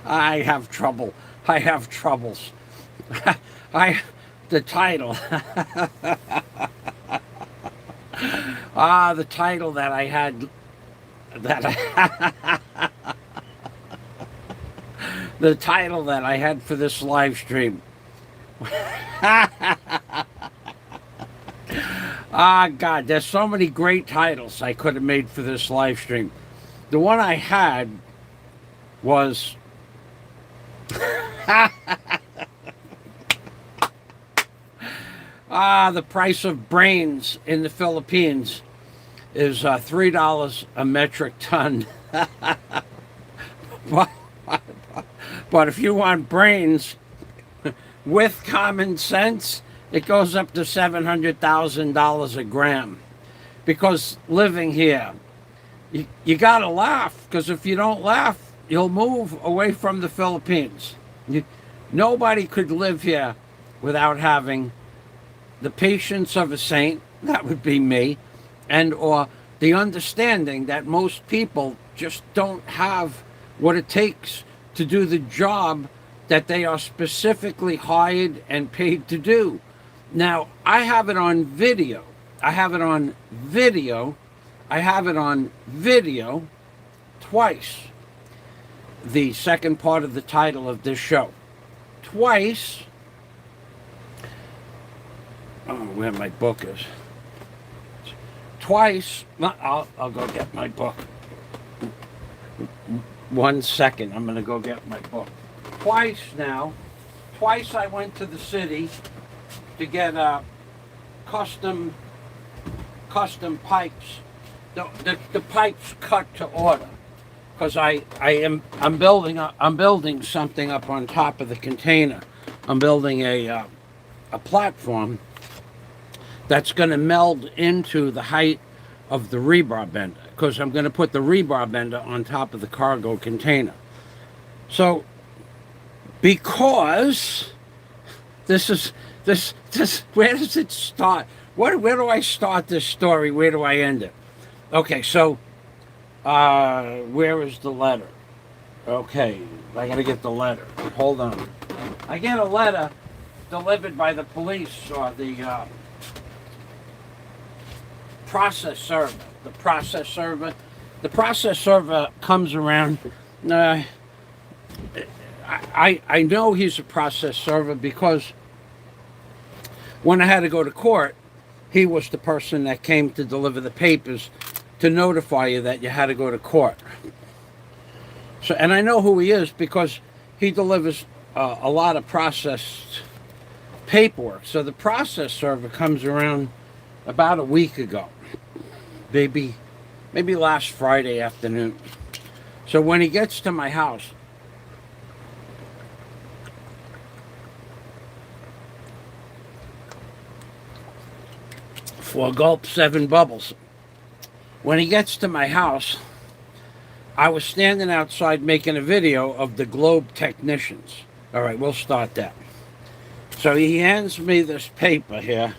I have trouble. I have troubles. The title. The title that I had, that I, the title that I had for this live stream. God, there's so many great titles I could have made for this live stream. The one I had was the price of brains in the Philippines is $3 a metric ton. But if you want brains with common sense, it goes up to $700,000 a gram. Because living here, you gotta laugh, because if you don't laugh, you'll move away from the Philippines. Nobody could live here without having the patience of a saint, that would be me, and or the understanding that most people just don't have what it takes to do the job that they are specifically hired and paid to do. Now, I have it on video. I have it on video twice. The second part of the title of this show. Twice. Oh, where my book is. Twice. I'll go get my book. 1 second. I'm going to go get my book. Twice I went to the city to get custom pipes. The pipes cut to order, because I'm building something up on top of the container. I'm building a platform that's going to meld into the height of the rebar bender, because I'm going to put the rebar bender on top of the cargo container. So, because this where does it start? Where do I start this story? Where do I end it? Okay, so where is the letter? Okay, I gotta get the letter. Hold on. I get a letter delivered by the police or the process server. The process server comes around. I know he's a process server because when I had to go to court, he was the person that came to deliver the papers to notify you that you had to go to court. So, and I know who he is because he delivers a lot of processed paperwork. So the process server comes around about a week ago, maybe last Friday afternoon. So when he gets to my house, 4 gulps, 7 bubbles. When he gets to my house, I was standing outside making a video of the Globe technicians. All right, we'll start that. So he hands me this paper here.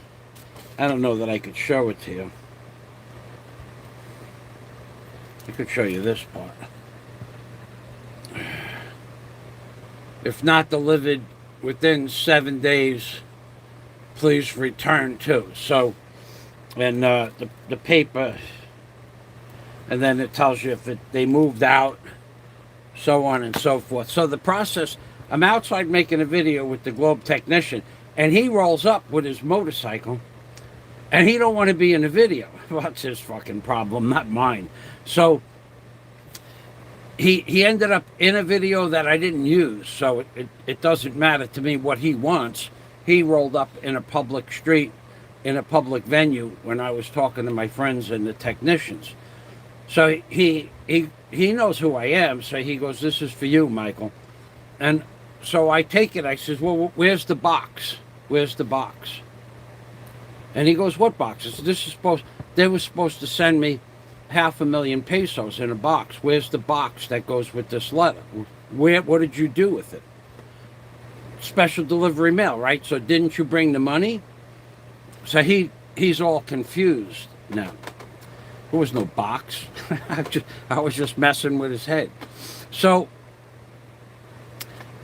I don't know that I could show it to you. I could show you this part. If not delivered within 7 days, please return to. So, and the paper, and then it tells you if they moved out, so on and so forth. So the process, I'm outside making a video with the Globe technician, and he rolls up with his motorcycle, and he don't want to be in the video. Well, that's his fucking problem, not mine. So he ended up in a video that I didn't use, so it doesn't matter to me what he wants. He rolled up in a public street, in a public venue, when I was talking to my friends and the technicians. So he knows who I am, so he goes, "This is for you, Michael." And so I take it, I says, "Well, where's the box? Where's the box?" And he goes, "What box?" I said, they were supposed to send me 500,000 pesos in a box. Where's the box that goes with this letter? What did you do with it? Special delivery mail, right? So didn't you bring the money? So he's all confused now. There was no box. I was just messing with his head. So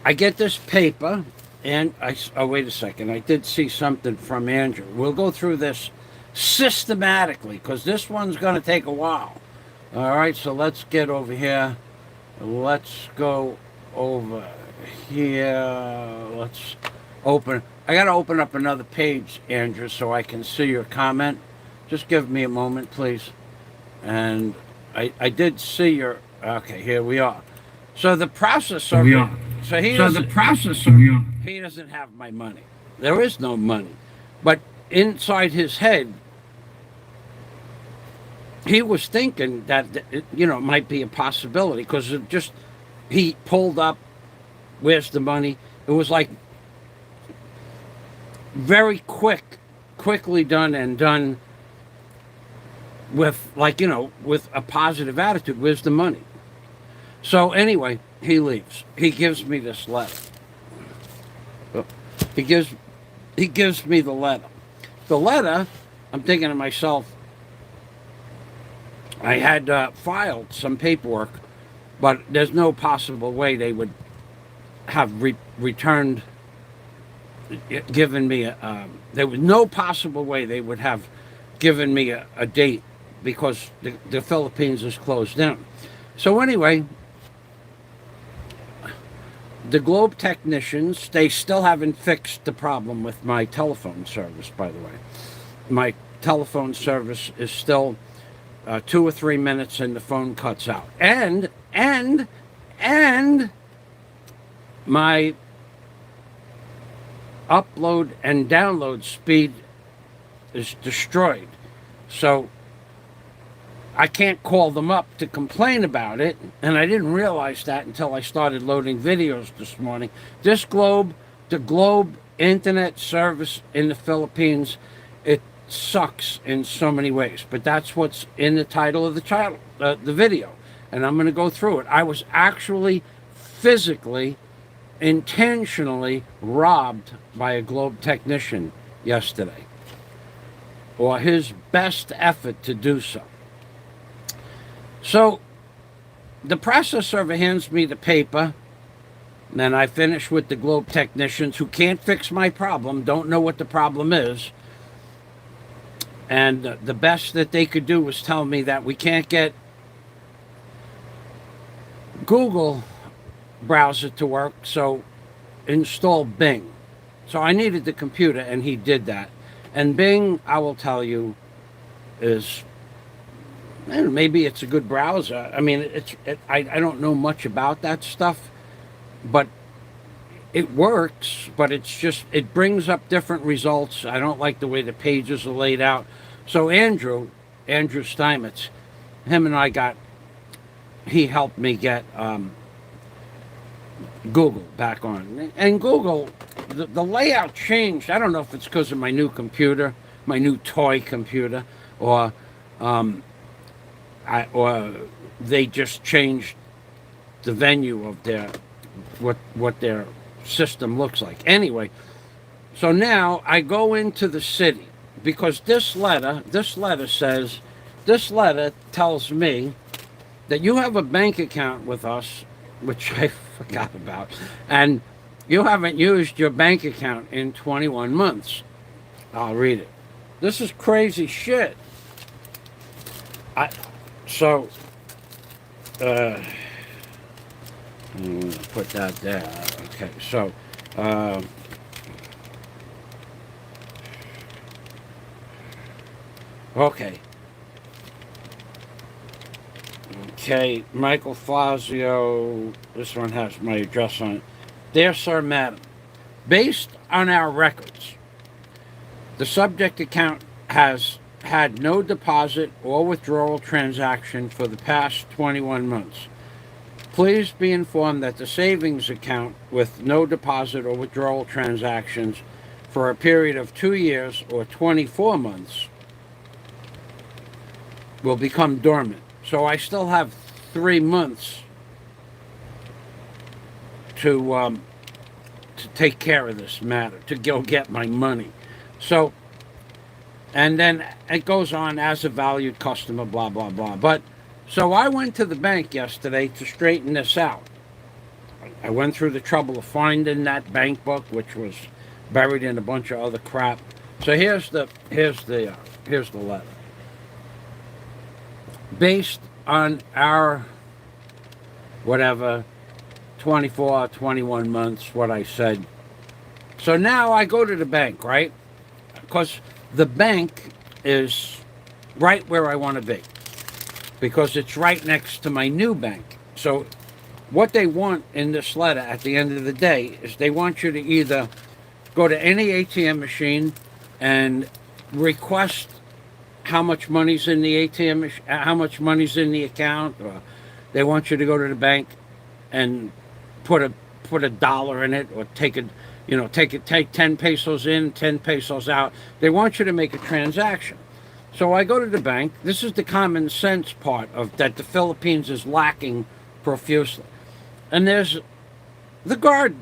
I get this paper, and oh, wait a second. I did see something from Andrew. We'll go through this systematically because this one's going to take a while. All right, so let's get over here. Let's go over here. Let's open. I got to open up another page, Andrew, so I can see your comment. Just give me a moment, please. And I did see your. Okay, here we are. So the processor. So he doesn't have my money. There is no money. But inside his head, he was thinking that, it might be a possibility because he pulled up, where's the money? It was like very quickly done and done with with a positive attitude. Where's the money? So anyway, he leaves. He gives me this letter. He gives me the letter. The letter, I'm thinking to myself, I had filed some paperwork, but there's no possible way they would have returned, given me there was no possible way they would have given me a date because the Philippines is closed down. So anyway, the Globe technicians, they still haven't fixed the problem with my telephone service, by the way. My telephone service is still 2 or 3 minutes and the phone cuts out. And my upload and download speed is destroyed. So I can't call them up to complain about it, and I didn't realize that until I started loading videos this morning. The Globe internet service in the Philippines, it sucks in so many ways, but that's what's in the title of the video, and I'm going to go through it. I was actually physically, intentionally robbed by a Globe technician yesterday, or his best effort to do so. So the process server hands me the paper, and then I finish with the Globe technicians who can't fix my problem, don't know what the problem is. And the best that they could do was tell me that we can't get Google browser to work, so install Bing. So I needed the computer, and he did that. And Bing, I will tell you, is... maybe it's a good browser. I mean, I don't know much about that stuff, but it works, but it brings up different results. I don't like the way the pages are laid out. So Andrew Steinmetz, him and he helped me get Google back on. And Google, the layout changed. I don't know if it's because of my new computer, my new toy computer, or they just changed the venue of what their system looks like. Anyway, so now I go into the city because this letter tells me that you have a bank account with us, which I forgot about, and you haven't used your bank account in 21 months. I'll read it. This is crazy shit. So, I'm going to put that there. Okay, so, okay. Okay, Michael Fazio, this one has my address on it. Dear Sir, Madam, based on our records, the subject account has had no deposit or withdrawal transaction for the past 21 months. Please be informed that the savings account with no deposit or withdrawal transactions for a period of 2 years or 24 months will become dormant. So I still have 3 months to take care of this matter, to go get my money. So, and then it goes on as a valued customer, blah, blah, blah. But, so I went to the bank yesterday to straighten this out. I went through the trouble of finding that bank book, which was buried in a bunch of other crap. So here's the letter. Based on our whatever 24, 21 months, what I said. So now I go to the bank, right? Because the bank is right where I want to be, because it's right next to my new bank. So what they want in this letter at the end of the day is they want you to either go to any ATM machine and request how much money's in the ATM, how much money's in the account, or they want you to go to the bank and put a dollar in it, or take 10 pesos in, 10 pesos out. They want you to make a transaction. So I go to the bank. This is the common sense part of that the Philippines is lacking profusely. And there's the guard.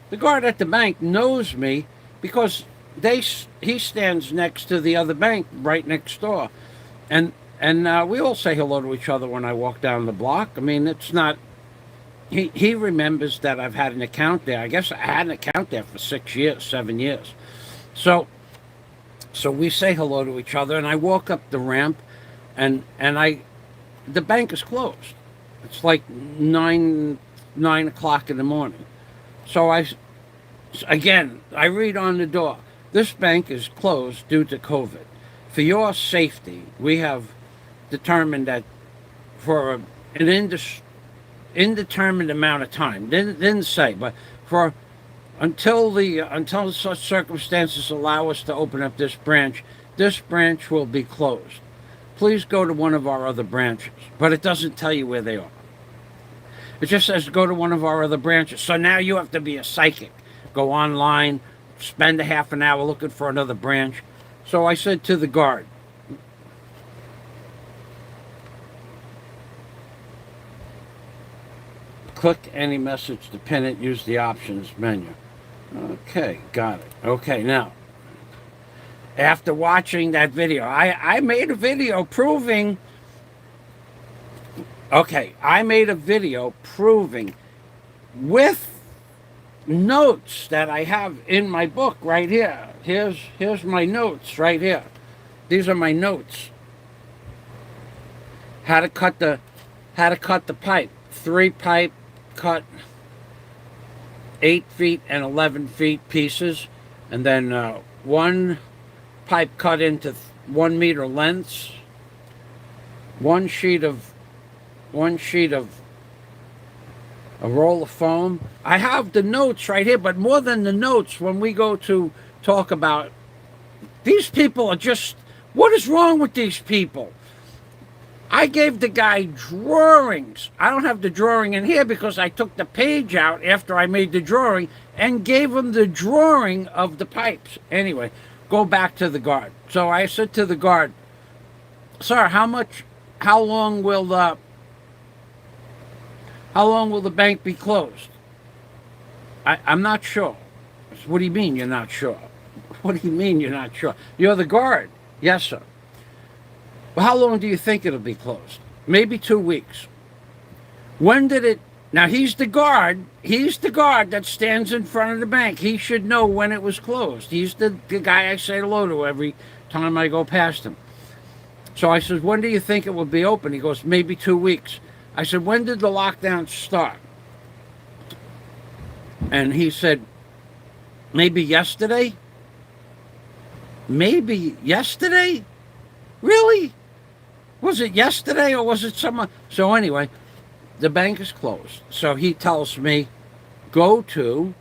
The guard at the bank knows me because he stands next to the other bank right next door. And we all say hello to each other when I walk down the block. I mean, it's not... He remembers that I've had an account there. I guess I had an account there for 6 years, 7 years. So we say hello to each other, and I walk up the ramp, and the bank is closed. It's like 9 o'clock in the morning. So I read on the door, this bank is closed due to COVID. For your safety, we have determined that for an indeterminate amount of time, didn't say, but until such circumstances allow us to open up this branch will be closed. Please go to one of our other branches. But it doesn't tell you where they are. It just says go to one of our other branches. So now you have to be a psychic. Go online, spend a half an hour looking for another branch. So I said to the guard, click any message to pin it, use the options menu. Okay, got it. Okay, now, after watching that video, I made a video proving with notes that I have in my book right here. Here's my notes right here. These are my notes. How to cut the pipe. 3-pipe cut 8 feet and 11 feet pieces, and then 1 pipe cut into 1 meter lengths. One sheet of a roll of foam. I have the notes right here, but more than the notes, when we go to talk about these people are just, what is wrong with these people? I gave the guy drawings. I don't have the drawing in here because I took the page out after I made the drawing and gave him the drawing of the pipes. Anyway, go back to the guard. So I said to the guard, sir, how long will the bank be closed? I'm not sure. What do you mean you're not sure? What do you mean you're not sure? You're the guard. Yes, sir. Well, how long do you think it'll be closed? Maybe 2 weeks. When did it... Now, he's the guard. He's the guard that stands in front of the bank. He should know when it was closed. He's the guy I say hello to every time I go past him. So I said, when do you think it will be open? He goes, maybe 2 weeks. I said, when did the lockdown start? And he said, maybe yesterday? Maybe yesterday? Really? Was it yesterday or was it someone? So anyway, the bank is closed. So he tells me, go to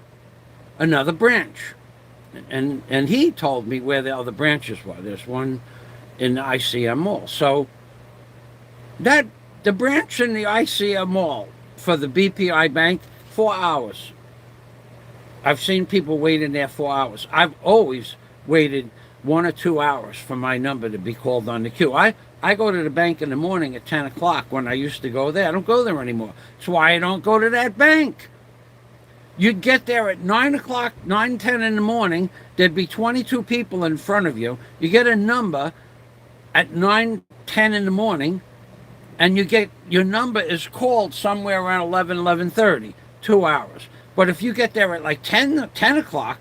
another branch. And he told me where the other branches were. There's one in the ICM mall. So the branch in the ICM mall for the BPI bank, 4 hours. I've seen people wait in there 4 hours. I've always waited 1 or 2 hours for my number to be called on the queue. I go to the bank in the morning at 10 o'clock when I used to go there. I don't go there anymore. That's why I don't go to that bank. You'd get there at 9 o'clock, 9:10 in the morning. There'd be 22 people in front of you. You get a number at 9:10 in the morning, and your number is called somewhere around 11:30. 2 hours. But if you get there at like 10 o'clock,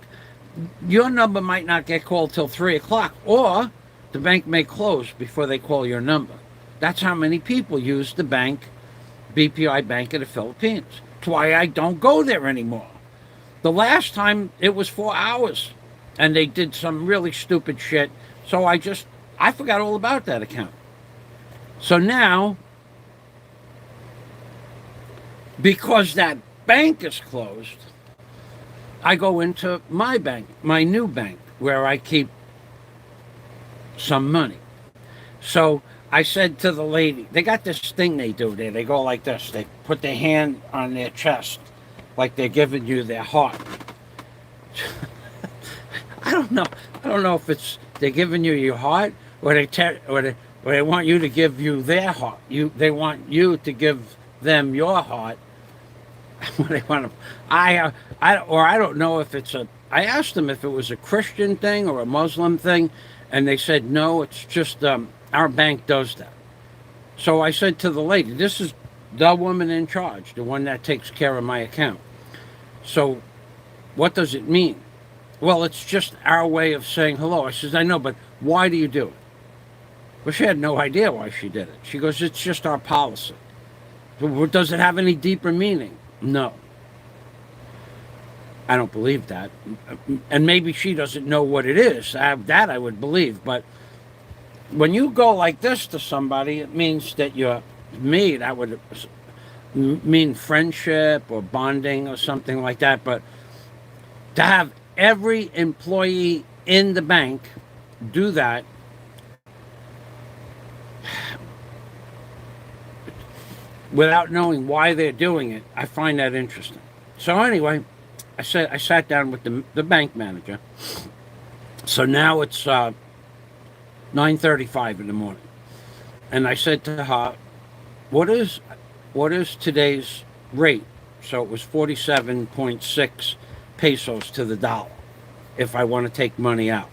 your number might not get called till 3 o'clock, or the bank may close before they call your number. That's how many people use the bank, BPI Bank of the Philippines. That's why I don't go there anymore. The last time it was 4 hours, and they did some really stupid shit. So I forgot all about that account. So now, because that bank is closed, I go into my bank, my new bank, where I keep some money. So I said to the lady, they got this thing they do there. They go like this. They put their hand on their chest like they're giving you their heart. I don't know if it's they're giving you your heart or they want you to give you their heart. They want you to give them your heart. They want to, I don't know if it's a. I asked them if it was a Christian thing or a Muslim thing, and they said no. It's just our bank does that. So I said to the lady, "This is the woman in charge, the one that takes care of my account. So, what does it mean?" "Well, it's just our way of saying hello." I says, "I know, but why do you do it?" Well, she had no idea why she did it. She goes, "It's just our policy." "Does it have any deeper meaning?" "No." I don't believe that. And maybe she doesn't know what it is. That I would believe. But when you go like this to somebody, it means that that would mean friendship or bonding or something like that. But to have every employee in the bank do that, without knowing why they're doing it, I find that interesting. So anyway, I sat down with the bank manager. So now it's 9:35 in the morning, and I said to her, what is today's rate?" So it was 47.6 pesos to the dollar if I want to take money out.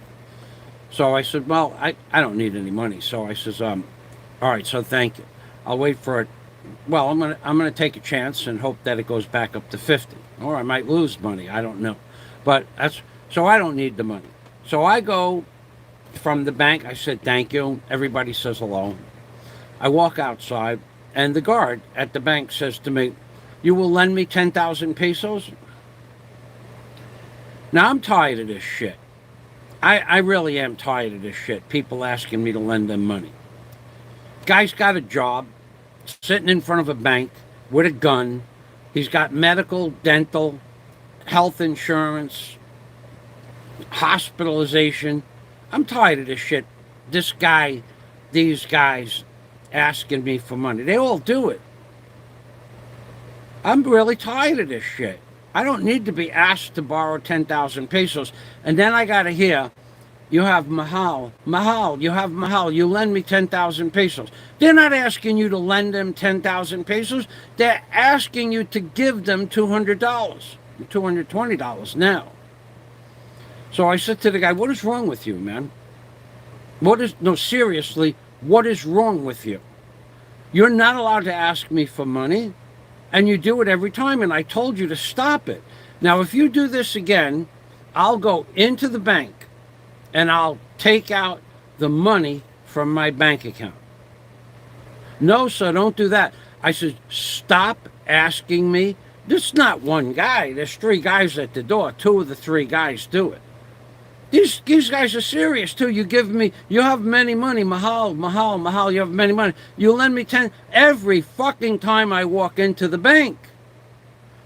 So I said, "Well, I don't need any money." So I says, "All right, so thank you. I'll wait for it. Well, I'm gonna take a chance and hope that it goes back up to 50, or I might lose money. I don't know, but so I don't need the money." So I go from the bank. I said thank you. Everybody says hello. I walk outside, and the guard at the bank says to me, "You will lend me 10,000 pesos?" Now I'm tired of this shit. I really am tired of this shit. People asking me to lend them money. Guy's got a job, sitting in front of a bank with a gun. He's got medical, dental, health insurance, hospitalization. I'm tired of this shit. These guys asking me for money. They all do it. I'm really tired of this shit. I don't need to be asked to borrow 10,000 pesos. And then I got to hear, "You have Mahal. Mahal, you have Mahal. You lend me 10,000 pesos. They're not asking you to lend them 10,000 pesos. They're asking you to give them $200, $220 now. So I said to the guy, "What is wrong with you, man? No, seriously, what is wrong with you? You're not allowed to ask me for money, and you do it every time, and I told you to stop it. Now, if you do this again, I'll go into the bank, and I'll take out the money from my bank account." "No, sir, don't do that." I said, "Stop asking me." This is not one guy. There's 3 guys at the door. 2 of the 3 guys do it. These guys are serious too. You have many money, Mahal, Mahal, Mahal. You have many money. You lend me 10 every fucking time I walk into the bank.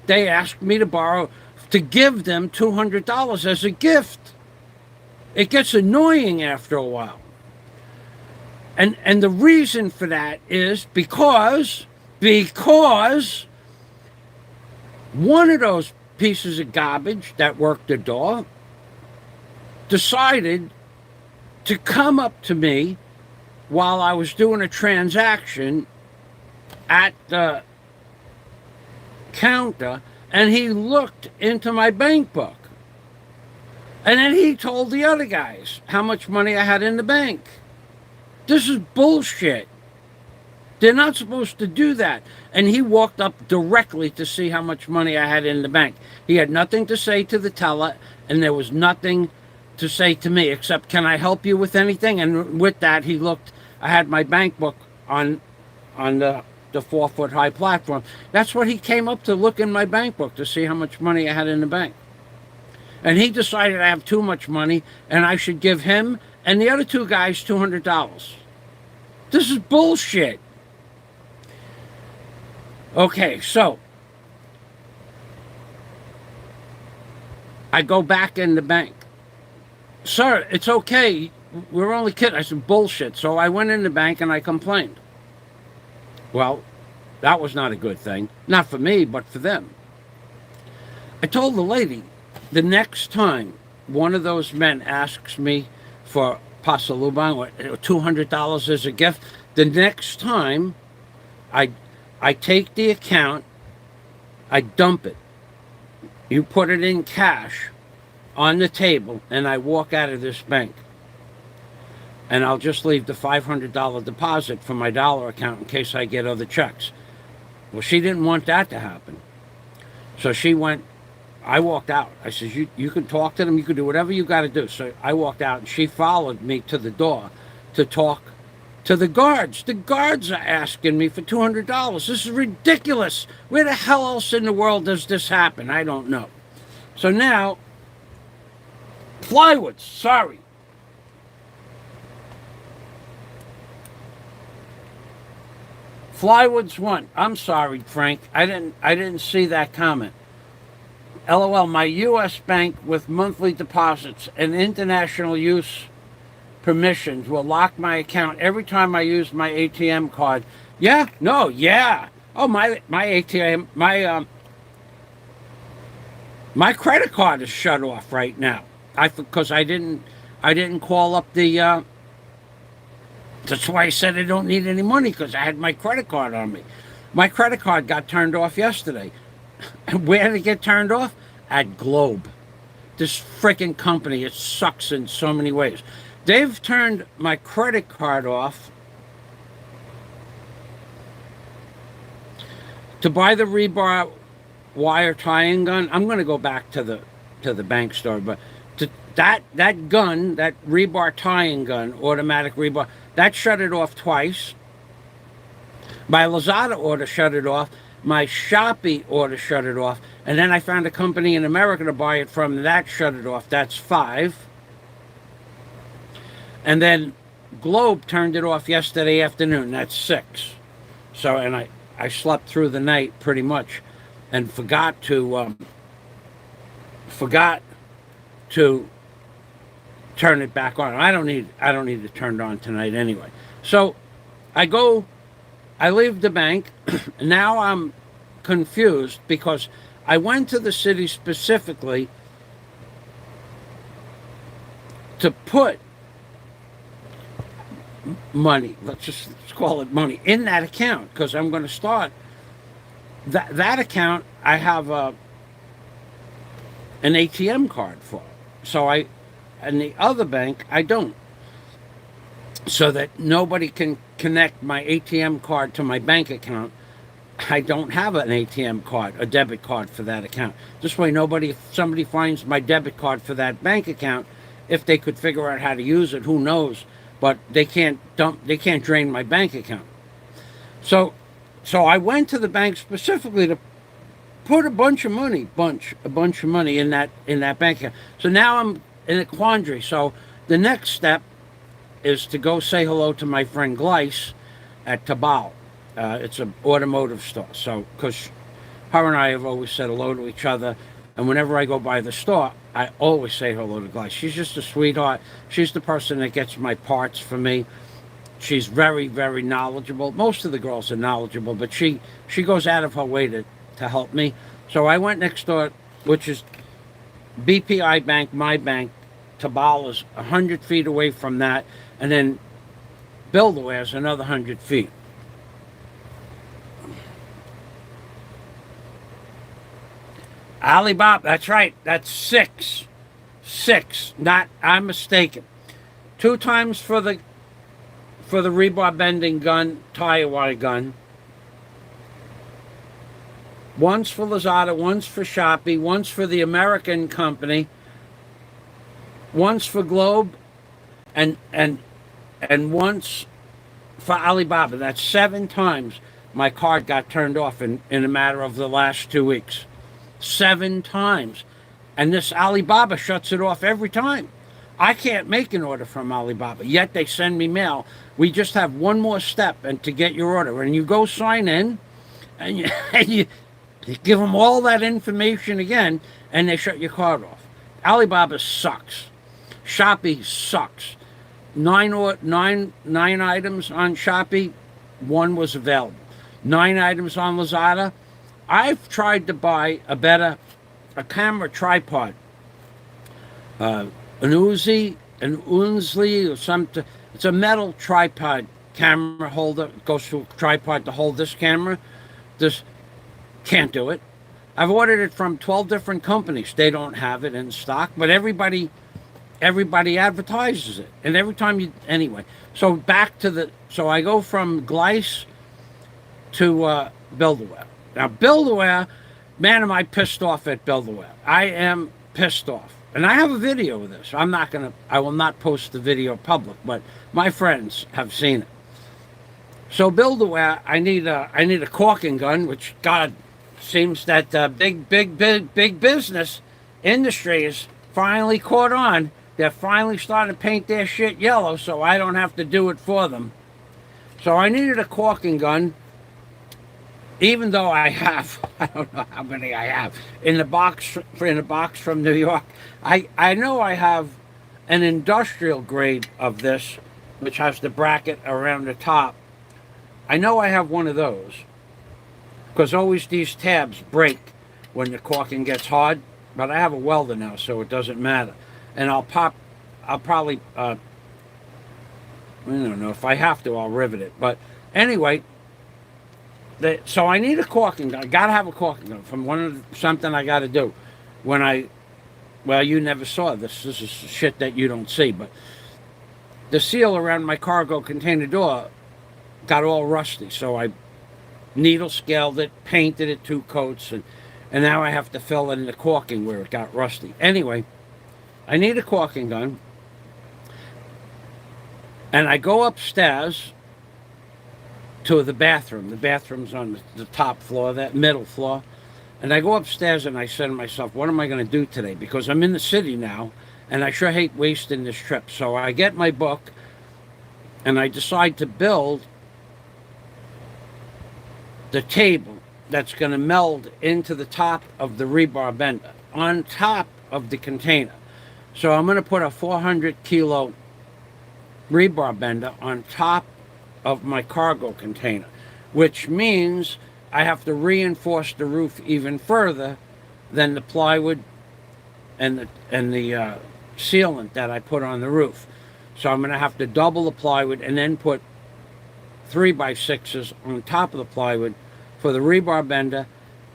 They ask me to give them $200 as a gift. It gets annoying after a while. And the reason for that is because one of those pieces of garbage that worked the door decided to come up to me while I was doing a transaction at the counter, and he looked into my bank book. And then he told the other guys how much money I had in the bank. This is bullshit. They're not supposed to do that. And he walked up directly to see how much money I had in the bank. He had nothing to say to the teller, and there was nothing to say to me except, "Can I help you with anything?" And with that, he looked. I had my bank book on the 4-foot high platform. That's what he came up to look in my bank book to see how much money I had in the bank. And he decided I have too much money and I should give him and the other two guys $200. This is bullshit. Okay, so I go back in the bank. "Sir, it's okay. We're only kidding." I said, "Bullshit." So I went in the bank and I complained. Well, that was not a good thing. Not for me, but for them. I told the lady, the next time one of those men asks me for pasalubong or $200 as a gift, the next time I take the account, I dump it. You put it in cash on the table, and I walk out of this bank. And I'll just leave the $500 deposit for my dollar account in case I get other checks. Well, she didn't want that to happen. So she went, I walked out. I said, you can talk to them, you can do whatever you got to do. So I walked out, and she followed me to the door to talk to the guards. The guards are asking me for $200. This is ridiculous. Where the hell else in the world does this happen? I don't know. So now, plywoods, sorry. Flywoods one. I'm sorry, Frank. I didn't see that comment. LOL, my U.S. bank with monthly deposits and international use permissions will lock my account every time I use my ATM card. Yeah? No, yeah. Oh, my ATM, my credit card is shut off right now. Because I didn't call up the that's why I said I don't need any money, because I had my credit card on me. My credit card got turned off yesterday. Where did it get turned off? At Globe. This freaking company, it sucks in so many ways. They've turned my credit card off to buy the rebar wire tying gun. I'm going to go back to the bank store, but that gun, that rebar tying gun, automatic rebar, that shut it off twice. My Lazada order shut it off. My Shopee order shut it off. And then I found a company in America to buy it from. That shut it off. That's 5. And then Globe turned it off yesterday afternoon. That's 6. So, and I slept through the night pretty much and forgot to turn it back on. I don't need it turned on tonight anyway. So I leave the bank. Now I'm confused because I went to the city specifically to put money, let's call it money, in that account, because I'm going to start that account. I have an ATM card for. So and the other bank, I don't. So that nobody can connect my ATM card to my bank account. I don't have an ATM card, a debit card for that account. This way, if somebody finds my debit card for that bank account, if they could figure out how to use it, who knows? But they can't drain my bank account. So I went to the bank specifically to put a bunch of money in that bank account. So now I'm in a quandary. So the next step is to go say hello to my friend Gleiss at Tabal. It's an automotive store. So, because her and I have always said hello to each other, and whenever I go by the store, I always say hello to Gleiss. She's just a sweetheart. She's the person that gets my parts for me. She's very, very knowledgeable. Most of the girls are knowledgeable, but she goes out of her way to help me. So I went next door, which is BPI Bank, my bank. Tabal is 100 feet away from that, and then Build-A-Ware is another 100 feet. Alibaba, that's right, that's 6. 6, I'm mistaken. 2 times for the for the rebar bending gun, tire wire gun. One's for Lazada, one's for Shopee, one's for the American company, one's for Globe, and once for Alibaba. That's 7 times my card got turned off in a matter of the last 2 weeks. 7 times. And this Alibaba shuts it off every time. I can't make an order from Alibaba, yet they send me mail. We just have one more step and to get your order. And you go sign in, and you give them all that information again, and they shut your card off. Alibaba sucks. Shopee sucks. 9 items on Shopee, 1 was available. 9 items on Lazada. I've tried to buy a camera tripod. An Uzi, an Unzli, or something. It's a metal tripod camera holder. It goes to a tripod to hold this camera. This can't do it. I've ordered it from 12 different companies. They don't have it in stock, but everybody advertises it. And every time anyway. So so I go from Gleiss to Build-A-Wear. Now, Build-A-Wear, man, am I pissed off at Build-A-Wear. I am pissed off. And I have a video of this. I will not post the video public, but my friends have seen it. So Build-A-Wear, I need a caulking gun, which, God, seems that big business industry is finally caught on. They're finally starting to paint their shit yellow, so I don't have to do it for them. So I needed a caulking gun, even though I don't know how many I have in the box from New York. I know I have an industrial grade of this, which has the bracket around the top. I know I have one of those, because always these tabs break when the caulking gets hard. But I have a welder now, so it doesn't matter. And I'll probably, I don't know, if I have to, I'll rivet it. But anyway, so I need a caulking gun. I gotta have a caulking gun from something I gotta do. Well, you never saw this. This is shit that you don't see. But the seal around my cargo container door got all rusty. So I needle scaled it, painted it 2 coats, and now I have to fill in the caulking where it got rusty. Anyway, I need a caulking gun. And I go upstairs to the bathroom. The bathroom's on the top floor, that middle floor. And I go upstairs and I say to myself, what am I going to do today? Because I'm in the city now, and I sure hate wasting this trip. So I get my book, and I decide to build the table that's going to meld into the top of the rebar bender, on top of the container. So I'm going to put a 400 kilo rebar bender on top of my cargo container, which means I have to reinforce the roof even further than the plywood and the sealant that I put on the roof. So I'm going to have to double the plywood and then put 3x6s on top of the plywood for the rebar bender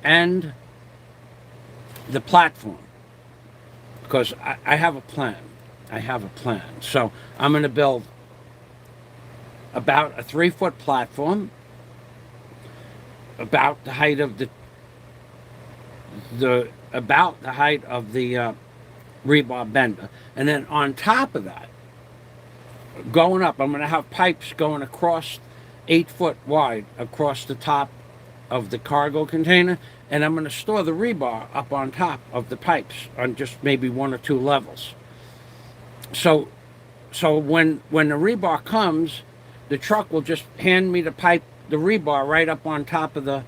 and the platform, because I have a plan. So I'm going to build about a 3-foot platform, about the height of the rebar bender, and then on top of that, going up, I'm going to have pipes going across 8 foot wide across the top of the cargo container, and I'm going to store the rebar up on top of the pipes on just maybe 1 or 2 levels. So when the rebar comes, the truck will just hand me the rebar right up on top of the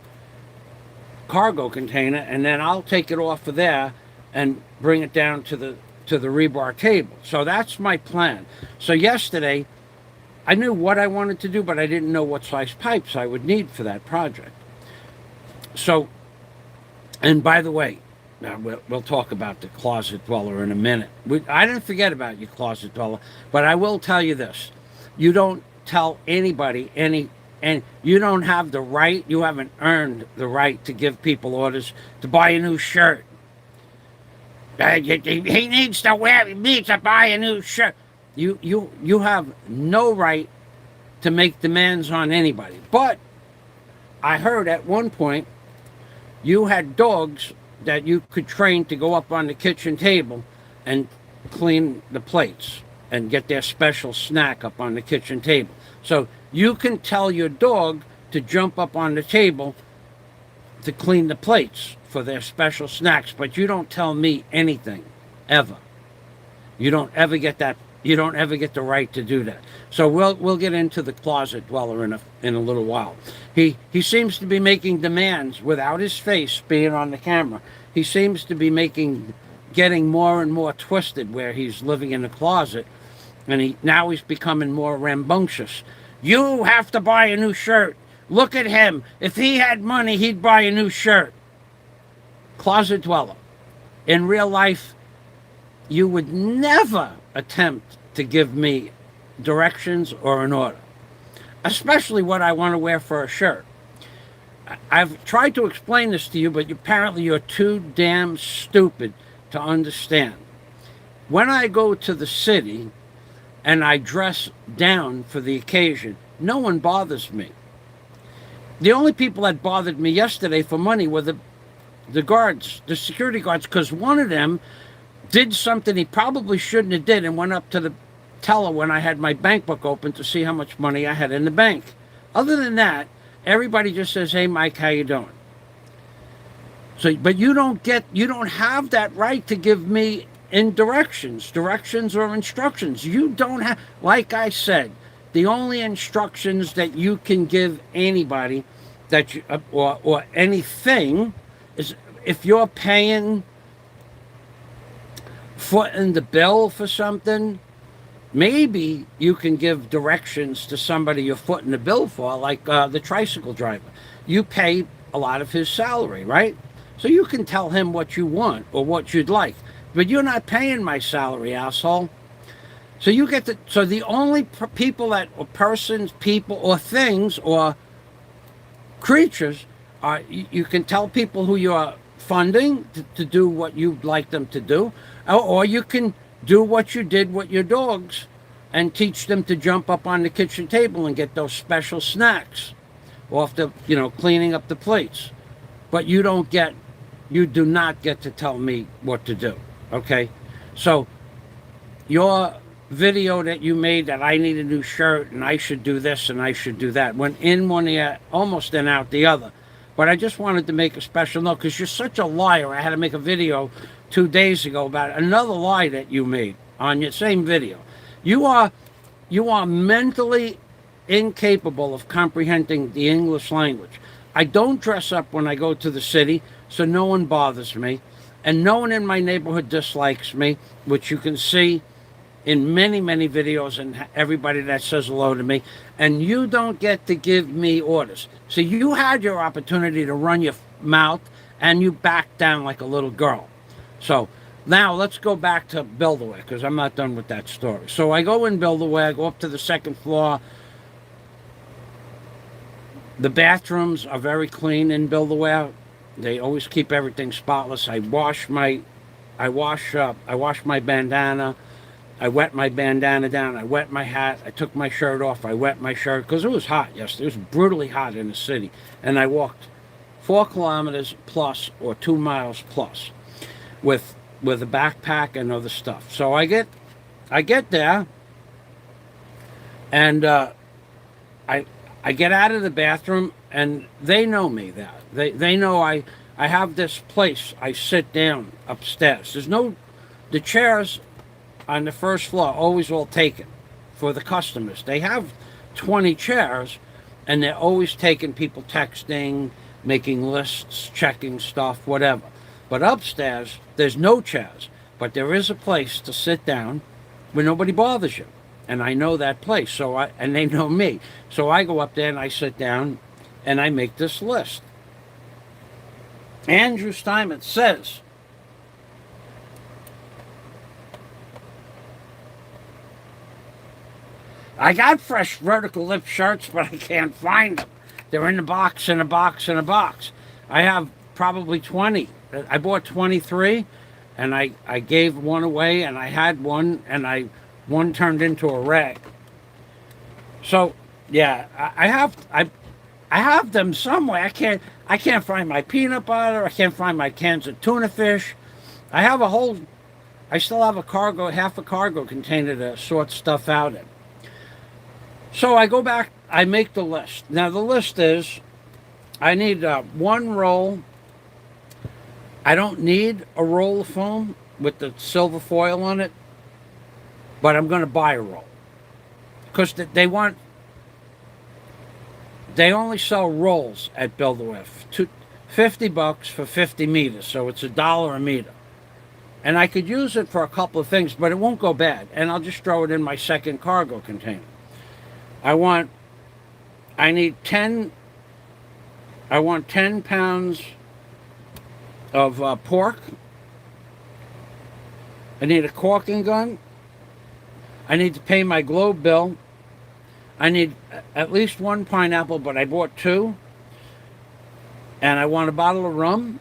cargo container, and then I'll take it off of there and bring it down to the rebar table. So that's my plan. So yesterday, I knew what I wanted to do, but I didn't know what size pipes I would need for that project. So, and by the way, we'll talk about the closet dweller in a minute. I didn't forget about you, closet dweller, but I will tell you this. You don't tell anybody and you don't have the right, you haven't earned the right to give people orders to buy a new shirt. He needs to buy a new shirt. You have no right to make demands on anybody. But I heard at one point you had dogs that you could train to go up on the kitchen table and clean the plates and get their special snack up on the kitchen table. So you can tell your dog to jump up on the table to clean the plates for their special snacks, but you don't tell me anything, ever. You don't ever get that. You don't ever get the right to do that. So we'll get into the closet dweller in a little while. He seems to be making demands without his face being on the camera. He seems to be getting more and more twisted where he's living in a closet, and now he's becoming more rambunctious. You have to buy a new shirt. Look at him. If he had money, he'd buy a new shirt. Closet dweller. In real life, you would never attempt to give me directions or an order, especially what I want to wear for a shirt. I've tried to explain this to you, but apparently you're too damn stupid to understand. When I go to the city and I dress down for the occasion, no one bothers me. The only people that bothered me yesterday for money were the guards, the security guards, because one of them did something he probably shouldn't have did and went up to the teller when I had my bank book open to see how much money I had in the bank. Other than that, everybody just says, "Hey, Mike, how you doing?" So, but you don't have that right to give me directions or instructions. You don't have, like I said, the only instructions that you can give anybody that you, or anything is if you're paying footing the bill for something, maybe you can give directions to somebody you're footing the bill for, like the tricycle driver. You pay a lot of his salary, right? So you can tell him what you want or what you'd like. But you're not paying my salary, asshole. So you get to, so the only people that, or persons, people, or things, or creatures, are you can tell people who you're funding to do what you'd like them to do, or you can do what you did with your dogs and teach them to jump up on the kitchen table and get those special snacks off the, cleaning up the plates. But you do not get to tell me what to do, okay? So your video that you made that I need a new shirt and I should do this and I should do that went in one ear, almost and out the other. But I just wanted to make a special note because you're such a liar. I had to make a video 2 days ago about another lie that you made on your same video. You are mentally incapable of comprehending the English language. I don't dress up when I go to the city, so no one bothers me. And no one in my neighborhood dislikes me, which you can see in many, many videos and everybody that says hello to me. And you don't get to give me orders. So you had your opportunity to run your mouth and you backed down like a little girl. So now let's go back to Build-A-Way because I'm not done with that story. So I go in Build-A-Way, I go up to the second floor. The bathrooms are very clean in Build-A-Way. They always keep everything spotless. I wash my bandana. I wet my bandana down. I wet my hat. I took my shirt off. I wet my shirt because it was hot yesterday. It was brutally hot in the city. And I walked 4 kilometers plus or 2 miles plus with a backpack and other stuff. So I get there and I get out of the bathroom and they know me there. They know I have this place I sit down upstairs. The chairs on the first floor always all taken for the customers. They have 20 chairs and they're always taking, people texting, making lists, checking stuff, whatever. But upstairs, there's no chairs, but there is a place to sit down where nobody bothers you. And I know that place, and they know me. So I go up there and I sit down and I make this list. Andrew Steinmetz says, I got fresh vertical lip shirts, but I can't find them. They're in a box, in a box, in a box. I have probably 20. I bought 23, and I gave one away, and I had one, and one turned into a rag. So Yeah, I have them somewhere. I can't find my peanut butter. I can't find my cans of tuna fish. I have a whole. I still have a cargo, half a cargo container to sort stuff out in. So I go back. I make the list. Now the list is, I need one roll. I don't need a roll of foam with the silver foil on it, but I'm going to buy a roll because they only sell rolls at Build a Whiff. $50 for 50 meters, so it's $1 a meter. And I could use it for a couple of things, but it won't go bad. And I'll just throw it in my second cargo container. I need 10 pounds of pork. I need a caulking gun. I need to pay my globe bill. I need at least one pineapple, but I bought two. And I want a bottle of rum.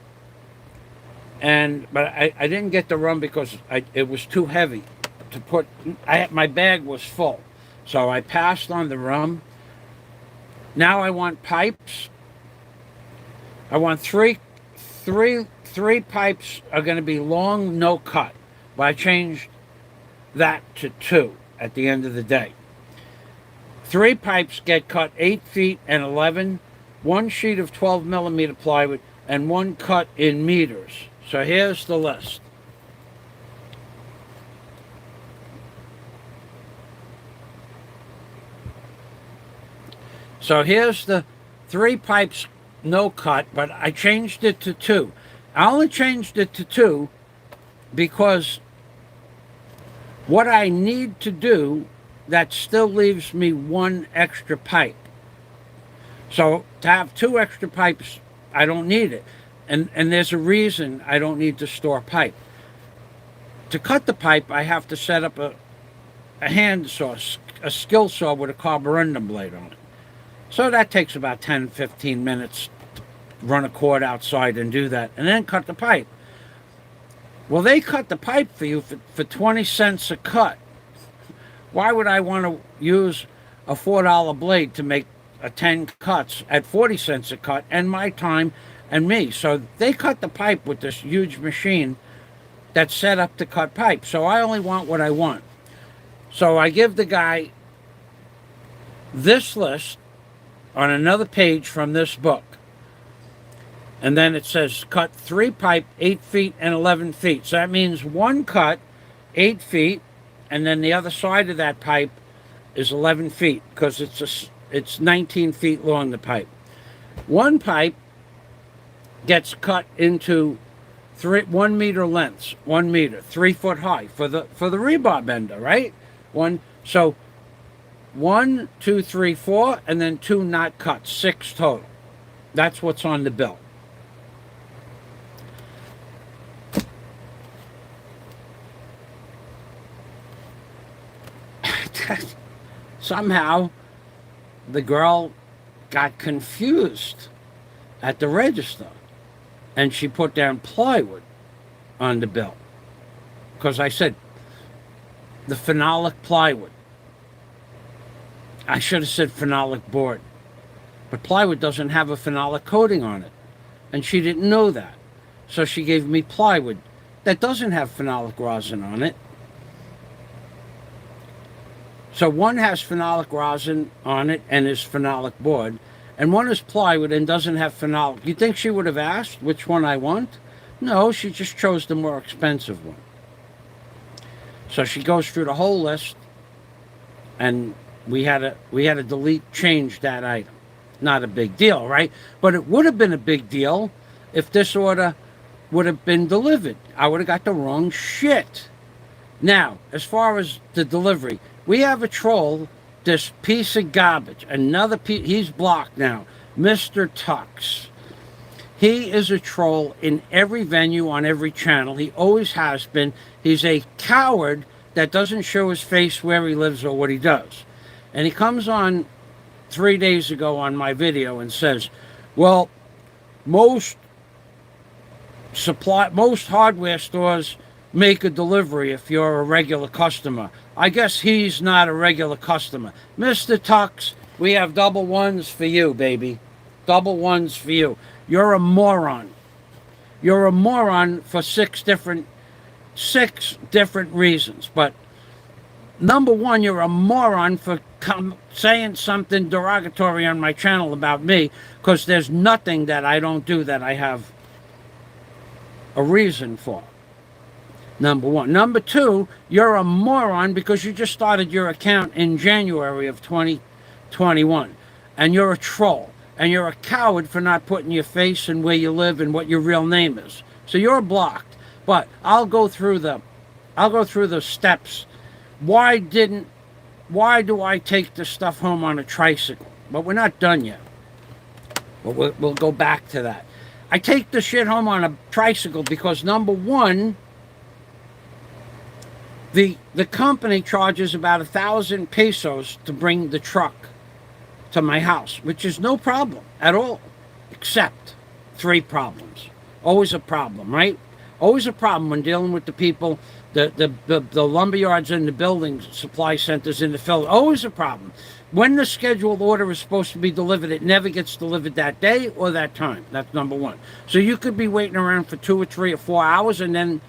But I didn't get the rum because it was too heavy to put. My bag was full, so I passed on the rum. Now I want pipes. I want three pipes are going to be long, no cut. But I changed that to 2 at the end of the day. 3 pipes get cut 8 feet and 11, 1 sheet of 12 millimeter plywood, and 1 cut in meters. So here's the list. So here's the 3 pipes, no cut, but I changed it to 2. I only changed it to 2 because what I need to do, that still leaves me 1 extra pipe. So to have 2 extra pipes, I don't need it. And there's a reason I don't need to store pipe. To cut the pipe, I have to set up a hand saw, a skill saw with a carborundum blade on it. So that takes about 10, 15 minutes to run a cord outside and do that, and then cut the pipe. Well, they cut the pipe for you for 20 cents a cut. Why would I want to use a $4 blade to make 10 cuts at 40 cents a cut, and my time and me? So they cut the pipe with this huge machine that's set up to cut pipe. So I only want what I want. So I give the guy this list on another page from this book. And then it says cut 3 pipe, 8 feet and 11 feet. So that means 1 cut, 8 feet, and then the other side of that pipe is 11 feet because it's 19 feet long, the pipe. 1 pipe gets cut into 1 meter lengths, 1 meter, 3 foot high for the rebar bender, right? So 1, 2, 3, 4, and then 2 not cut, 6 total. That's what's on the bill. Somehow the girl got confused at the register and she put down plywood on the bill because I said the phenolic plywood. I should have said phenolic board, but plywood doesn't have a phenolic coating on it, and she didn't know that, so she gave me plywood that doesn't have phenolic rosin on it. So one has phenolic rosin on it and is phenolic board, and one is plywood and doesn't have phenolic. You think she would have asked which one I want? No, she just chose the more expensive one. So she goes through the whole list, and we had to change that item. Not a big deal, right? But it would have been a big deal if this order would have been delivered. I would have got the wrong shit. Now, as far as the delivery, we have a troll, this piece of garbage, another piece, he's blocked now, Mr. Tux. He is a troll in every venue, on every channel. He always has been. He's a coward that doesn't show his face where he lives or what he does. And he comes on 3 days ago on my video and says, well, most hardware stores make a delivery if you're a regular customer. I guess he's not a regular customer. Mr. Tux, We have double ones for you, baby. Double ones for you. You're a moron. You're a moron for six different reasons. But number one, you're a moron for saying something derogatory on my channel about me, because there's nothing that I don't do that I have a reason for. Number one. Number two, you're a moron because you just started your account in January of 2021. And you're a troll. And you're a coward for not putting your face and where you live and what your real name is. So you're blocked. But I'll go through the steps. Why do I take the stuff home on a tricycle? But we're not done yet. But we'll go back to that. I take the shit home on a tricycle because, number one, the company charges about 1,000 pesos to bring the truck to my house, which is no problem at all, except three problems. Always a problem, right? Always a problem when dealing with the people, the lumber yards and the building supply centers in the field. Always a problem. When the scheduled order is supposed to be delivered, it never gets delivered that day or that time. That's number one. So you could be waiting around for 2 or 3 or 4 hours, and then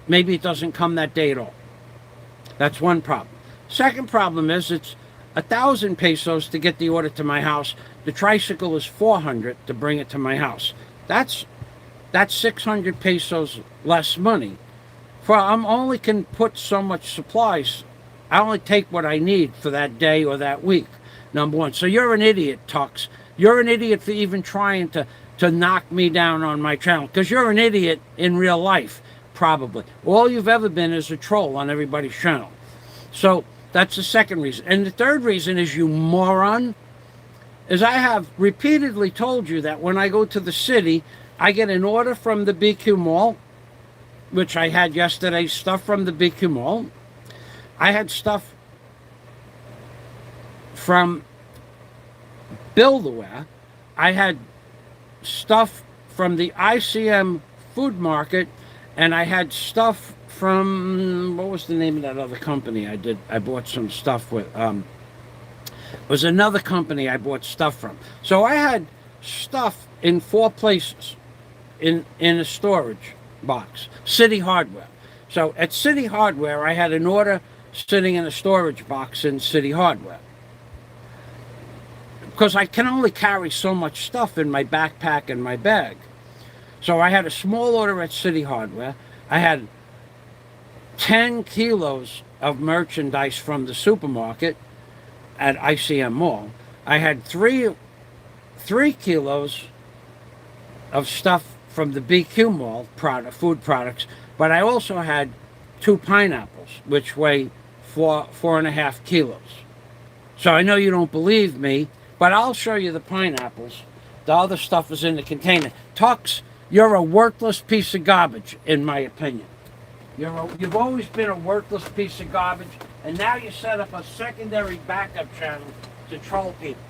maybe it doesn't come that day at all. That's one problem. Second problem is it's 1,000 pesos to get the order to my house. The tricycle is 400 to bring it to my house. That's 600 pesos less money. For I'm only can put so much supplies. I only take what I need for that day or that week. Number one. So you're an idiot, Tux. You're an idiot for even trying to knock me down on my channel, because you're an idiot in real life, probably. All you've ever been is a troll on everybody's channel. So that's the second reason. And the third reason is, you moron, is I have repeatedly told you that when I go to the city, I get an order from the BQ Mall, which I had yesterday, stuff from the BQ Mall. I had stuff from Build-A-Wear. I had stuff from the ICM food market, and I had stuff from, what was the name of that other company I bought some stuff with? It was another company I bought stuff from. So I had stuff in 4 places in a storage box. City Hardware. So at City Hardware, I had an order sitting in a storage box in City Hardware, because I can only carry so much stuff in my backpack and my bag. So I had a small order at City Hardware. I had 10 kilos of merchandise from the supermarket at ICM Mall. I had 3 kilos of stuff from the BQ Mall, food products, but I also had 2 pineapples, which weigh 4.5 kilos. So I know you don't believe me, but I'll show you the pineapples. The other stuff is in the container. Tux, you're a worthless piece of garbage, in my opinion. You've always been a worthless piece of garbage, and now you set up a secondary backup channel to troll people.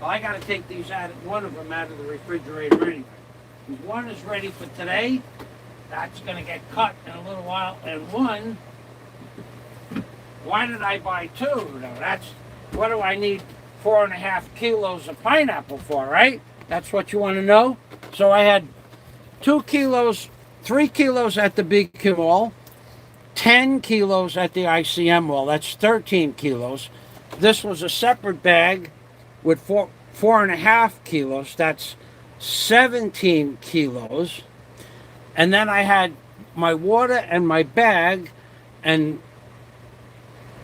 Well, I got to take these out, one of them out of the refrigerator anyway. One is ready for today. That's going to get cut in a little while. And one, why did I buy 2? No, that's, what do I need 4.5 kilos of pineapple for, right? That's what you want to know? So I had 2 kilos, 3 kilos at the BQ Mall, 10 kilos at the ICM Mall. That's 13 kilos. This was a separate bag with 4.5 kilos. That's 17 kilos. And then I had my water and my bag and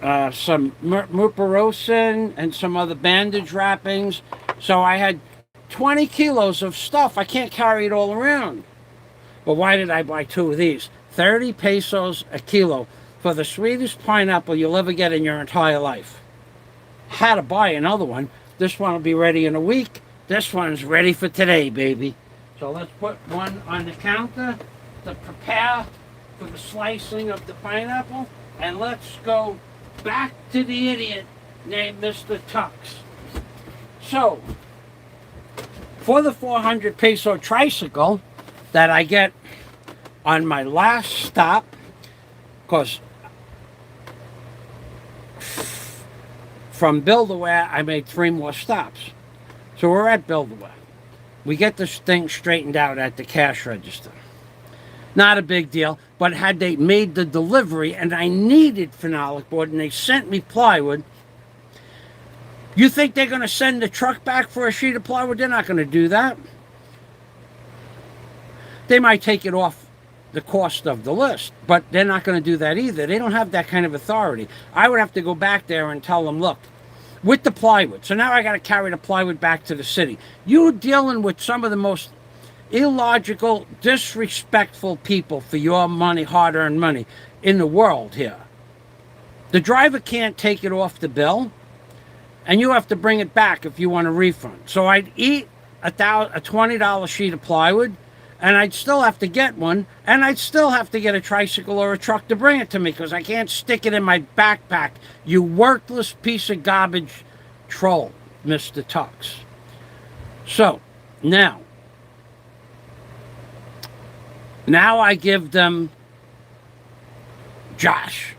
some mupirocin and some other bandage wrappings. So I had 20 kilos of stuff. I can't carry it all around. But why did I buy 2 of these? 30 pesos a kilo for the sweetest pineapple you'll ever get in your entire life. Had to buy another one. This one will be ready in a week. This one's ready for today, baby. So let's put one on the counter to prepare for the slicing of the pineapple. And let's go back to the idiot named Mr. Tux. So, for the 400 peso tricycle that I get on my last stop, because from Build-A-Ware, I made 3 more stops. So we're at Build-A-Ware. We get this thing straightened out at the cash register. Not a big deal, but had they made the delivery and I needed phenolic board and they sent me plywood, you think they're going to send the truck back for a sheet of plywood? They're not going to do that. They might take it off the cost of the list, but they're not going to do that either. They don't have that kind of authority. I would have to go back there and tell them, look, with the plywood. So now I got to carry the plywood back to the city. You're dealing with some of the most illogical, disrespectful people for your money, hard-earned money, in the world here. The driver can't take it off the bill, and you have to bring it back if you want a refund. So I'd eat a $20 sheet of plywood, and I'd still have to get one, and I'd still have to get a tricycle or a truck to bring it to me because I can't stick it in my backpack. You worthless piece of garbage troll, Mr. Tux. So, now I give them Josh.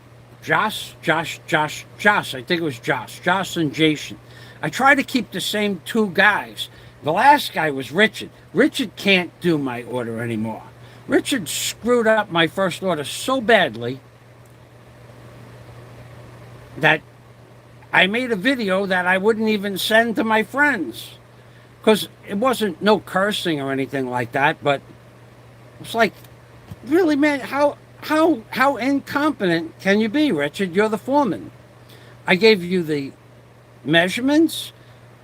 I think it was Josh and Jason. I try to keep the same 2 guys. The last guy was Richard. Richard can't do my order anymore. Richard screwed up my first order so badly that I made a video that I wouldn't even send to my friends. Because it wasn't no cursing or anything like that, but it's like, really, man, how incompetent can you be, Richard? You're the foreman. I gave you the measurements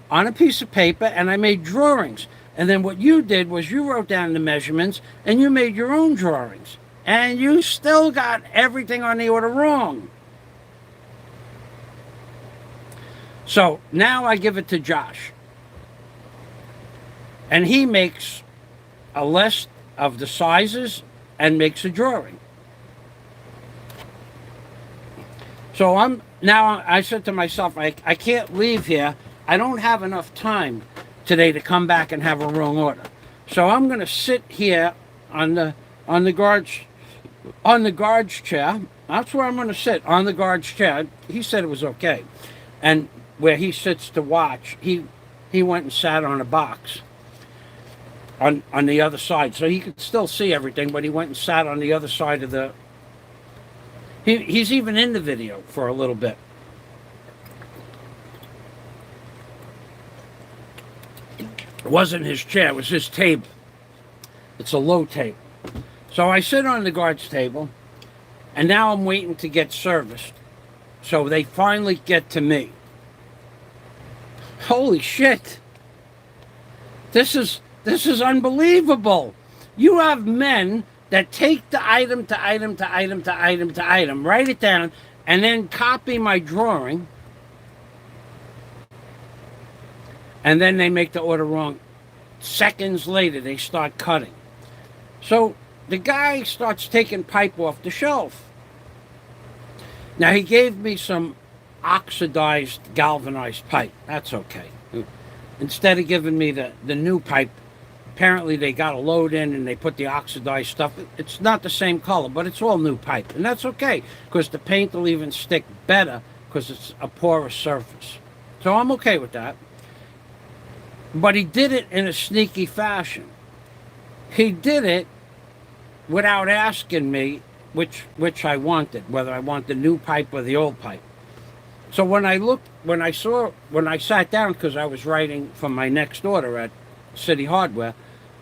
on a piece of paper, and I made drawings. And then what you did was you wrote down the measurements, and you made your own drawings. And you still got everything on the order wrong. So now I give it to Josh. And he makes a list of the sizes and makes a drawing. So I said to myself, I can't leave here. I don't have enough time today to come back and have a wrong order. So I'm going to sit here on the guard's chair. That's where I'm going to sit, on the guard's chair. He said it was okay. And where he sits to watch, he went and sat on a box on the other side. So he could still see everything, but he went and sat on the other side of the... He's even in the video for a little bit. It wasn't his chair, it was his table. It's a low table. So I sit on the guard's table, and now I'm waiting to get serviced. So they finally get to me. Holy shit. This is unbelievable. You have men that take the item to item to item to item to item, write it down, and then copy my drawing, and then they make the order wrong. Seconds later, they start cutting. So the guy starts taking pipe off the shelf. Now, he gave me some oxidized, galvanized pipe. That's okay. Instead of giving me the new pipe, apparently they got a load in and they put the oxidized stuff. It's not the same color, but it's all new pipe. And that's okay, because the paint will even stick better because it's a porous surface. So I'm okay with that. But he did it in a sneaky fashion. He did it without asking me which I wanted, whether I want the new pipe or the old pipe. So when I sat down, because I was writing for my next order at City Hardware,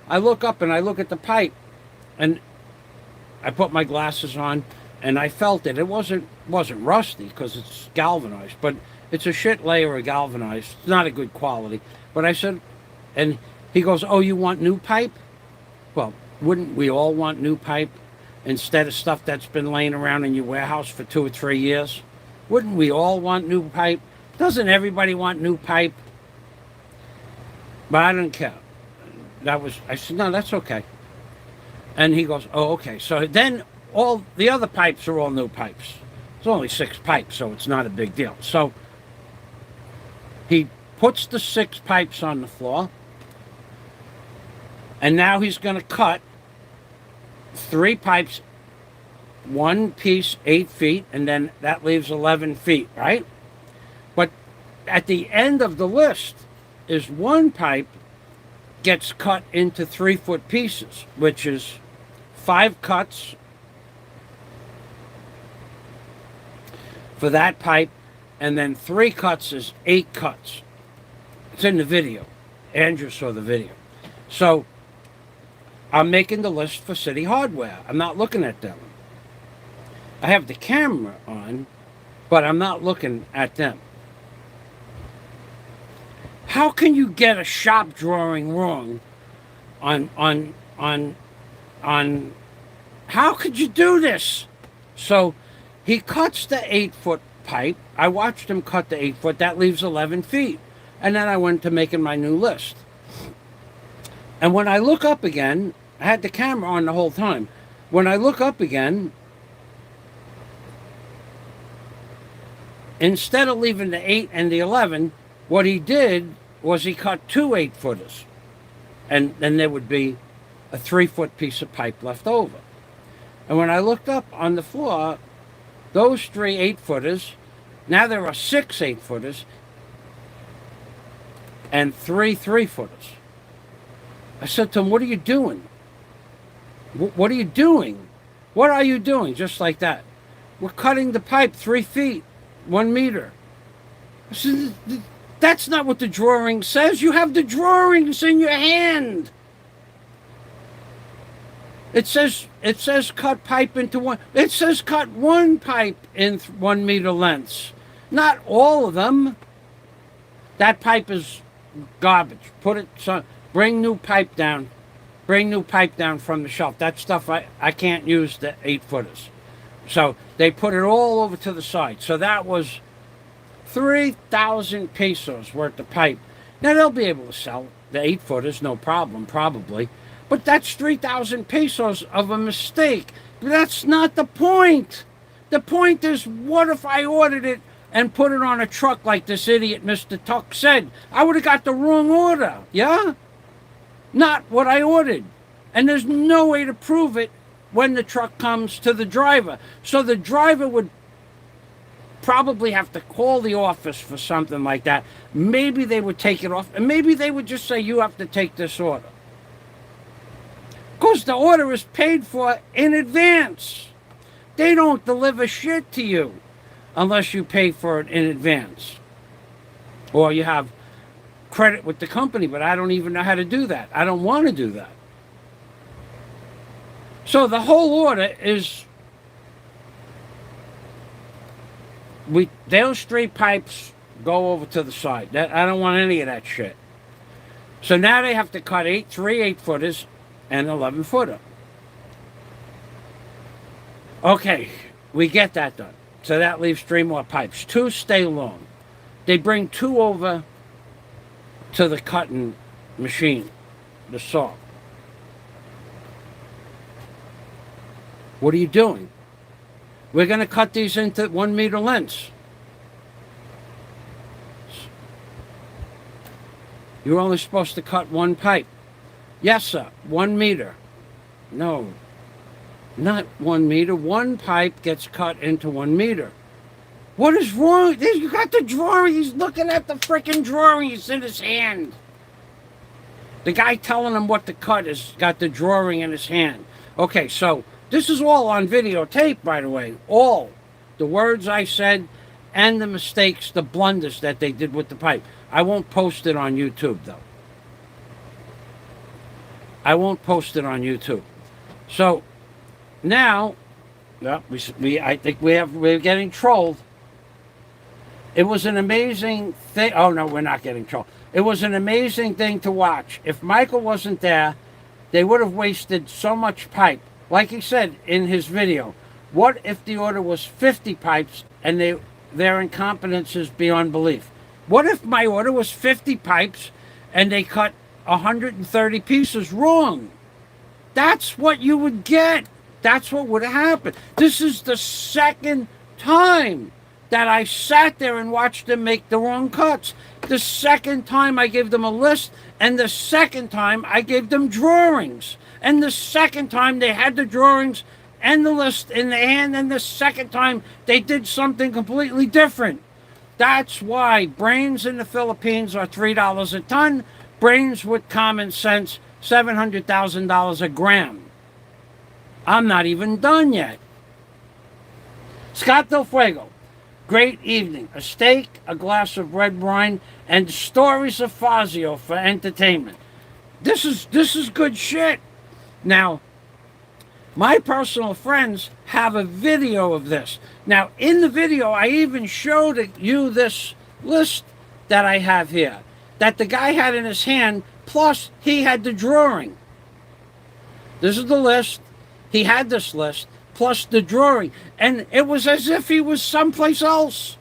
I look up and I look at the pipe, and I put my glasses on, and I felt it. It wasn't rusty because it's galvanized, but it's a shit layer of galvanized. It's not a good quality. But I said, and he goes, "Oh, you want new pipe?" Well, wouldn't we all want new pipe instead of stuff that's been laying around in your warehouse for 2 or 3 years? Wouldn't we all want new pipe? Doesn't everybody want new pipe? But I didn't care. I said, no, that's okay. And he goes, oh, okay. So then all the other pipes are all new pipes. It's only 6 pipes, so it's not a big deal. So he puts the 6 pipes on the floor, and now he's going to cut 3 pipes, one piece 8 feet, and then that leaves 11 feet, right? But at the end of the list is one pipe gets cut into 3-foot pieces, which is 5 cuts for that pipe, and then 3 cuts is 8 cuts. It's in the video. Andrew saw the video. So I'm making the list for City Hardware. I'm not looking at them. I have the camera on, but I'm not looking at them. How can you get a shop drawing wrong on how could you do this? So he cuts the 8-foot pipe. I watched him cut the 8-foot. That leaves 11 feet. And then I went to making my new list. And when I look up again, I had the camera on the whole time. When I look up again, instead of leaving the 8 and the 11, what he did was he cut 2 8-footers. And then there would be a 3-foot piece of pipe left over. And when I looked up on the floor, those 3 8-footers, now there are 6 8-footers and 3 3-footers. I said to him, what are you doing? What are you doing? What are you doing? Just like that. We're cutting the pipe 3 feet, 1 meter. I said, that's not what the drawing says. You have the drawings in your hand. It says cut pipe into one. It says cut 1 pipe in 1 meter lengths. Not all of them. That pipe is garbage. Put it, bring new pipe down. Bring new pipe down from the shelf. That stuff, I can't use the 8-footers. So they put it all over to the side. So that was 3,000 pesos worth of pipe. Now they'll be able to sell the 8-footers, no problem, probably. But that's 3,000 pesos of a mistake. But that's not the point. The point is, what if I ordered it and put it on a truck like this idiot Mr. Tuck said? I would have got the wrong order, yeah? Not what I ordered. And there's no way to prove it when the truck comes to the driver. So the driver would probably have to call the office for something like that. Maybe they would take it off, and maybe they would just say, you have to take this order. Because the order is paid for in advance. They don't deliver shit to you unless you pay for it in advance. Or you have credit with the company, but I don't even know how to do that. I don't want to do that. So the whole order is, those 3 pipes go over to the side. I don't want any of that shit. So now they have to cut 3 8-footers and 11-footer. Okay, we get that done. So that leaves 3 more pipes. 2 stay long. They bring 2 over to the cutting machine, the saw. What are you doing? We're going to cut these into 1 meter lengths. You're only supposed to cut 1 pipe. Yes, sir, 1 meter. No, not 1 meter. 1 pipe gets cut into 1 meter. What is wrong? You got the drawing. He's looking at the freaking drawing. It's in his hand. The guy telling him what to cut has got the drawing in his hand. Okay, so this is all on videotape, by the way. All the words I said and the mistakes, the blunders that they did with the pipe. I won't post it on YouTube, though. I won't post it on YouTube. So now, I think we're getting trolled. It was an amazing thing. Oh no, we're not getting trolled. It was an amazing thing to watch. If Michael wasn't there, they would have wasted so much pipe. Like he said in his video, what if the order was 50 pipes and their incompetence is beyond belief? What if my order was 50 pipes and they cut 130 pieces wrong? That's what you would get. That's what would have happened. This is the second time that I sat there and watched them make the wrong cuts. The second time I gave them a list, and the second time I gave them drawings. And the second time they had the drawings and the list in their hand, and the second time they did something completely different. That's why brains in the Philippines are $3 a ton. Brains with common sense, $700,000 a gram. I'm not even done yet. Scott Del Fuego, great evening. A steak, a glass of red wine, and stories of Fazio for entertainment. This is good shit. Now, my personal friends have a video of this. Now, in the video, I even showed you this list that I have here, that the guy had in his hand, plus he had the drawing. This is the list. He had this list, plus the drawing. And it was as if he was someplace else,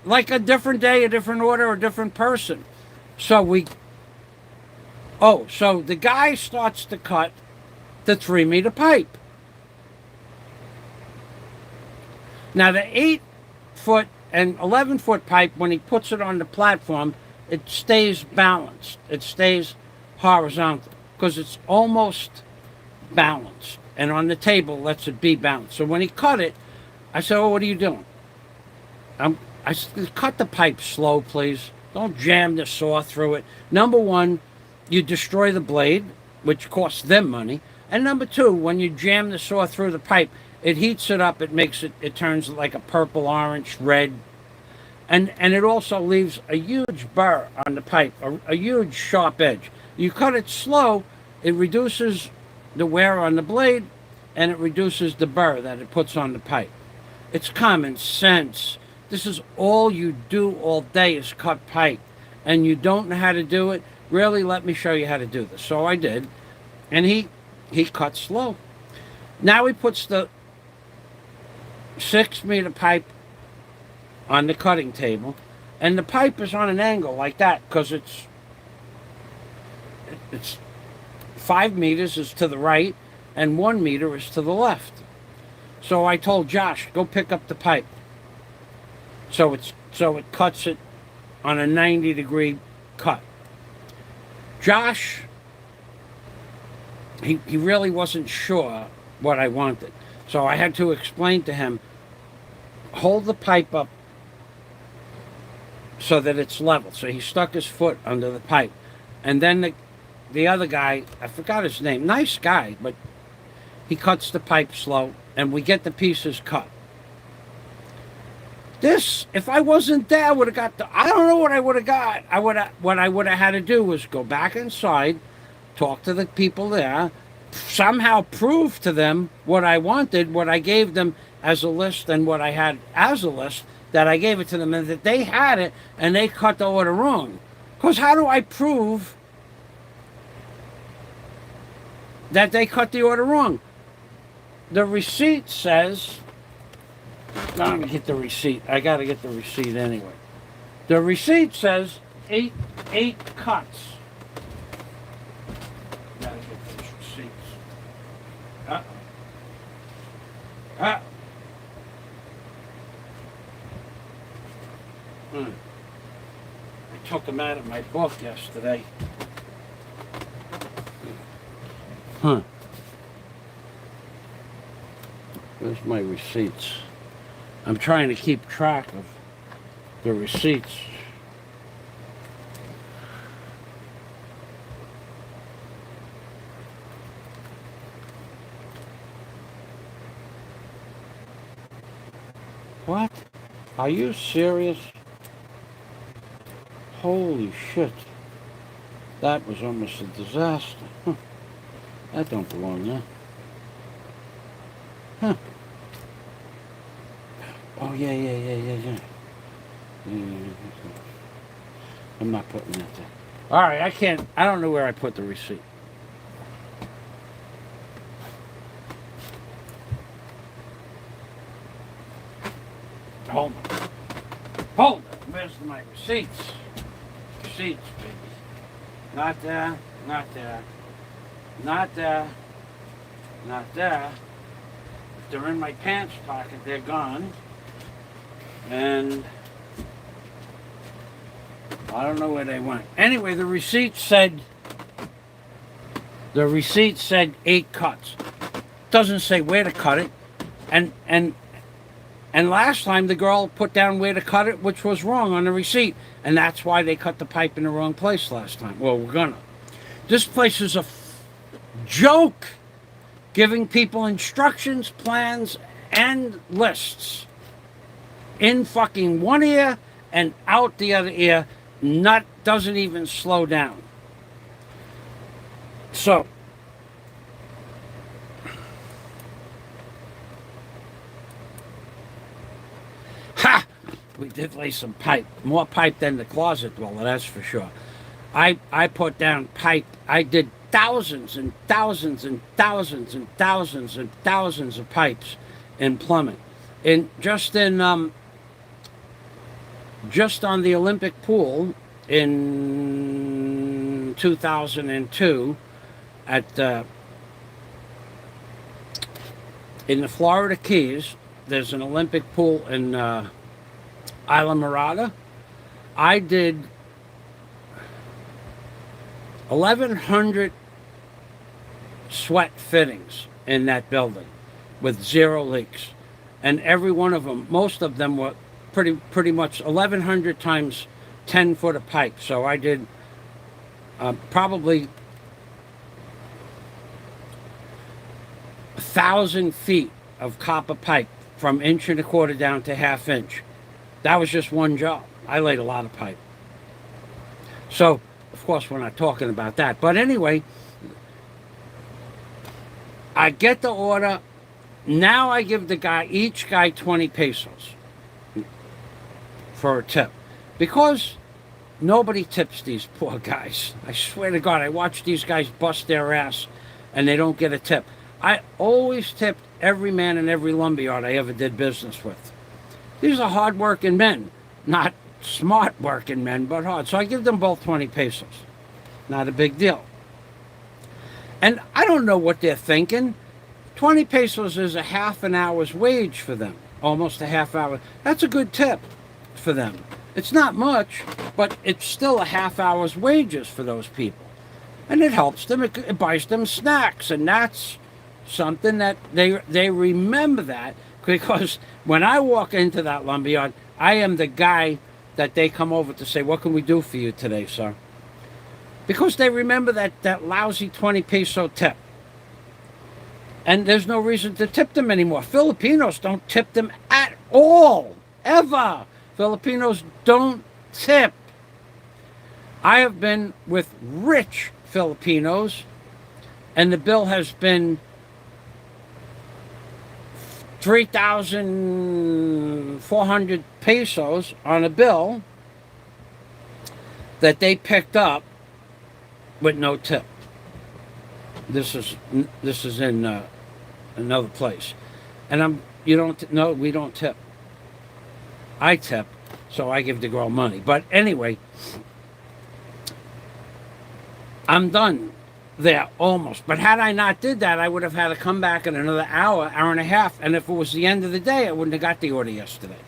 like a different day, a different order, a different person. So the guy starts to cut the 3-meter pipe. Now, the 8-foot and 11-foot pipe, when he puts it on the platform, it stays balanced. It stays horizontal because it's almost balanced. And on the table, lets it be balanced. So when he cut it, I said, "Oh, what are you doing?" I said, "Cut the pipe slow, please. Don't jam the saw through it. Number one, you destroy the blade, which costs them money. And number two, when you jam the saw through the pipe, it heats it up. It turns like a purple, orange, red. And it also leaves a huge burr on the pipe, a huge sharp edge. You cut it slow, it reduces the wear on the blade, and it reduces the burr that it puts on the pipe. It's common sense. This is all you do all day is cut pipe. And you don't know how to do it? Really, let me show you how to do this." So I did. And he cut slow. Now he puts the 6-meter pipe on the cutting table. And the pipe is on an angle like that because it's 5 meters is to the right and 1 meter is to the left. So I told Josh, "Go pick up the pipe." So it cuts it on a 90-degree cut. Josh, he really wasn't sure what I wanted. So I had to explain to him, hold the pipe up so that it's level. So he stuck his foot under the pipe. And then the other guy, I forgot his name, nice guy, but he cuts the pipe slow, and we get the pieces cut. This, if I wasn't there, I would have got I don't know what I would have got. What I would have had to do was go back inside, talk to the people there, somehow prove to them what I wanted, what I gave them as a list, and what I had as a list, that I gave it to them, and that they had it, and they cut the order wrong. Because how do I prove that they cut the order wrong? The receipt says, I'm going to get the receipt. I got to get the receipt anyway. The receipt says eight cuts. Got to get those receipts. I took them out of my book yesterday. Where's my receipts? I'm trying to keep track of the receipts. What? Are you serious? Holy shit. That was almost a disaster. That don't belong there. Oh, yeah. I'm not putting that there. All right, I don't know where I put the receipt. Hold on. Where's my receipts? Receipts, baby. Not there. They're in my pants pocket. They're gone. And I don't know where they went. Anyway, the receipt said 8 cuts. Doesn't say where to cut it. And And last time the girl put down where to cut it, which was wrong on the receipt. And that's why they cut the pipe in the wrong place last time. Well, we're gonna. This place is a joke, giving people instructions, plans, and lists in fucking one ear and out the other ear. Not doesn't even slow down. So ha! We did lay some pipe. More pipe than the closet dweller, that's for sure. I put down pipe. I did thousands and thousands and thousands and thousands and thousands of pipes in plumbing. Just on the Olympic pool in 2002 in the Florida Keys. There's an Olympic pool in Isla Mirada. I did 1,100 sweat fittings in that building with 0 leaks. And every one of them, most of them were pretty much 1,100 times 10 foot of pipe. So I did probably 1,000 feet of copper pipe from 1.25 inches down to 1/2 inch. That was just one job. I laid a lot of pipe. So, of course, we're not talking about that. But anyway, I get the order. Now I give each guy 20 pesos for a tip. Because nobody tips these poor guys. I swear to God, I watch these guys bust their ass and they don't get a tip. I always tipped every man in every lumberyard I ever did business with. These are hard-working men. Not smart-working men, but hard. So I give them both 20 pesos. Not a big deal. And I don't know what they're thinking. 20 pesos is a half an hour's wage for them. Almost a half hour. That's a good tip for them. It's not much, but it's still a half hour's wages for those people. And it helps them. It buys them snacks. And that's something that they remember that, because when I walk into that lumberyard, I am the guy that they come over to say, what can we do for you today, sir? Because they remember that lousy 20 peso tip. And there's no reason to tip them anymore. Filipinos don't tip them at all, ever. Filipinos don't tip. I have been with rich Filipinos, and the bill has been 3,400 pesos on a bill that they picked up with no tip. This is in another place, and we don't tip. I tip, so I give the girl money. But anyway, I'm done there almost. But had I not did that, I would have had to come back in another hour and a half. And if it was the end of the day, I wouldn't have got the order yesterday.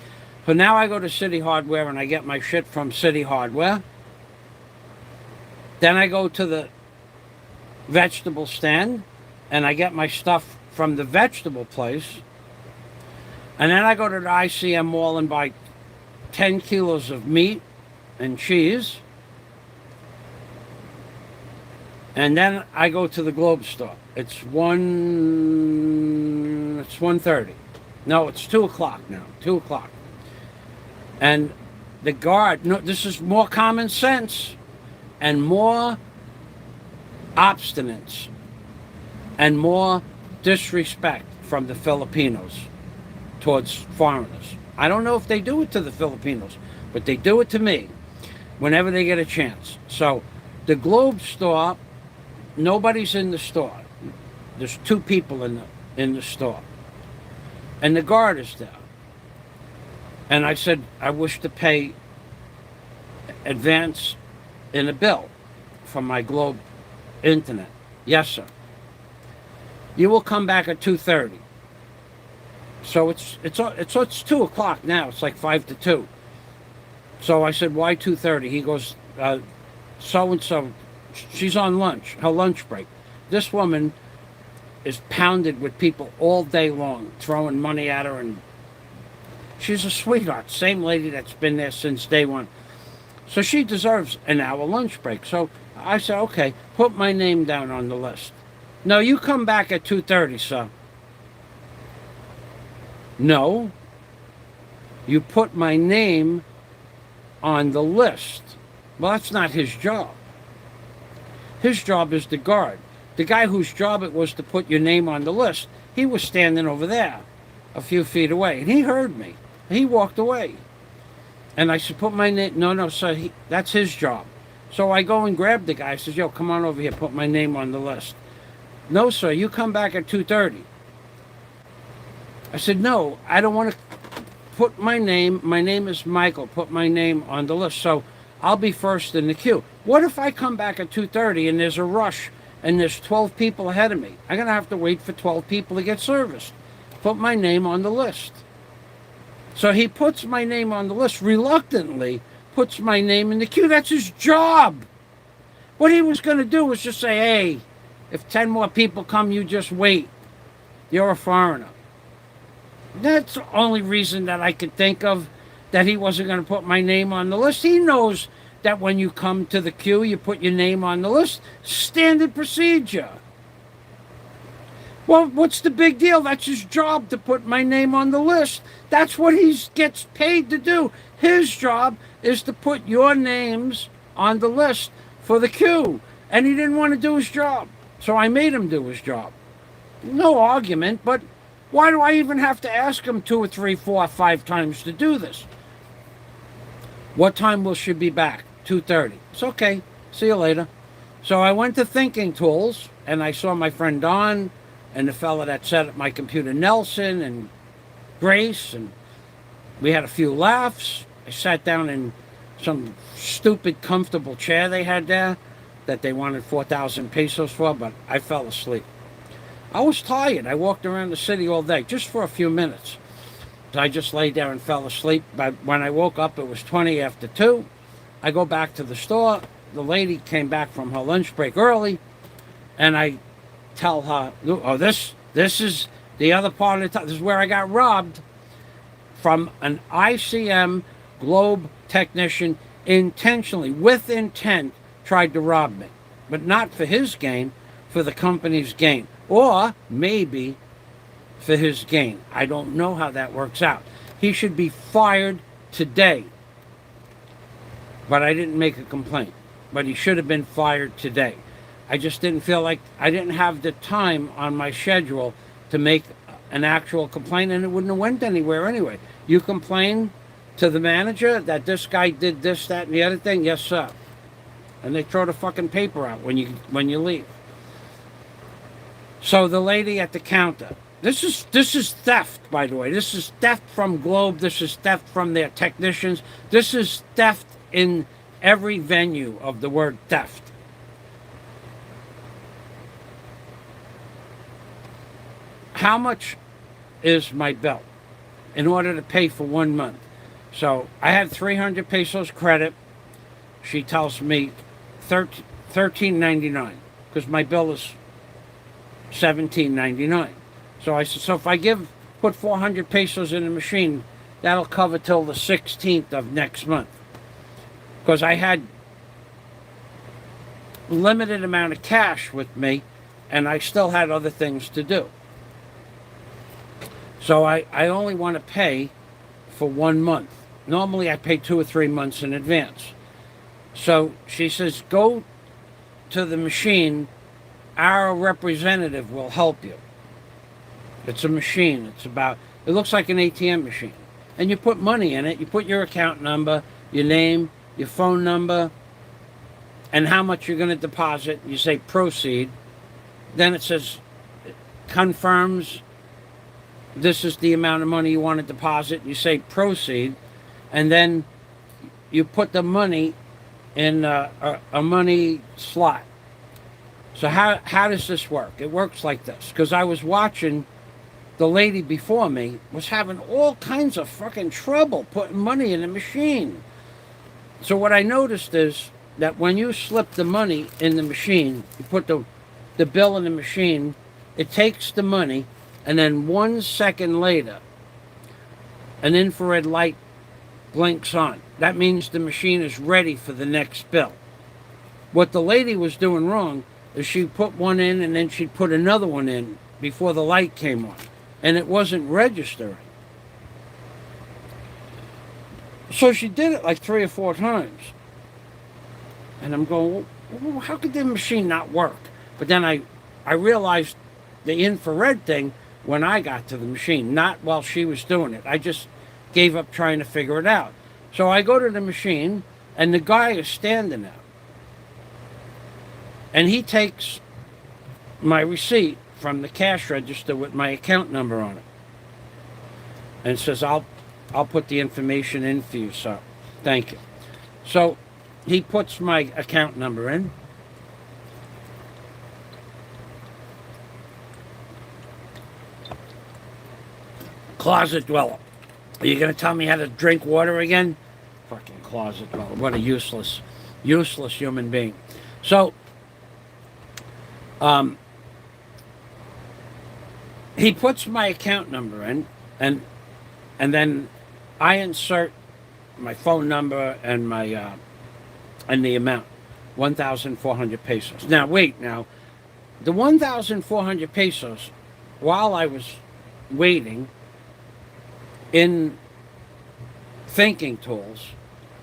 So now I go to City Hardware and I get my shit from City Hardware. Then I go to the vegetable stand and I get my stuff from the vegetable place. And then I go to the ICM mall and buy 10 kilos of meat and cheese. And then I go to the Globe store. It's 1:30. No, it's 2 o'clock now. 2 o'clock. And the guard, no, this is more common sense and more obstinance and more disrespect from the Filipinos towards foreigners. I don't know if they do it to the Filipinos, but they do it to me whenever they get a chance. So the Globe store, nobody's in the store. There's 2 people in the store. And the guard is there. And I said, I wish to pay advance in a bill from my Globe internet. Yes, sir. You will come back at 2:30. So it's 2 o'clock now. It's like 5 to 2. So I said, why 2:30? He goes, so-and-so, she's on lunch, her lunch break. This woman is pounded with people all day long, throwing money at her and She's a sweetheart. Same lady that's been there since day one. So she deserves an hour lunch break. So I said, okay, put my name down on the list. No, you come back at 2:30, sir. No, you put my name on the list. Well, that's not his job. His job is the guard. The guy whose job it was to put your name on the list, he was standing over there, a few feet away, and he heard me. He walked away. And I said, put my name. No, no, sir, that's his job. So I go and grab the guy. I says, yo, come on over here, put my name on the list. No, sir, you come back at 2:30. I said, no, I don't want to put my name. My name is Michael. Put my name on the list. So I'll be first in the queue. What if I come back at 2:30 and there's a rush and there's 12 people ahead of me? I'm going to have to wait for 12 people to get serviced. Put my name on the list. So he puts my name on the list, reluctantly puts my name in the queue. That's his job. What he was going to do was just say, hey, if 10 more people come, you just wait. You're a foreigner. That's the only reason that I could think of that he wasn't going to put my name on the list. He knows that when you come to the queue, you put your name on the list. Standard procedure. Well, what's the big deal? That's his job, to put my name on the list. That's what he gets paid to do. His job is to put your names on the list for the queue. And he didn't want to do his job. So I made him do his job. No argument, but why do I even have to ask him 2 or 3, 4 or 5 times to do this? What time will she be back? 2:30. It's okay. See you later. So I went to Thinking Tools, and I saw my friend Don and the fella that set up my computer, Nelson, and Grace, and we had a few laughs. I sat down in some stupid, comfortable chair they had there that they wanted 4,000 pesos for, but I fell asleep. I was tired. I walked around the city all day, just for a few minutes. So I just lay there and fell asleep. But when I woke up, it was 20 after 2. I go back to the store. The lady came back from her lunch break early, and I tell her, oh, this is the other part of the time. This is where I got robbed from an ICM Globe technician, intentionally, with intent, tried to rob me. But not for his gain, for the company's gain. Or maybe for his gain. I don't know how that works out. He should be fired today. But I didn't make a complaint. But he should have been fired today. I just didn't feel like I didn't have the time on my schedule to make an actual complaint, and it wouldn't have went anywhere anyway. You complain to the manager that this guy did this, that, and the other thing? Yes, sir. And they throw the fucking paper out when you leave. So the lady at the counter, this is theft, by the way. This is theft from Globe. This is theft from their technicians. This is theft in every venue of the word theft. How much is my bill in order to pay for 1 month? So I had 300 pesos credit. She tells me $13.99 because my bill is $17.99. So I said, so if I put 400 pesos in the machine, that'll cover till the 16th of next month. Because I had limited amount of cash with me, and I still had other things to do. So I only want to pay for 1 month. Normally I pay 2 or 3 months in advance. So she says, go to the machine. Our representative will help you. It's a machine. It looks like an ATM machine. And you put money in it. You put your account number, your name, your phone number, and how much you're going to deposit. You say proceed. Then it says confirms this is the amount of money you want to deposit. You say proceed. And then you put the money in a money slot. So how does this work? It works like this. Because I was watching the lady before me was having all kinds of fucking trouble putting money in the machine. So what I noticed is that when you slip the money in the machine, you put the bill in the machine, it takes the money, and then 1 second later, an infrared light blinks on. That means the machine is ready for the next bill. What the lady was doing wrong is she put one in and then she'd put another one in before the light came on, and it wasn't registering. So she did it like 3 or 4 times. And I'm going, well, how could the machine not work? But then I realized the infrared thing when I got to the machine, not while she was doing it. I just gave up trying to figure it out. So I go to the machine, and the guy is standing there. And he takes my receipt from the cash register with my account number on it and says, I'll put the information in for you, sir. Thank you. So he puts my account number in. Closet dweller. Are you going to tell me how to drink water again? Fucking closet dweller. What a useless human being. So, he puts my account number in, and then I insert my phone number and my and the amount, 1,400 pesos. Now wait, the 1,400 pesos. While I was waiting in thinking tools,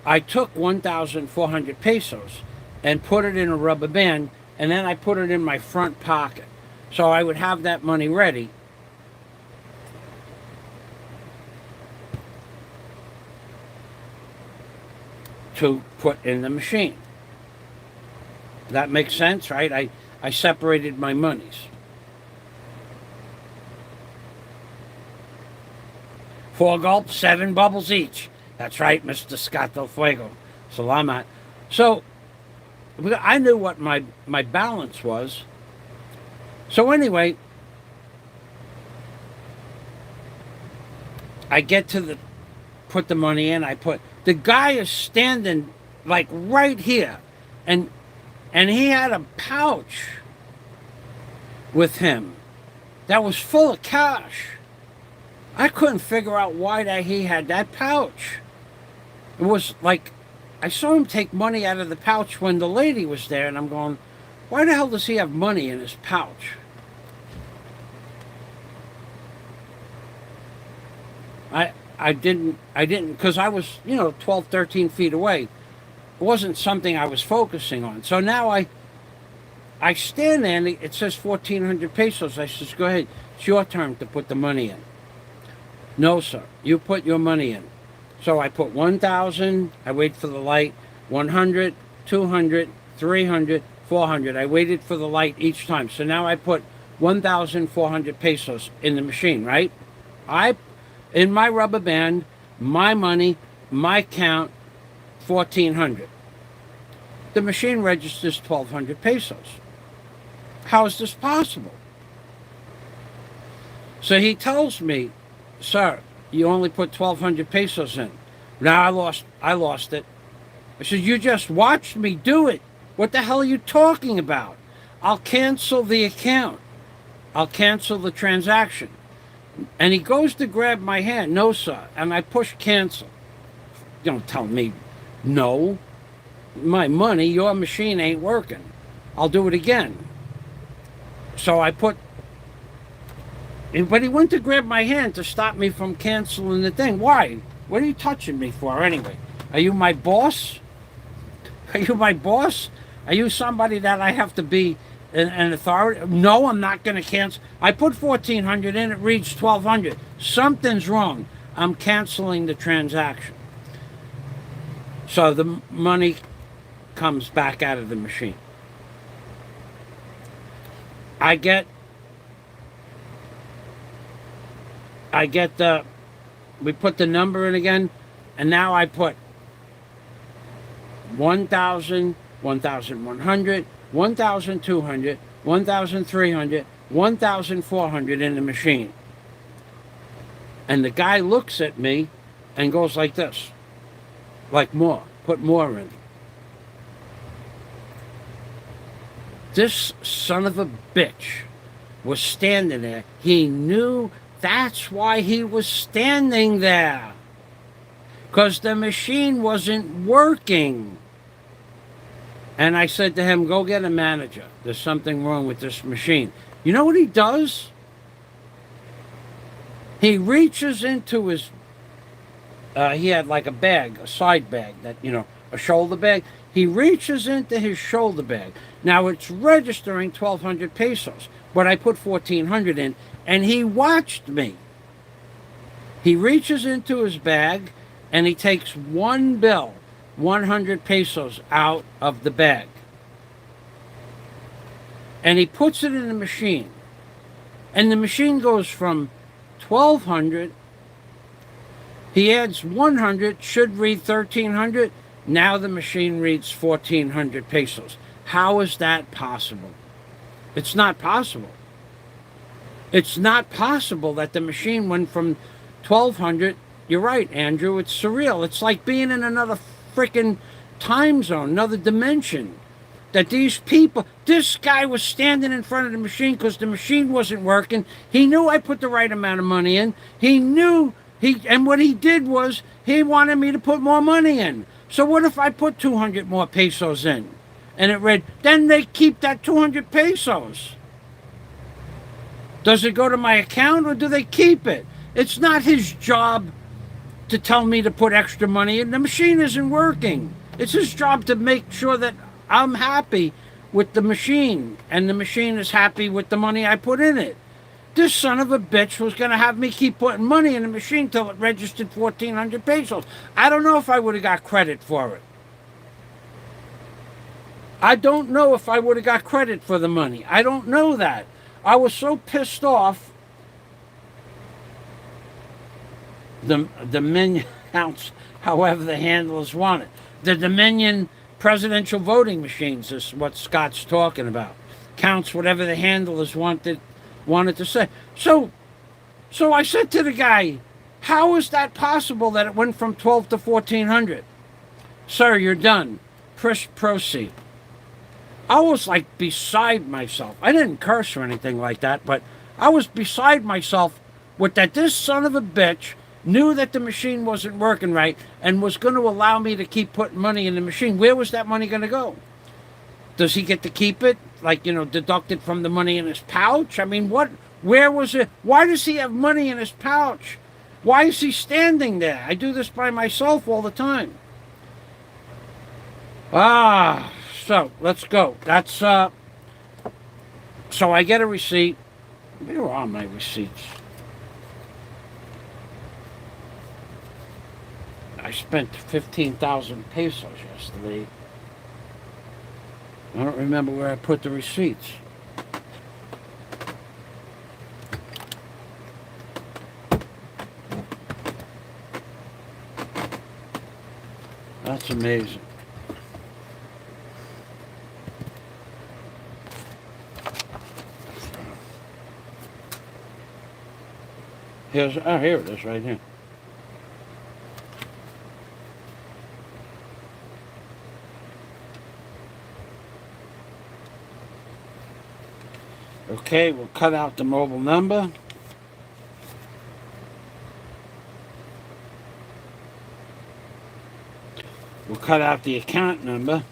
I took 1,400 pesos and put it in a rubber band, and then I put it in my front pocket, so I would have that money ready to put in the machine. That makes sense, right? I separated my monies. 4 gulps, 7 bubbles each. That's right, Mr. Scott Del Fuego. Salamat. So I knew what my balance was. So anyway, I get to put the money in. The guy is standing like right here, and he had a pouch with him that was full of cash. I couldn't figure out why he had that pouch. It was like, I saw him take money out of the pouch when the lady was there, and I'm going, why the hell does he have money in his pouch? I didn't, because I was, 12, 13 feet away. It wasn't something I was focusing on. So now I stand there, and it says 1,400 pesos. I says, go ahead, it's your turn to put the money in. No, sir, you put your money in. So I put 1,000, I wait for the light, 100, 200, 300, 400. I waited for the light each time. So now I put 1,400 pesos in the machine, right? In my rubber band, my money, my count, 1,400. The machine registers 1,200 pesos. How is this possible? So he tells me, sir, you only put 1,200 pesos in. Now I lost it. I said, you just watched me do it. What the hell are you talking about? I'll cancel the account. I'll cancel the transaction. And he goes to grab my hand. No, sir. And I push cancel. Don't tell me no. My money, your machine ain't working. I'll do it again. So but he went to grab my hand to stop me from canceling the thing. Why? What are you touching me for anyway? Are you my boss? Are you my boss? Are you somebody that I have to be an authority? No, I'm not going to cancel. I put 1,400 in, it reads 1,200. Something's wrong. I'm canceling the transaction. So the money comes back out of the machine. I get we put the number in again, and now I put 1,000, 1,100, 1,200, 1,300, 1,400 in the machine. And the guy looks at me and goes like this, like more, put more in. This son of a bitch was standing there. He knew That's why he was standing there. Because the machine wasn't working. And I said to him, go get a manager. There's something wrong with this machine. You know what he does? He reaches into his, he had like a bag, a side bag, that, a shoulder bag. He reaches into his shoulder bag. Now it's registering 1,200 pesos, but I put 1,400 in, and he watched me. He reaches into his bag, and he takes one bill, 100 pesos, out of the bag. And he puts it in the machine. And the machine goes from 1,200, he adds 100, should read 1,300. Now the machine reads 1,400 pesos. How is that possible? It's not possible. It's not possible that the machine went from 1,200. You're right, Andrew. It's surreal. It's like being in another freaking time zone, another dimension. That these people, this guy was standing in front of the machine because the machine wasn't working. He knew I put the right amount of money in. He knew, and what he did was, he wanted me to put more money in. So what if I put 200 more pesos in? And it read, then they keep that 200 pesos. Does it go to my account or do they keep it? It's not his job to tell me to put extra money in. The machine isn't working. It's his job to make sure that I'm happy with the machine, and the machine is happy with the money I put in it. This son of a bitch was going to have me keep putting money in the machine till it registered 1,400 pesos. I don't know if I would have got credit for it. I don't know if I would have got credit for the money. I don't know that. I was so pissed off. The Dominion counts however the handlers want it. The Dominion presidential voting machines is what Scott's talking about. Counts whatever the handlers wanted to say. So I said to the guy, how is that possible that it went from 12 to 1,400? Sir, you're done. Proceed. I was like beside myself. I didn't curse or anything like that, but I was beside myself with that this son of a bitch knew that the machine wasn't working right and was going to allow me to keep putting money in the machine. Where was that money going to go? Does he get to keep it? Like, deducted from the money in his pouch? I mean, where was it? Why does he have money in his pouch? Why is he standing there? I do this by myself all the time. So let's go. That's, so I get a receipt. Where are my receipts? I spent 15,000 pesos yesterday. I don't remember where I put the receipts. That's amazing. Here it is, right here. Okay, we'll cut out the mobile number. We'll cut out the account number.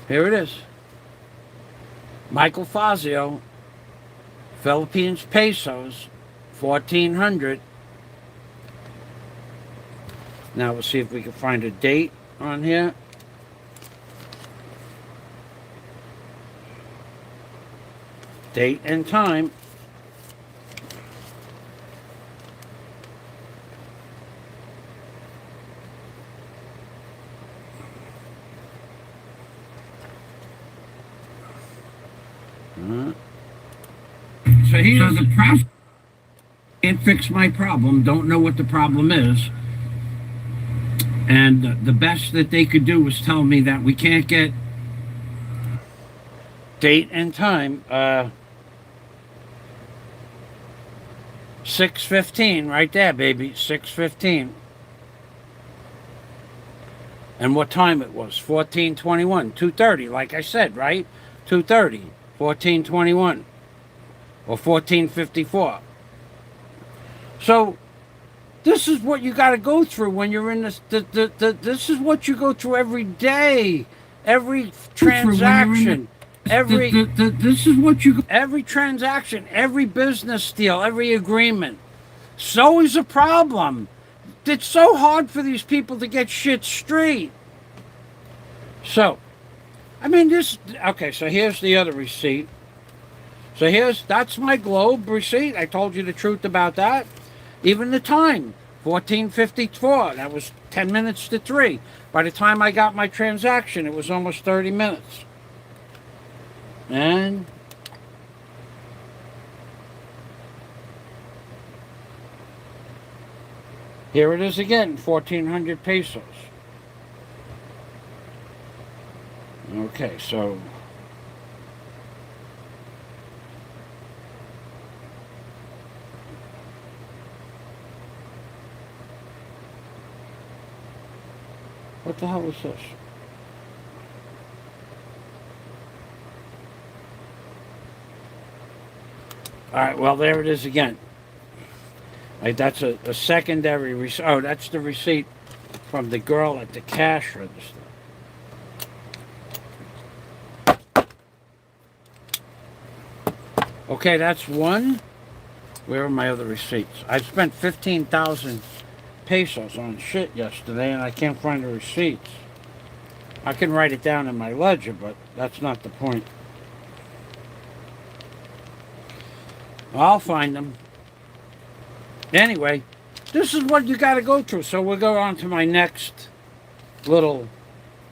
Here it is. Michael Fazio, Philippines pesos, 1,400. Now we'll see if we can find a date on here. Date and time. So the process can't fix my problem. Don't know what the problem is. And the best that they could do was tell me that we can't get date and time. 6:15 right there, baby. 6:15. and what time it was. 14:21, 2:30, like I said, right? 2:30, 14:21, or 14:54. So this is what you got to go through when you're in this. This is what you go through every day, every transaction, this is what you. Every transaction, every business deal, every agreement. It's always a problem. It's so hard for these people to get shit straight. So, I mean, this. Okay, so here's the other receipt. So that's my Globe receipt. I told you the truth about that. Even the time, 14:54. That was 10 minutes to 3. By the time I got my transaction, it was almost 30 minutes. And here it is again, 1,400 pesos. Okay, so what the hell is this? All right, well, there it is again. That's a secondary receipt. Oh, that's the receipt from the girl at the cash register. Okay, that's one. Where are my other receipts? I spent 15,000 pesos on shit yesterday, and I can't find the receipts. I can write it down in my ledger, but that's not the point. I'll find them. Anyway, this is what you got to go through. So we'll go on to my next little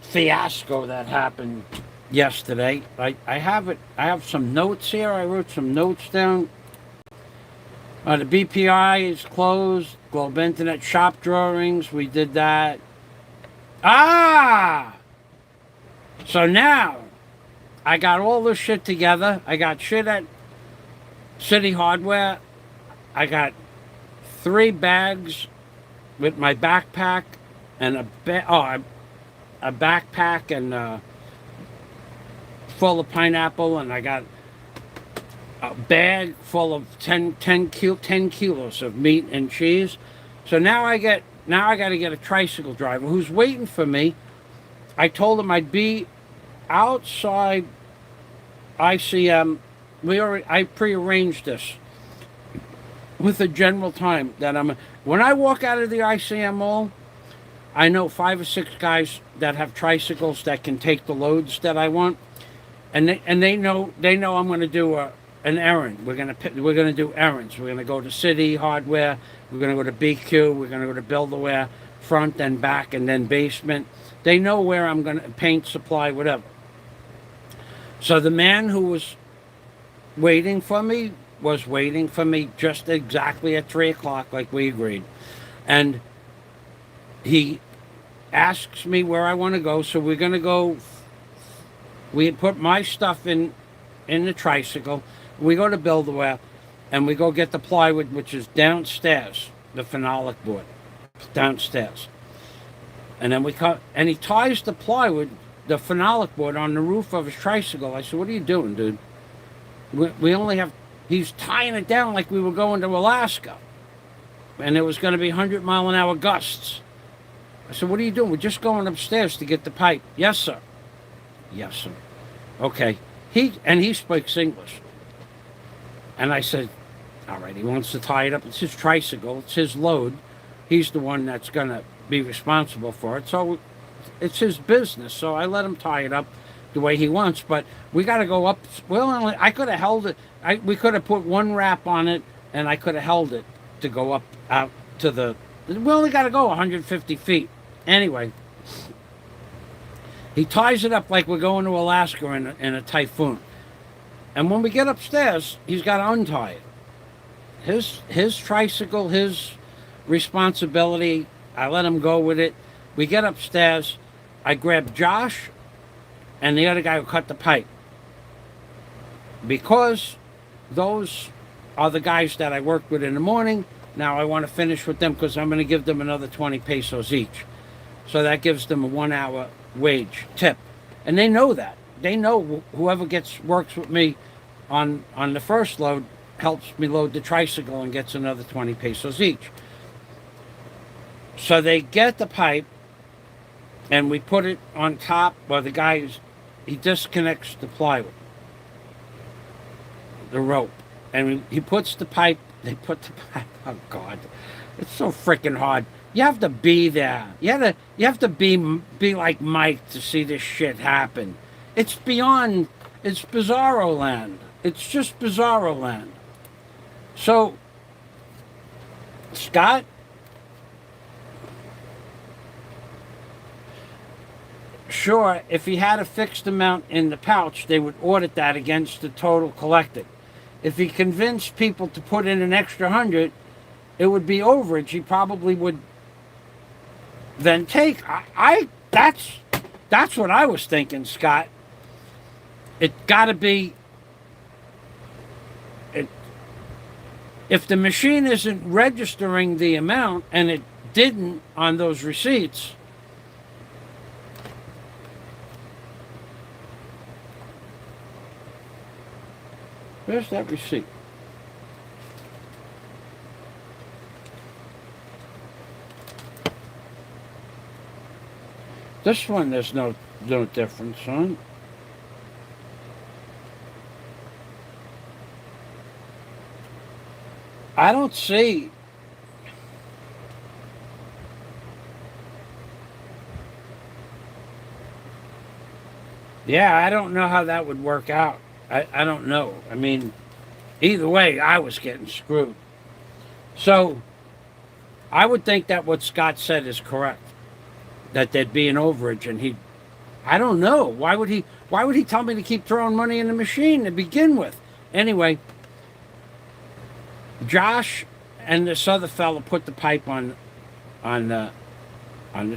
fiasco that happened yesterday. I have it. I have some notes here. I wrote some notes down. The BPI is closed. Globe Internet shop drawings. We did that. So now I got all this shit together. I got shit at City Hardware. I got 3 bags with my backpack and a backpack and full of pineapple, and I got a bag full of 10 kilos of meat and cheese. So now I got to get a tricycle driver who's waiting for me. I told him I'd be outside ICM. I prearranged this with a general time that when I walk out of the ICM mall, I know 5 or 6 guys that have tricycles that can take the loads that I want, and they know I'm going to do an errand. We're going to do errands. We're going to go to City Hardware. We're going to go to BQ. We're going to go to Build-A-Ware, front and back, and then basement. They know where I'm going to paint, supply, whatever. So the man who was waiting for me was waiting for me just exactly at 3 o'clock, like we agreed. And he asks me where I want to go, so we're going to go. We put my stuff in the tricycle. We go to Build-A-Ware, and we go get the plywood, which is downstairs, the phenolic board, downstairs. And then and he ties the plywood, the phenolic board, on the roof of his tricycle. I said, "What are you doing, dude? We only have." He's tying it down like we were going to Alaska, and it was going to be 100-mile-an-hour gusts. I said, "What are you doing?" "We're just going upstairs to get the pipe." "Yes, sir." "Yes, sir." Okay. He speaks English. And I said, all right, he wants to tie it up. It's his tricycle. It's his load. He's the one that's going to be responsible for it. So it's his business. So I let him tie it up the way he wants. But we got to go up. Well, I could have held it. We could have put one wrap on it, and I could have held it to go up out to the... We only got to go 150 feet. Anyway, he ties it up like we're going to Alaska in a typhoon. And when we get upstairs, he's got to untie it. His tricycle, his responsibility. I let him go with it. We get upstairs. I grab Josh and the other guy who cut the pipe. Because those are the guys that I worked with in the morning, now I want to finish with them because I'm going to give them another 20 pesos each. So that gives them a 1 hour wage tip. And they know that. They know whoever works with me on the first load helps me load the tricycle and gets another 20 pesos each. So they get the pipe and we put it on top. Well, the guy, he disconnects the plywood, the rope, and he puts the pipe. They put the pipe. Oh God, it's so freaking hard. You have to be there. You have to be like Mike to see this shit happen. It's beyond. It's bizarro land. It's just bizarro land. So, Scott, sure, if he had a fixed amount in the pouch, they would audit that against the total collected. If he convinced people to put in an extra 100, it would be overage. He probably would then take. That's what I was thinking, Scott. It got to be. If the machine isn't registering the amount, and it didn't on those receipts, where's that receipt? This one, there's no difference, huh? I don't see. Yeah, I don't know how that would work out. I don't know. I mean, either way, I was getting screwed. So, I would think that what Scott said is correct. That there'd be an overage, and I don't know. Why would he tell me to keep throwing money in the machine to begin with? Anyway, Josh and this other fella put the pipe on the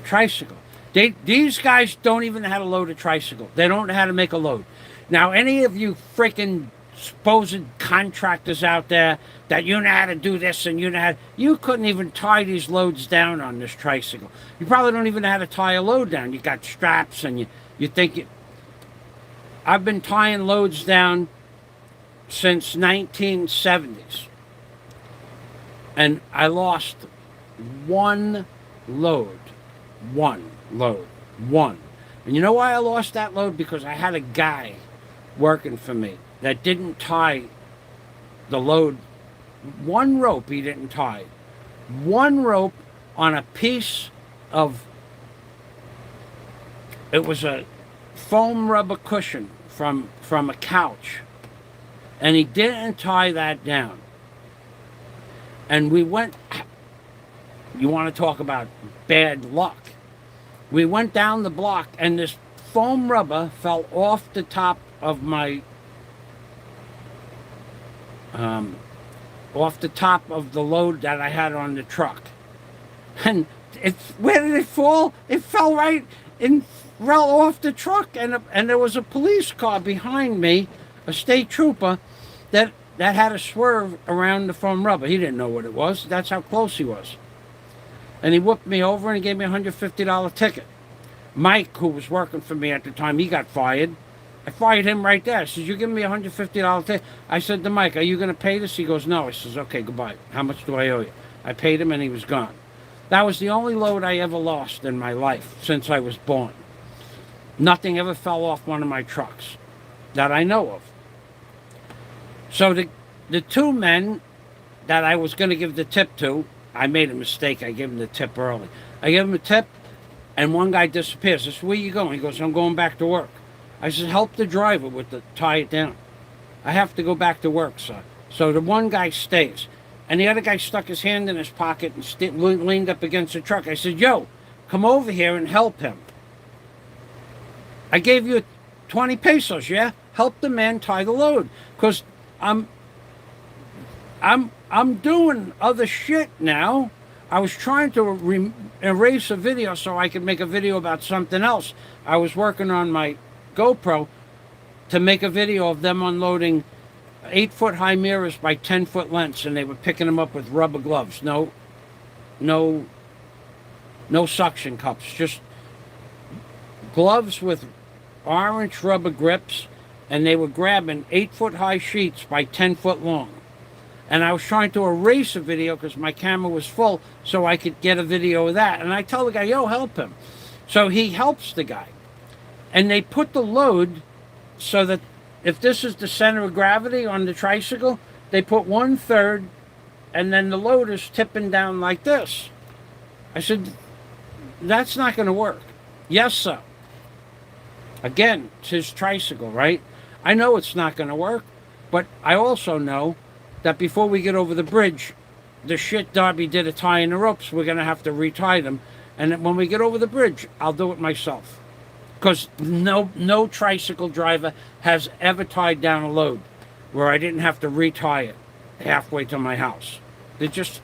tricycle. These guys don't even know how to load a tricycle. They don't know how to make a load. Now, any of you freaking supposed contractors out there that you know how to do this and you couldn't even tie these loads down on this tricycle. You probably don't even know how to tie a load down. You got straps and you think I've been tying loads down since 1970s. And I lost one load. And you know why I lost that load? Because I had a guy working for me that didn't tie the load. One rope he didn't tie. One rope on a piece of, it was a foam rubber cushion from a couch. And he didn't tie that down. And we went, you want to talk about bad luck. We went down the block and this foam rubber fell off the top of my, off the top of the load that I had on the truck. And where did it fall? It fell right off the truck. And there was a police car behind me, a state trooper, that had a swerve around the foam rubber. He didn't know what it was. That's how close he was. And he whooped me over and he gave me a $150 ticket. Mike, who was working for me at the time, he got fired. I fired him right there. I said, "You give me a $150 ticket." I said to Mike, "Are you going to pay this?" He goes, "No." I says, "Okay, goodbye. How much do I owe you?" I paid him and he was gone. That was the only load I ever lost in my life since I was born. Nothing ever fell off one of my trucks that I know of. So the two men that I was going to give the tip to, I made a mistake. I gave him the tip early. I gave him a tip, and one guy disappears. I said, "Where you going?" He goes, "I'm going back to work." I said, "Help the driver tie it down. I have to go back to work, sir." So the one guy stays, and the other guy stuck his hand in his pocket and leaned up against the truck. I said, "Yo, come over here and help him. I gave you 20 pesos, yeah? Help the man tie the load, because I'm doing other shit now. I was trying to erase a video so I could make a video about something else. I was working on my GoPro to make a video of them unloading 8-foot high mirrors by 10-foot lengths, and they were picking them up with rubber gloves. No No suction cups, just gloves with orange rubber grips, and they were grabbing 8-foot high sheets by 10-foot long. And I was trying to erase a video because my camera was full so I could get a video of that. And I tell the guy, yo, help him. So he helps the guy. And they put the load so that if this is the center of gravity on the tricycle, they put 1/3 and then the load is tipping down like this. I said, that's not going to work. Yes, sir. Again, it's his tricycle, right? I know it's not going to work, but I also know that before we get over the bridge, the shit Darby did a tie in the ropes, we're going to have to retie them. And when we get over the bridge, I'll do it myself. Because no tricycle driver has ever tied down a load where I didn't have to retie it halfway to my house. They're just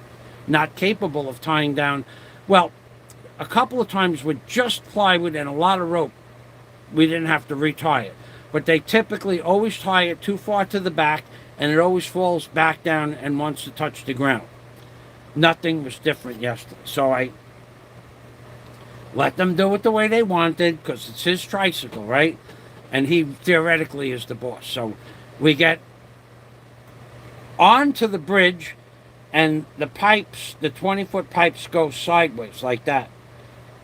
not capable of tying down. Well, a couple of times with just plywood and a lot of rope, we didn't have to retie it. But they typically always tie it too far to the back, and it always falls back down and wants to touch the ground. Nothing was different yesterday. So I let them do it the way they wanted, because it's his tricycle, right? And he theoretically is the boss. So we get onto the bridge, and the pipes, the 20-foot pipes go sideways like that.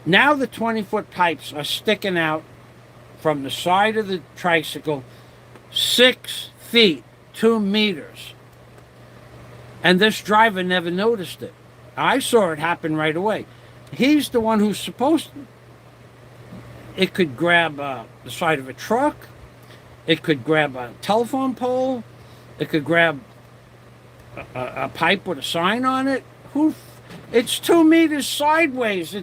Now the 20-foot pipes are sticking out from the side of the tricycle 6 feet, 2 meters. And this driver never noticed it. I saw it happen right away. He's the one who's supposed to. It could grab the side of a truck. It could grab a telephone pole. It could grab a pipe with a sign on it. It's 2 meters sideways.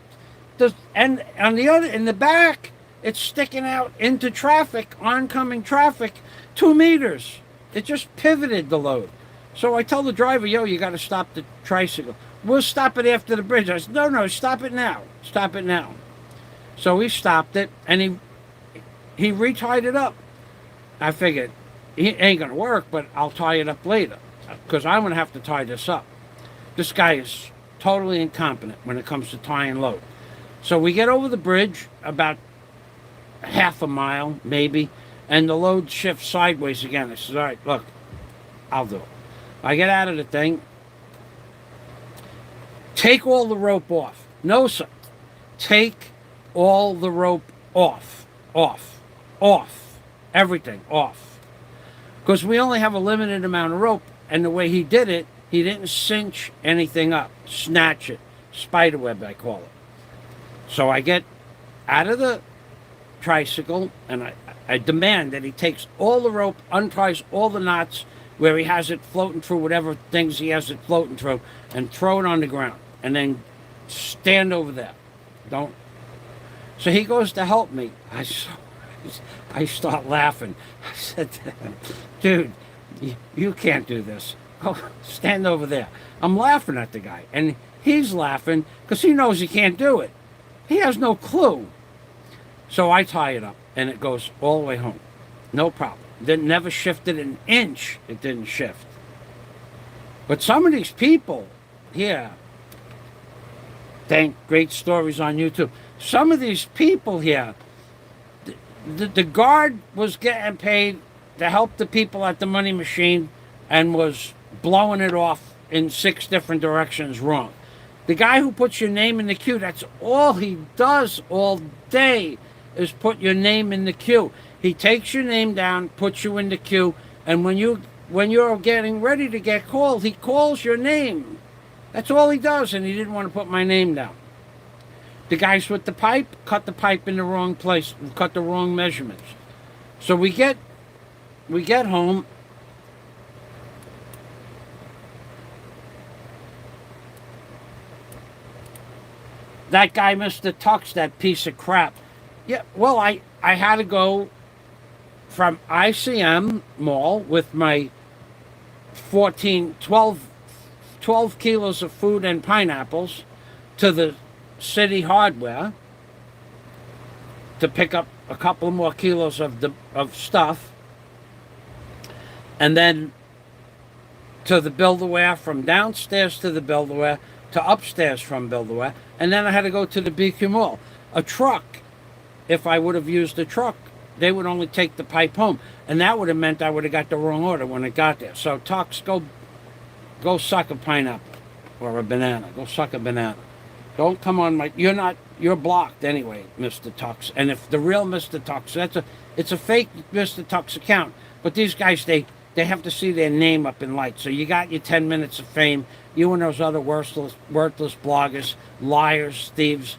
And on the other, in the back, it's sticking out into traffic, oncoming traffic, 2 meters. It just pivoted the load. So I tell the driver, yo, you got to stop the tricycle. We'll stop it after the bridge. I said, no, stop it now. Stop it now. So he stopped it, and he retied it up. I figured, it ain't going to work, but I'll tie it up later, because I'm going to have to tie this up. This guy is totally incompetent when it comes to tying load. So we get over the bridge about half a mile, maybe, and the load shifts sideways again. I said, all right, look, I'll do it. I get out of the thing. Take all the rope off. No, sir. Take all the rope off. Everything off. Because we only have a limited amount of rope, and the way he did it, he didn't cinch anything up, snatch it, spiderweb I call it. So I get out of the tricycle, and I demand that he takes all the rope, unties all the knots where he has it floating through whatever things he has it floating through, and throw it on the ground, and then stand over there. Don't. So he goes to help me. I start laughing. I said to him, dude, you can't do this. Oh, stand over there. I'm laughing at the guy, and he's laughing because he knows he can't do it. He has no clue. So I tie it up, and it goes all the way home. No problem. It never shifted an inch. It didn't shift. But some of these people here, thank great stories on YouTube. Some of these people here, the guard was getting paid to help the people at the money machine and was blowing it off in 6 different directions wrong. The guy who puts your name in the queue, that's all he does all day is put your name in the queue. He takes your name down, puts you in the queue, and when you're getting ready to get called, he calls your name. That's all he does, and he didn't want to put my name down. The guys with the pipe cut the pipe in the wrong place, cut the wrong measurements. So we get home. That guy, Mr. Tux, that piece of crap. Yeah, well, I had to go from ICM Mall with my 12 kilos of food and pineapples to the City Hardware to pick up a couple more kilos of stuff, and then to the Build-A-Ware, from downstairs to the Build-A-Ware, to upstairs from Build-A-Bear, and then I had to go to the BQ Mall. A truck, if I would have used a truck, they would only take the pipe home, and that would have meant I would have got the wrong order when it got there. So Tux, go suck a pineapple or a banana. Go suck a banana. Don't come on my. You're blocked anyway, Mr. Tux. And if the real Mr. Tux, it's a fake Mr. Tux account. But these guys, they have to see their name up in lights. So you got your 10 minutes of fame. You and those other worthless bloggers, liars, thieves,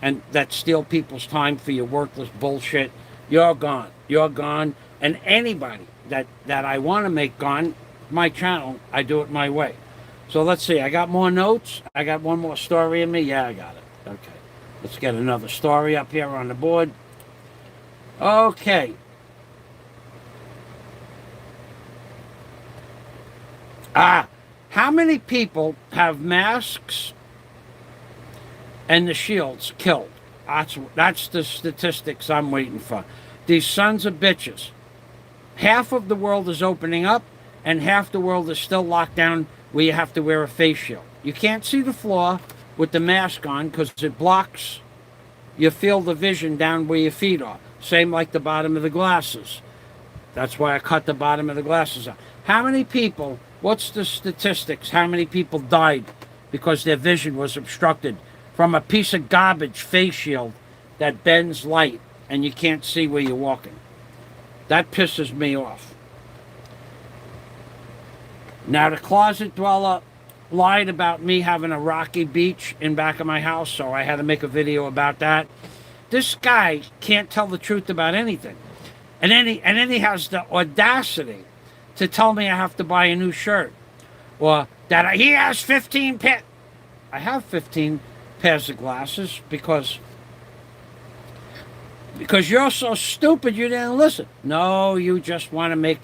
and that steal people's time for your worthless bullshit. You're gone. You're gone. And anybody that I want to make gone, my channel, I do it my way. So let's see. I got more notes. I got one more story in me. Yeah, I got it. Okay. Let's get another story up here on the board. Okay. How many people have masks and the shields killed? That's the statistics I'm waiting for. These sons of bitches. Half of the world is opening up, and half the world is still locked down where you have to wear a face shield. You can't see the floor with the mask on because it blocks your field of vision down where your feet are. Same like the bottom of the glasses. That's why I cut the bottom of the glasses out. How many people, what's the statistics? How many people died because their vision was obstructed from a piece of garbage face shield that bends light and you can't see where you're walking? That pisses me off. Now, the closet dweller lied about me having a rocky beach in back of my house, so I had to make a video about that. This guy can't tell the truth about anything. And then he has the audacity to tell me I have to buy a new shirt. Or that he has 15 pairs. I have 15 pairs of glasses because you're so stupid you didn't listen. No, you just want to make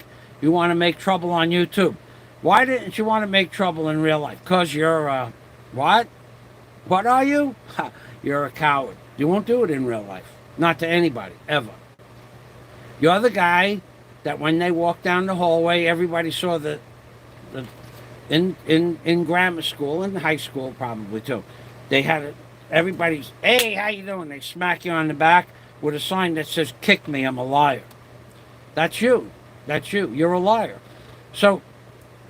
trouble on YouTube. Why didn't you want to make trouble in real life? Because you're what? What are you? You're a coward. You won't do it in real life. Not to anybody, ever. You're the guy that when they walk down the hallway, everybody saw in grammar school and high school probably too. They had everybody's, hey, how you doing? They smack you on the back with a sign that says, kick me, I'm a liar. That's you. That's you. You're a liar. So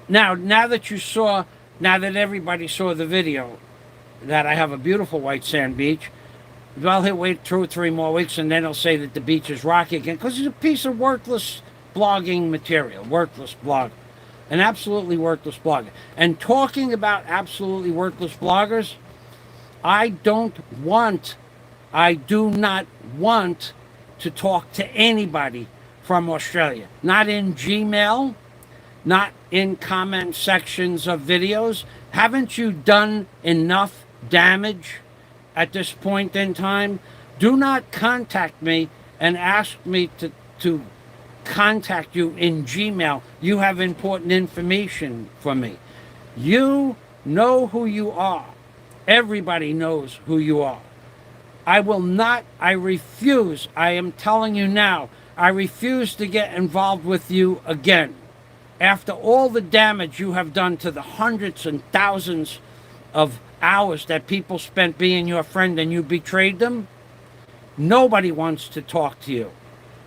now that everybody saw the video that I have a beautiful white sand beach, well, he'll wait 2 or 3 more weeks and then he'll say that the beach is rocky again because he's a piece of worthless blogging material. Worthless blogger. An absolutely worthless blogger. And talking about absolutely worthless bloggers, I do not want to talk to anybody from Australia. Not in Gmail, not in comment sections of videos. Haven't you done enough damage at this point in time? Do not contact me and ask me to contact you in Gmail. You have important information for me. You know who you are. Everybody knows who you are. I refuse, I am telling you now, I refuse to get involved with you again. After all the damage you have done to the hundreds and thousands of hours that people spent being your friend and you betrayed them, nobody wants to talk to you.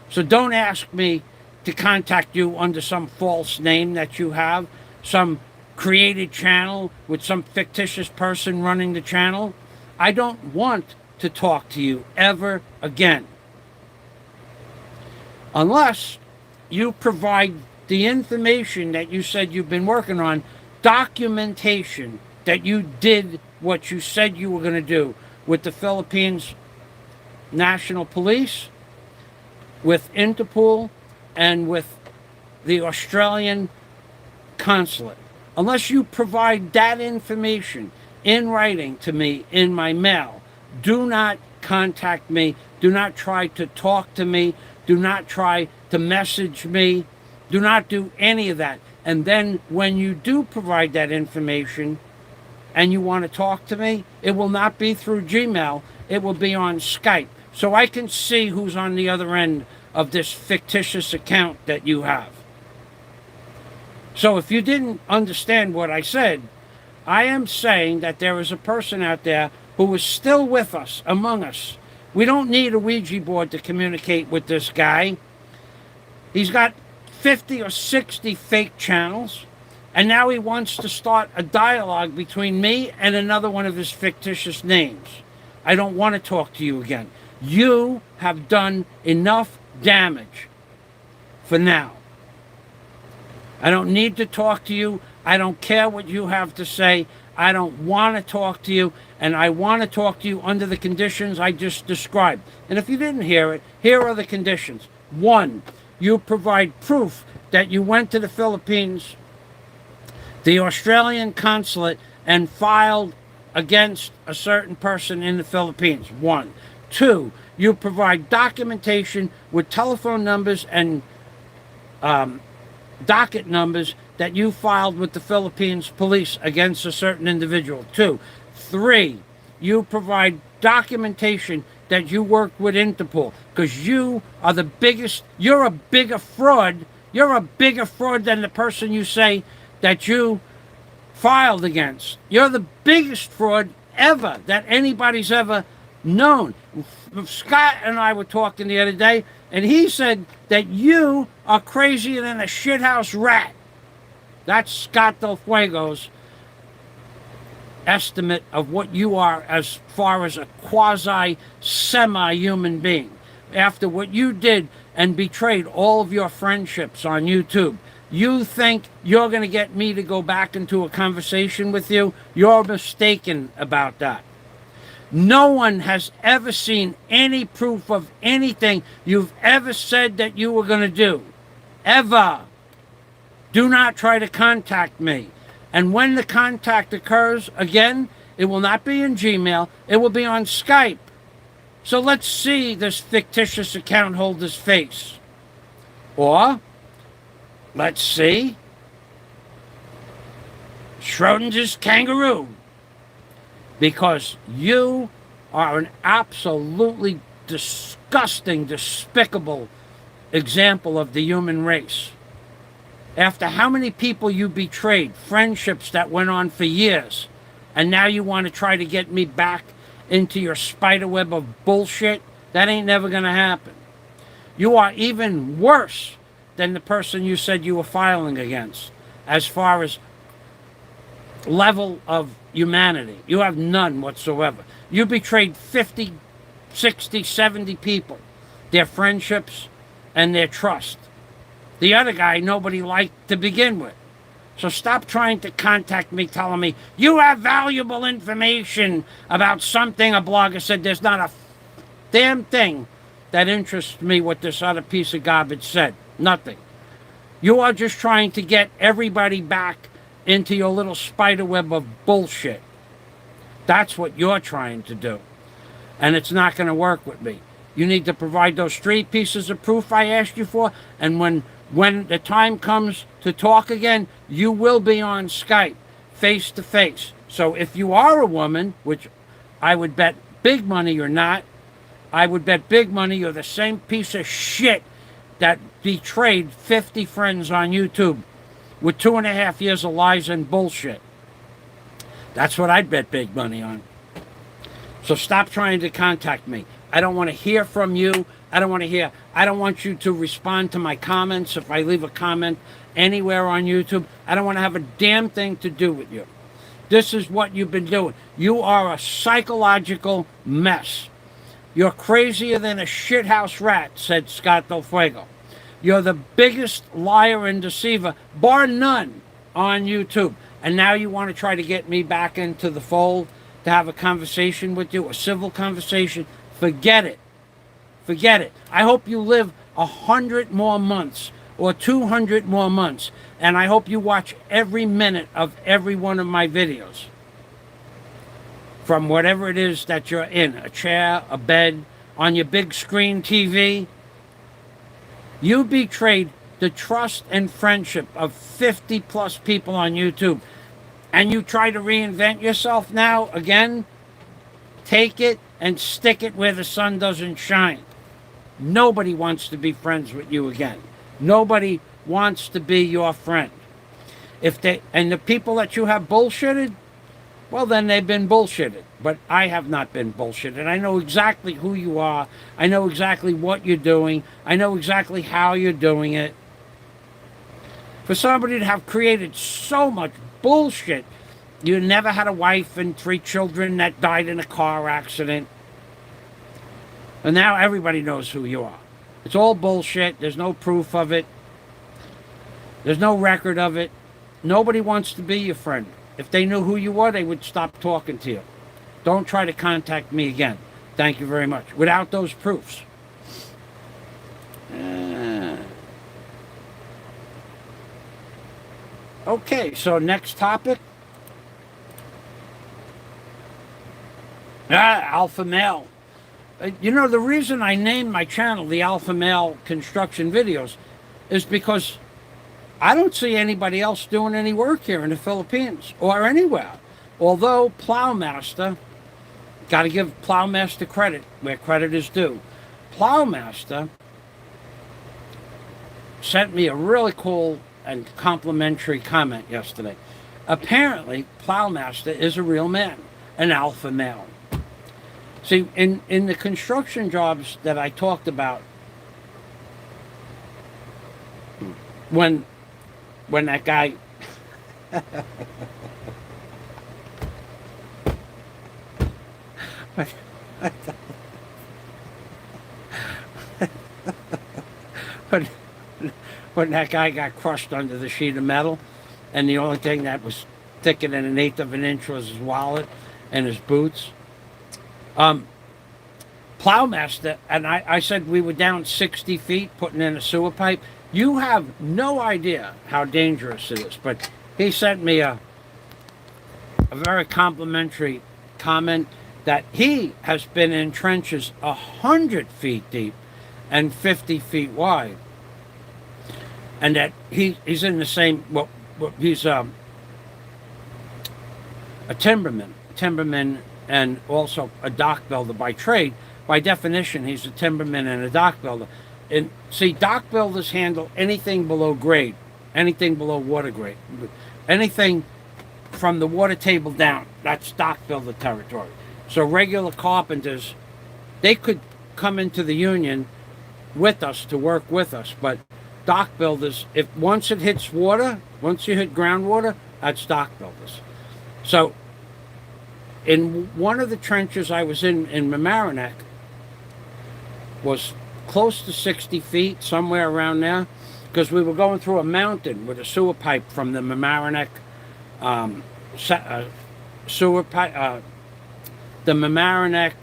So don't ask me to contact you under some false name that you have, some created channel with some fictitious person running the channel. I don't want to talk to you ever again. Unless you provide the information that you said you've been working on, documentation that you did what you said you were going to do with the Philippines National Police, with Interpol, and with the Australian consulate. Unless you provide that information in writing to me in my mail, do not contact me. Do not try to talk to me. Do not try to message me. Do not do any of that. And then when you do provide that information and you want to talk to me, it will not be through Gmail. It will be on Skype. So I can see who's on the other end of this fictitious account that you have. So if you didn't understand what I said, I am saying that there is a person out there who is still with us, among us. We don't need a Ouija board to communicate with this guy. He's got 50 or 60 fake channels, and now he wants to start a dialogue between me and another one of his fictitious names. I don't want to talk to you again. You have done enough damage for now. I don't need to talk to you. I don't care what you have to say. I don't want to talk to you, and I want to talk to you under the conditions I just described. And if you didn't hear it, here are the conditions. 1, you provide proof that you went to the Philippines, the Australian consulate, and filed against a certain person in the Philippines. 1. 2, you provide documentation with telephone numbers and docket numbers that you filed with the Philippines police against a certain individual. 2. 3, you provide documentation that you worked with Interpol, because you are the biggest, you're a bigger fraud. You're a bigger fraud than the person you say that you filed against. You're the biggest fraud ever that anybody's ever known. Scott and I were talking the other day, and he said that you are crazier than a shithouse rat. That's Scott Del Fuego's estimate of what you are as far as a quasi-semi-human being. After what you did and betrayed all of your friendships on YouTube, you think you're going to get me to go back into a conversation with you? You're mistaken about that. No one has ever seen any proof of anything you've ever said that you were going to do. Ever. Do not try to contact me. And when the contact occurs, again, it will not be in Gmail. It will be on Skype. So let's see this fictitious account holder's face. Or, let's see Schrodinger's kangaroo. Because you are an absolutely disgusting, despicable example of the human race. After how many people you betrayed, friendships that went on for years, and now you want to try to get me back into your spiderweb of bullshit? That ain't never going to happen. You are even worse than the person you said you were filing against, as far as level of humanity. You have none whatsoever. You betrayed 50, 60, 70 people, their friendships and their trust. The other guy nobody liked to begin with. So stop trying to contact me telling me you have valuable information about something a blogger said. There's not a damn thing that interests me what this other piece of garbage said. Nothing. You are just trying to get everybody back into your little spiderweb of bullshit. That's what you're trying to do. And it's not going to work with me. You need to provide those 3 pieces of proof I asked you for, and when the time comes to talk again, you will be on Skype, face to face. So if you are a woman, which I would bet big money you're not, I would bet big money you're the same piece of shit that betrayed 50 friends on YouTube with 2.5 years of lies and bullshit. That's what I'd bet big money on. So stop trying to contact me. I don't want to hear from you. I don't want you to respond to my comments if I leave a comment anywhere on YouTube. I don't want to have a damn thing to do with you. This is what you've been doing. You are a psychological mess. You're crazier than a shithouse rat, said Scott Del Fuego. You're the biggest liar and deceiver, bar none, on YouTube. And now you want to try to get me back into the fold to have a conversation with you, a civil conversation. Forget it. Forget it. I hope you live 100 more months or 200 more months. And I hope you watch every minute of every one of my videos. From whatever it is that you're in, a chair, a bed, on your big screen TV. You betrayed the trust and friendship of 50 plus people on YouTube. And you try to reinvent yourself now again? Take it and stick it where the sun doesn't shine. Nobody wants to be friends with you again. Nobody wants to be your friend. And the people that you have bullshitted, Well, then they've been bullshitted. But I have not been bullshitted. I know exactly who you are. I know exactly what you're doing. I know exactly how you're doing it. For somebody to have created so much bullshit, you never had a wife and 3 children that died in a car accident. And now everybody knows who you are. It's all bullshit. There's no proof of it. There's no record of it. Nobody wants to be your friend. If they knew who you were, they would stop talking to you. Don't try to contact me again. Thank you very much. Without those proofs. Okay, so next topic. Alpha male. You know, the reason I named my channel the Alpha Male Construction Videos is because I don't see anybody else doing any work here in the Philippines or anywhere. Although Plowmaster, got to give Plowmaster credit where credit is due. Plowmaster sent me a really cool and complimentary comment yesterday. Apparently, Plowmaster is a real man, an alpha male. See, in the construction jobs that I talked about, when that guy when that guy got crushed under the sheet of metal, and the only thing that was thicker than 1/8 of an inch was his wallet and his boots. Plowmaster, and I said we were down 60 feet putting in a sewer pipe. You have no idea how dangerous it is, but he sent me a very complimentary comment that he has been in trenches 100 feet deep and 50 feet wide, and that he's in the same. Well, he's a timberman, and also a dock builder by trade. By definition, he's a timberman and a dock builder. And see, dock builders handle anything below grade, anything below water grade, anything from the water table down. That's dock builder territory. So regular carpenters, they could come into the union with us to work with us, but dock builders, if once it hits water, once you hit groundwater, that's dock builders. So in one of the trenches I was in Mamaroneck was close to 60 feet, somewhere around there, because we were going through a mountain with a sewer pipe from the Mamaroneck sewer pipe, the Mamaroneck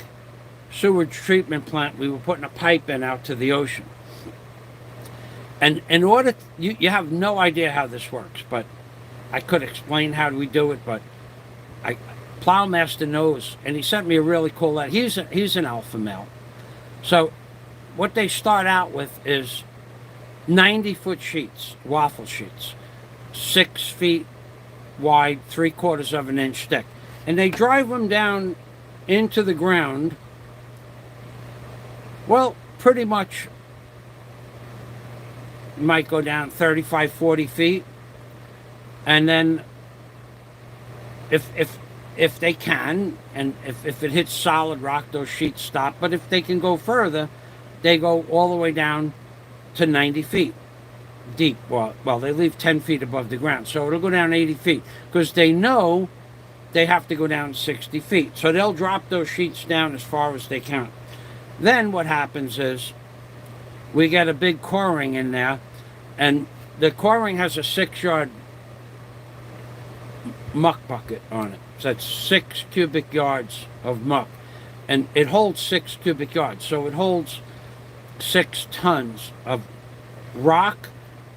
sewage treatment plant. We were putting a pipe in out to the ocean. And in order, you have no idea how this works, but I could explain how we do it, but Plowmaster knows, and he sent me a really cool letter. He's an alpha male. So what they start out with is 90-foot sheets, waffle sheets, 6 feet wide, 3/4 of an inch thick. And they drive them down into the ground, well, pretty much, you might go down 35, 40 feet. And then if they can, and if it hits solid rock, those sheets stop. But if they can go further, they go all the way down to 90 feet deep. Well, they leave 10 feet above the ground. So it'll go down 80 feet because they know they have to go down 60 feet. So they'll drop those sheets down as far as they can. Then what happens is we get a big coring in there, and the coring has a 6-yard muck bucket on it. So that's 6 cubic yards of muck, and it holds 6 cubic yards. So it holds 6 tons of rock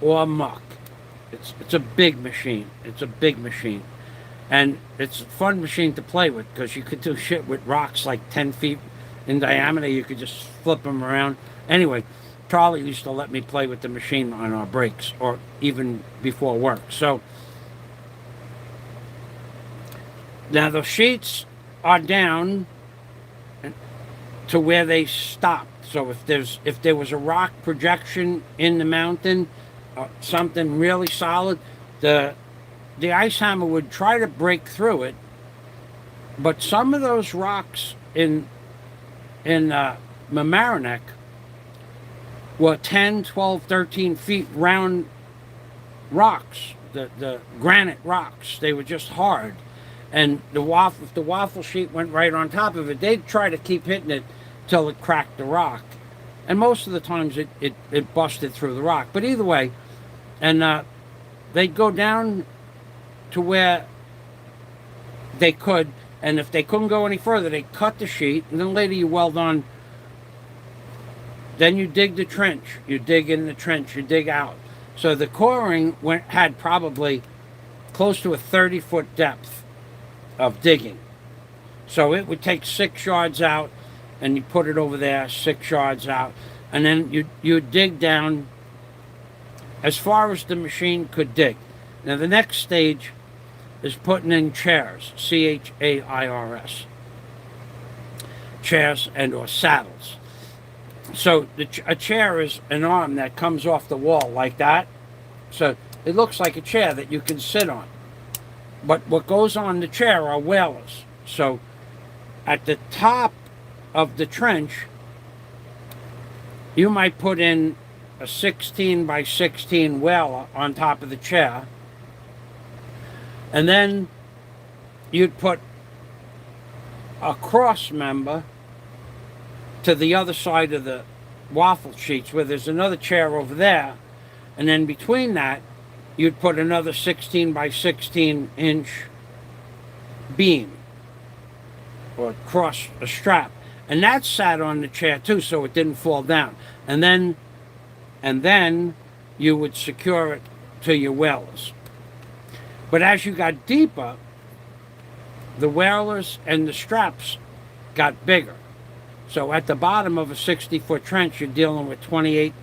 or muck. It's a big machine. It's a big machine, and it's a fun machine to play with because you could do shit with rocks like 10 feet in diameter. You could just flip them around. Anyway, Charlie used to let me play with the machine on our breaks or even before work. So now the sheets are down to where they stop. So if there was a rock projection in the mountain, something really solid, the ice hammer would try to break through it, But some of those rocks in Mamaroneck were 10, 12, 13 feet round rocks, the granite rocks. They were just hard. And if the waffle sheet went right on top of it, they'd try to keep hitting it till it cracked the rock. And most of the times it busted through the rock. But either way, and they'd go down to where they could, and if they couldn't go any further, they'd cut the sheet, and then later you weld on. Then you dig the trench. You dig in the trench. You dig out. So the coring had probably close to a 30-foot depth of digging. So it would take 6 yards out, and you put it over there, 6 yards out, and then you dig down as far as the machine could dig. Now the next stage is putting in chairs, chairs, chairs and or saddles. So a chair is an arm that comes off the wall like that. So it looks like a chair that you can sit on. But what goes on the chair are whalers. So at the top of the trench, you might put in a 16 by 16 whaler on top of the chair. And then you'd put a cross member to the other side of the waffle sheets where there's another chair over there. And then between that, you'd put another 16 by 16 inch beam or cross a strap. And that sat on the chair too, so it didn't fall down. And then you would secure it to your whalers. But as you got deeper, the whalers and the straps got bigger. So at the bottom of a 60-foot trench, you're dealing with 28,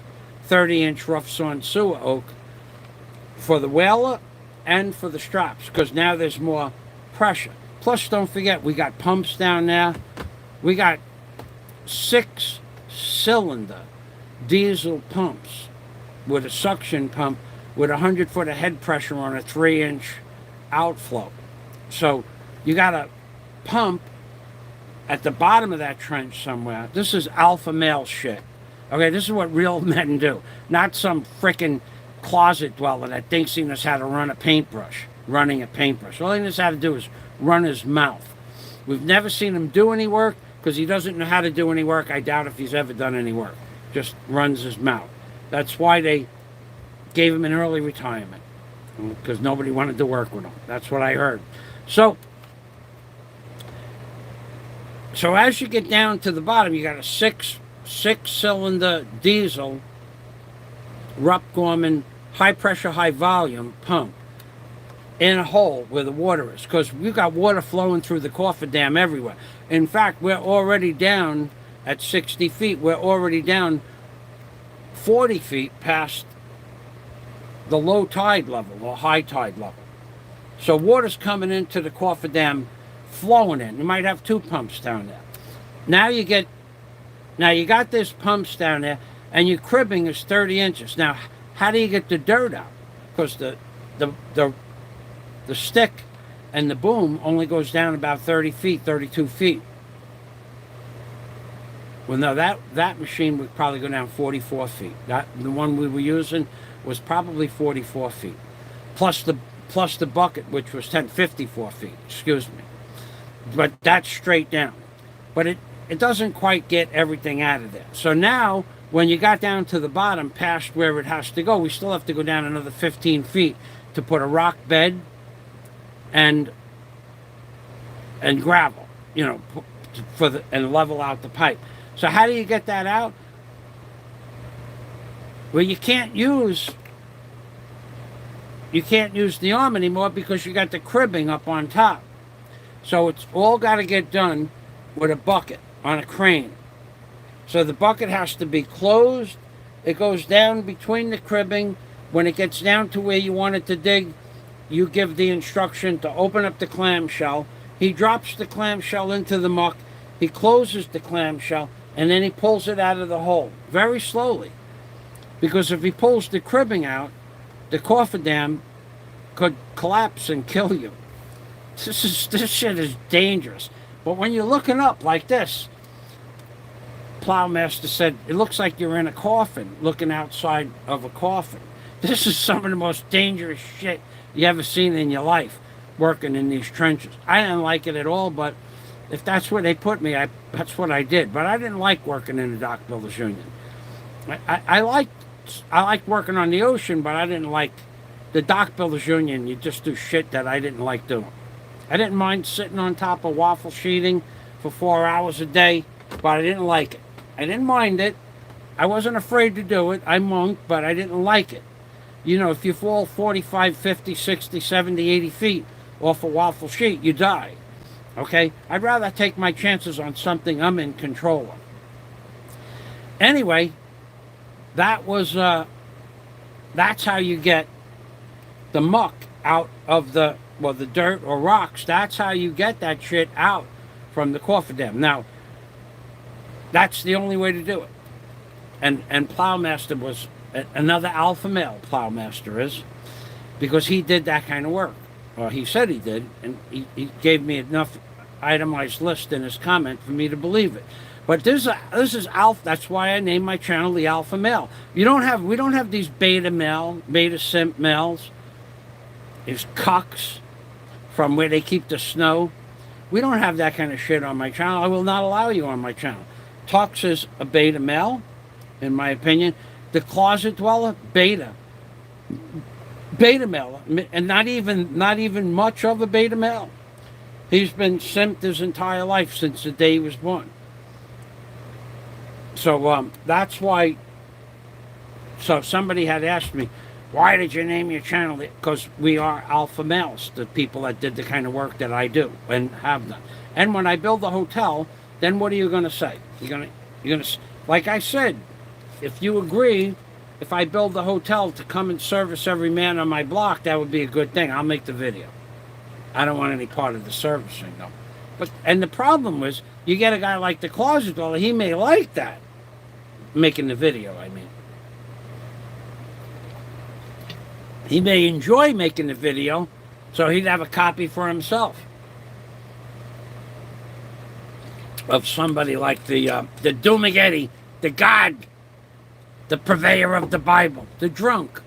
30-inch rough-sawn sewer oak for the whaler and for the straps, because now there's more pressure. Plus, don't forget, we got pumps down there. We got 6-cylinder diesel pumps with a suction pump with 100 foot of head pressure on a 3-inch outflow. So you got a pump at the bottom of that trench somewhere. This is alpha male shit. Okay, this is what real men do. Not some frickin' closet dweller that thinks he knows how to run a paintbrush, running a paintbrush. All he knows how to do is run his mouth. We've never seen him do any work because he doesn't know how to do any work. I doubt if he's ever done any work. Just runs his mouth. That's why they gave him an early retirement, because nobody wanted to work with him. That's what I heard. So as you get down to the bottom, you got a six-cylinder diesel Rupp Gorman high pressure, high volume pump in a hole where the water is, because we've got water flowing through the cofferdam everywhere. In fact, we're already down at 60 feet. We're already down 40 feet past the low tide level or high tide level. So water's coming into the cofferdam, flowing in. You might have 2 pumps down there. Now you got this pumps down there, and your cribbing is 30 inches. Now, how do you get the dirt out? Because the stick and the boom only goes down about 30 feet, 32 feet. Well, no, that machine would probably go down 44 feet. The one we were using was probably 44 feet. Plus the bucket, which was 54 feet, excuse me. But that's straight down. But it doesn't quite get everything out of there. So now, when you got down to the bottom, past where it has to go, we still have to go down another 15 feet to put a rock bed and gravel, and level out the pipe. So how do you get that out? Well, you can't use the arm anymore because you got the cribbing up on top. So it's all got to get done with a bucket on a crane. So the bucket has to be closed. It goes down between the cribbing. When it gets down to where you want it to dig, you give the instruction to open up the clamshell. He drops the clamshell into the muck. He closes the clamshell, and then he pulls it out of the hole very slowly. Because if he pulls the cribbing out, the cofferdam could collapse and kill you. This shit is dangerous. But when you're looking up like this, Plowmaster said, it looks like you're in a coffin, looking outside of a coffin. This is some of the most dangerous shit you ever seen in your life, working in these trenches. I didn't like it at all, but if that's where they put me, that's what I did. But I didn't like working in the Dock Builders Union. I liked working on the ocean, but I didn't like the Dock Builders Union. You just do shit that I didn't like doing. I didn't mind sitting on top of waffle sheeting for 4 hours a day, but I didn't like it. I didn't mind it. I wasn't afraid to do it. I monked, but I didn't like it. You know, if you fall 45, 50, 60, 70, 80 feet off a waffle sheet, you die. Okay? I'd rather take my chances on something I'm in control of. Anyway, that's how you get the muck out of the dirt or rocks. That's how you get that shit out from the cofferdam. Now, that's the only way to do it. And Plowmaster was another alpha male, Plowmaster is, because he did that kind of work. Well, he said he did, and he gave me enough itemized list in his comment for me to believe it. But this is alpha. That's why I named my channel the Alpha Male. We don't have these beta simp males, these cucks from where they keep the snow. We don't have that kind of shit on my channel. I will not allow you on my channel. Tux is a beta male, in my opinion. The Closet Dweller, beta male, and not even much of a beta male. He's been simped his entire life since the day he was born. So that's why. So somebody had asked me, why did you name your channel? Because we are alpha males, the people that did the kind of work that I do and have done. And when I build a hotel, then what are you going to say? You're going to, like I said, if you agree, if I build the hotel to come and service every man on my block, that would be a good thing. I'll make the video. I don't want any part of the servicing, though. And the problem was, you get a guy like the Closet Dweller, he may like that. Making the video, I mean. He may enjoy making the video, so he'd have a copy for himself. Of somebody like the Dumageddon, the God, the purveyor of the Bible, the drunk,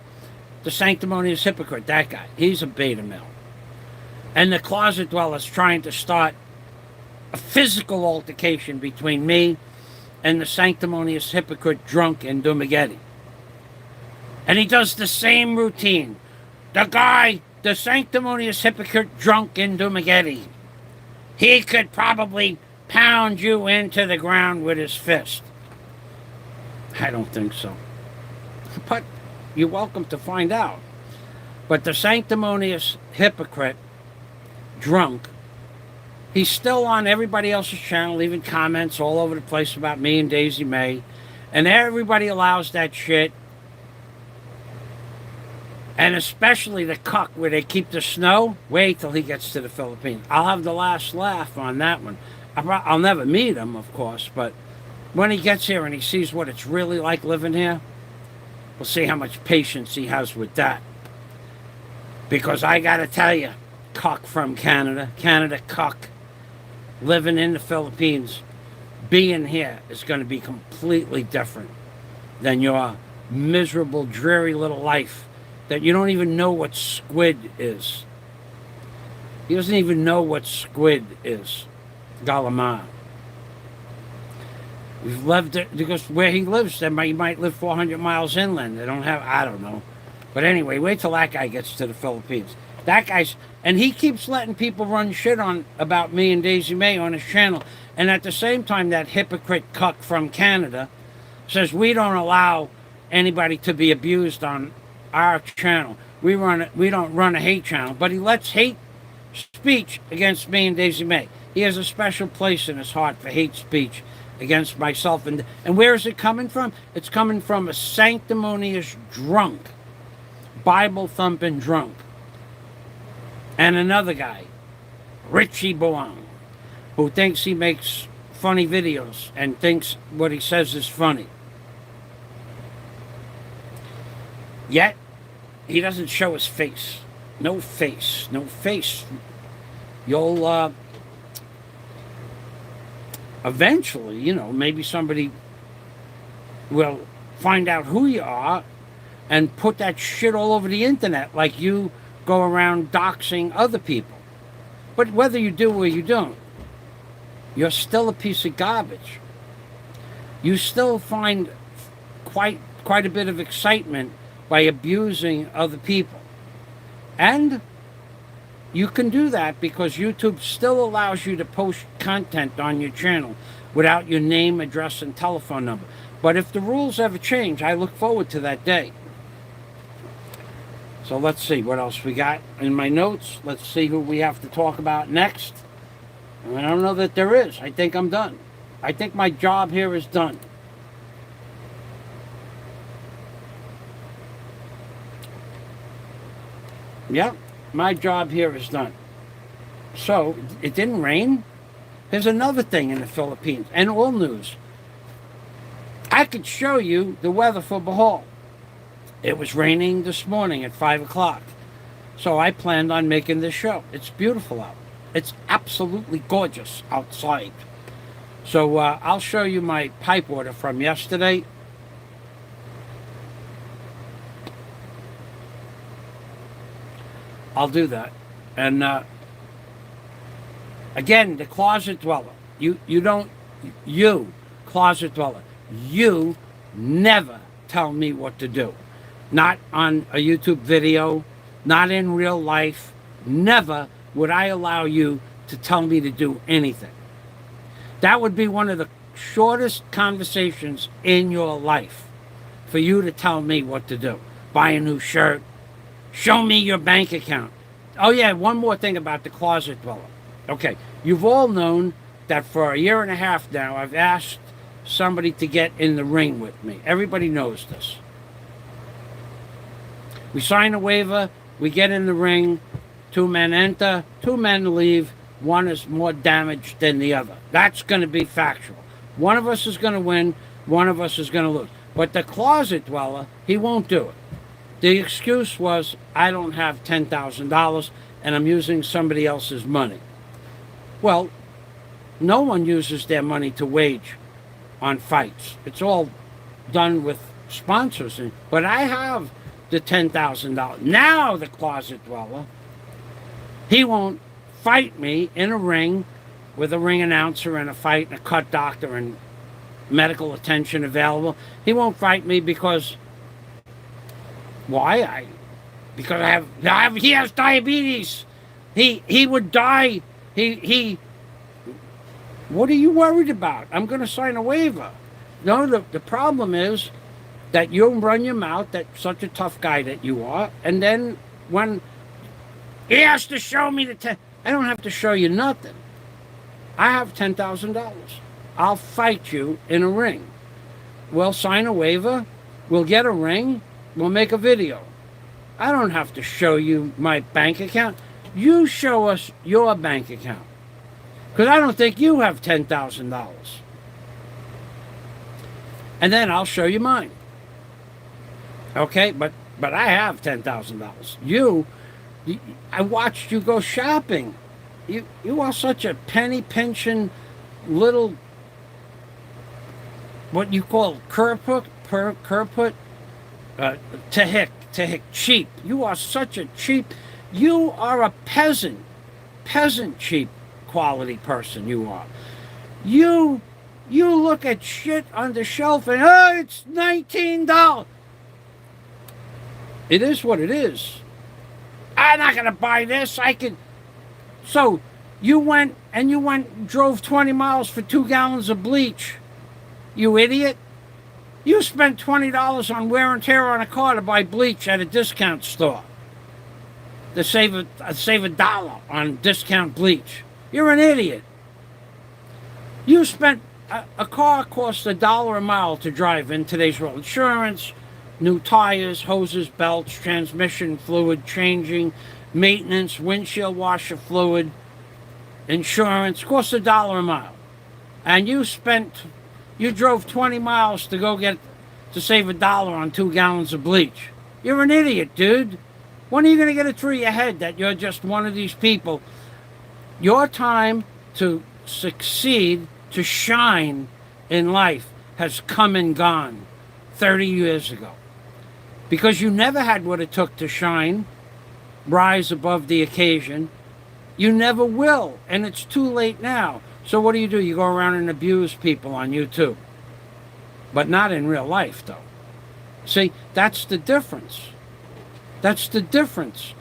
the sanctimonious hypocrite, that guy. He's a beta male. And the Closet Dweller's trying to start a physical altercation between me and the sanctimonious hypocrite drunk in Dumageddon. And he does the same routine. The guy, the sanctimonious hypocrite drunk in Dumageddon, he could probably pound you into the ground with his fist. I don't think so. But you're welcome to find out. But the sanctimonious hypocrite drunk, he's still on everybody else's channel, leaving comments all over the place about me and Daisy May. And everybody allows that shit. And especially the cuck where they keep the snow. Wait till he gets to the Philippines. I'll have the last laugh on that one. I'll never meet him, of course, but when he gets here and he sees what it's really like living here, we'll see how much patience he has with that. Because I gotta tell you, cuck from Canada cuck, living in the Philippines, being here is going to be completely different than your miserable, dreary little life that you don't even know what squid is. He doesn't even know what squid is. Galamar. We've lived it because where he lives, he might live 400 miles inland. They don't have, I don't know. But anyway, wait till that guy gets to the Philippines. That guy's, and he keeps letting people run shit on about me and Daisy May on his channel. And at the same time, that hypocrite cuck from Canada says we don't allow anybody to be abused on our channel. We don't run a hate channel, but he lets hate speech against me and Daisy May. He has a special place in his heart for hate speech against myself. And where is it coming from? It's coming from a sanctimonious drunk, Bible-thumping drunk. And another guy, Richie Boang, who thinks he makes funny videos and thinks what he says is funny. Yet, he doesn't show his face. No face. No face. you'll eventually, maybe somebody will find out who you are and put that shit all over the internet like you go around doxing other people. But whether you do or you don't, you're still a piece of garbage. You still find quite a bit of excitement by abusing other people. And you can do that because YouTube still allows you to post content on your channel without your name, address, and telephone number. But if the rules ever change, I look forward to that day. So let's see what else we got in my notes. Let's see who we have to talk about next. I don't know that there is. I think I'm done. I think my job here is done. Yeah, my job here is done. So, it didn't rain. There's another thing in the Philippines, and all news. I could show you the weather for Bohol. It was raining this morning at 5 o'clock. So I planned on making this show. It's beautiful out. It's absolutely gorgeous outside. So I'll show you my pipe order from yesterday. I'll do that. And again, the closet dweller. You closet dweller. You never tell me what to do. Not on a YouTube video, not in real life. Never would I allow you to tell me to do anything. That would be one of the shortest conversations in your life, for you to tell me what to do. Buy a new shirt. Show me your bank account. Oh yeah, one more thing about the closet dweller. Okay, you've all known that for a year and a half now, I've asked somebody to get in the ring with me. Everybody knows this. We sign a waiver, we get in the ring, 2 men enter, 2 men leave, one is more damaged than the other. That's going to be factual. One of us is going to win, one of us is going to lose. But the closet dweller, he won't do it. The excuse was, I don't have $10,000 and I'm using somebody else's money. Well, no one uses their money to wage on fights. It's all done with sponsors. But I have the $10,000. Now the closet dweller, he won't fight me in a ring with a ring announcer and a fight and a cut doctor and medical attention available. He won't fight me because why? Because he has diabetes. He would die. He what are you worried about? I'm going to sign a waiver. No, the problem is that you run your mouth, that's such a tough guy that you are, and then when he has to show me I don't have to show you nothing. I have $10,000. I'll fight you in a ring. We'll sign a waiver. We'll get a ring. We'll make a video. I don't have to show you my bank account. You show us your bank account. Because I don't think you have $10,000. And then I'll show you mine. Okay, but I have $10,000. I watched you go shopping. You are such a penny pinching little, what you call kerput, Tahik, cheap. You are such a cheap. You are a peasant cheap quality person. You are. You look at shit on the shelf and it's $19. It is what it is. I'm not gonna buy this. So you went and drove 20 miles for 2 gallons of bleach. You idiot. You spent $20 on wear and tear on a car to buy bleach at a discount store. To save $1 on discount bleach. You're an idiot. You spent a car costs $1 a mile to drive in today's world. Insurance, new tires, hoses, belts, transmission fluid changing, maintenance, windshield washer fluid, insurance costs $1 a mile. And you drove 20 miles to save $1 on 2 gallons of bleach. You're an idiot, dude. When are you going to get it through your head that you're just one of these people Your time to succeed, to shine in life has come and gone 30 years ago. Because you never had what it took to shine, rise above the occasion. You never will, and it's too late now. So what do? You go around and abuse people on YouTube. But not in real life, though. See, that's the difference. That's the difference.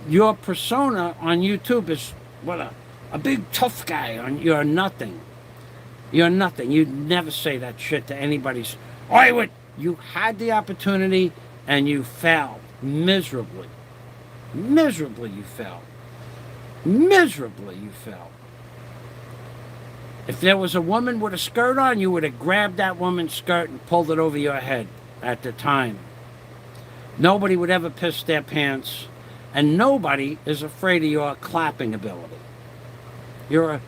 Your persona on YouTube is, what, a big tough guy. You're nothing. You're nothing. You never say that shit to anybody's. You had the opportunity and you failed miserably. Miserably you failed. Miserably you failed. If there was a woman with a skirt on, you would have grabbed that woman's skirt and pulled it over your head at the time. Nobody would ever piss their pants, and nobody is afraid of your clapping ability. You're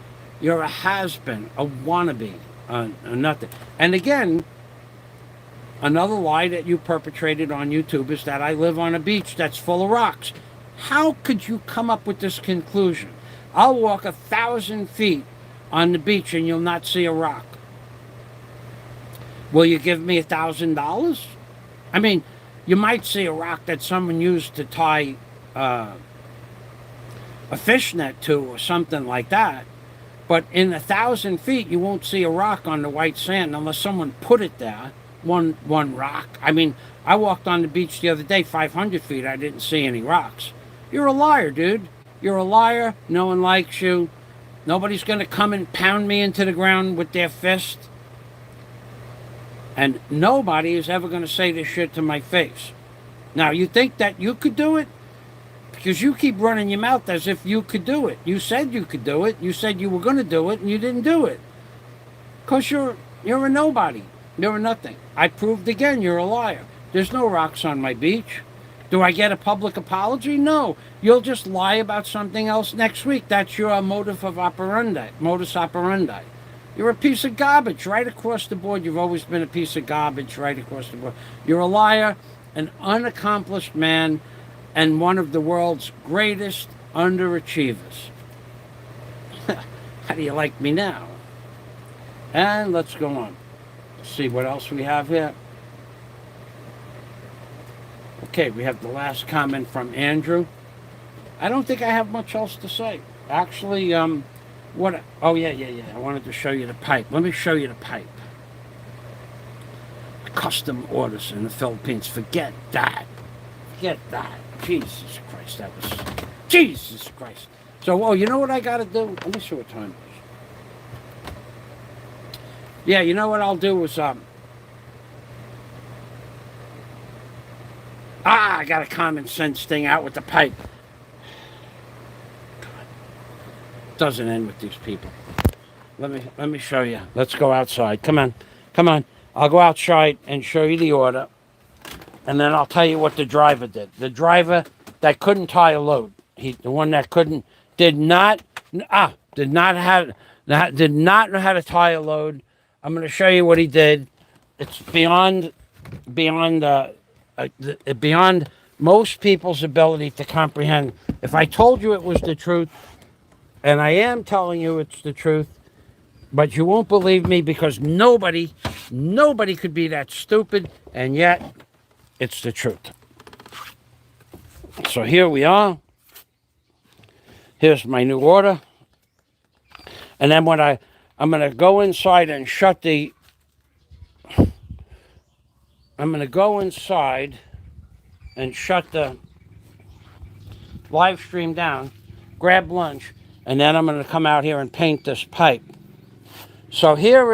a has-been, a wannabe, nothing. And again, another lie that you perpetrated on YouTube is that I live on a beach that's full of rocks. How could you come up with this conclusion? I'll walk 1,000 feet on the beach and you'll not see a rock. Will you give me $1,000? I mean, you might see a rock that someone used to tie a fishnet to or something like that. But in 1,000 feet, you won't see a rock on the white sand unless someone put it there. One rock. I mean, I walked on the beach the other day, 500 feet. I didn't see any rocks. You're a liar, dude. You're a liar. No one likes you. Nobody's going to come and pound me into the ground with their fist. And nobody is ever going to say this shit to my face. Now, you think that you could do it? Because you keep running your mouth as if you could do it. You said you could do it. You said you were going to do it, and you didn't do it. Because you're a nobody. You're a nothing. I proved again you're a liar. There's no rocks on my beach. Do I get a public apology? No. You'll just lie about something else next week. That's your modus operandi. You're a piece of garbage right across the board. You've always been a piece of garbage right across the board. You're a liar, an unaccomplished man, and one of the world's greatest underachievers. How do you like me now? And let's go on. See what else we have here. Okay, we have the last comment from Andrew. I don't think I have much else to say. Actually, I wanted to show you the pipe. Let me show you the pipe. Custom orders in the Philippines. Forget that. Jesus Christ, Jesus Christ. So, you know what I got to do? Let me see what time it is. Yeah, you know what I'll do is, I got a common sense thing out with the pipe. God. Doesn't end with these people. Let me show you. Let's go outside. Come on. I'll go outside and show you the order. And then I'll tell you what the driver did. The driver that couldn't tie a load. Did not know how to tie a load. I'm going to show you what he did. It's beyond most people's ability to comprehend. If I told you it was the truth, and I am telling you it's the truth, but you won't believe me because nobody could be that stupid, and yet it's the truth. So here we are. Here's my new order. And then I'm going to go inside and shut the... I'm going to go inside and shut the live stream down, grab lunch, and then I'm going to come out here and paint this pipe. So here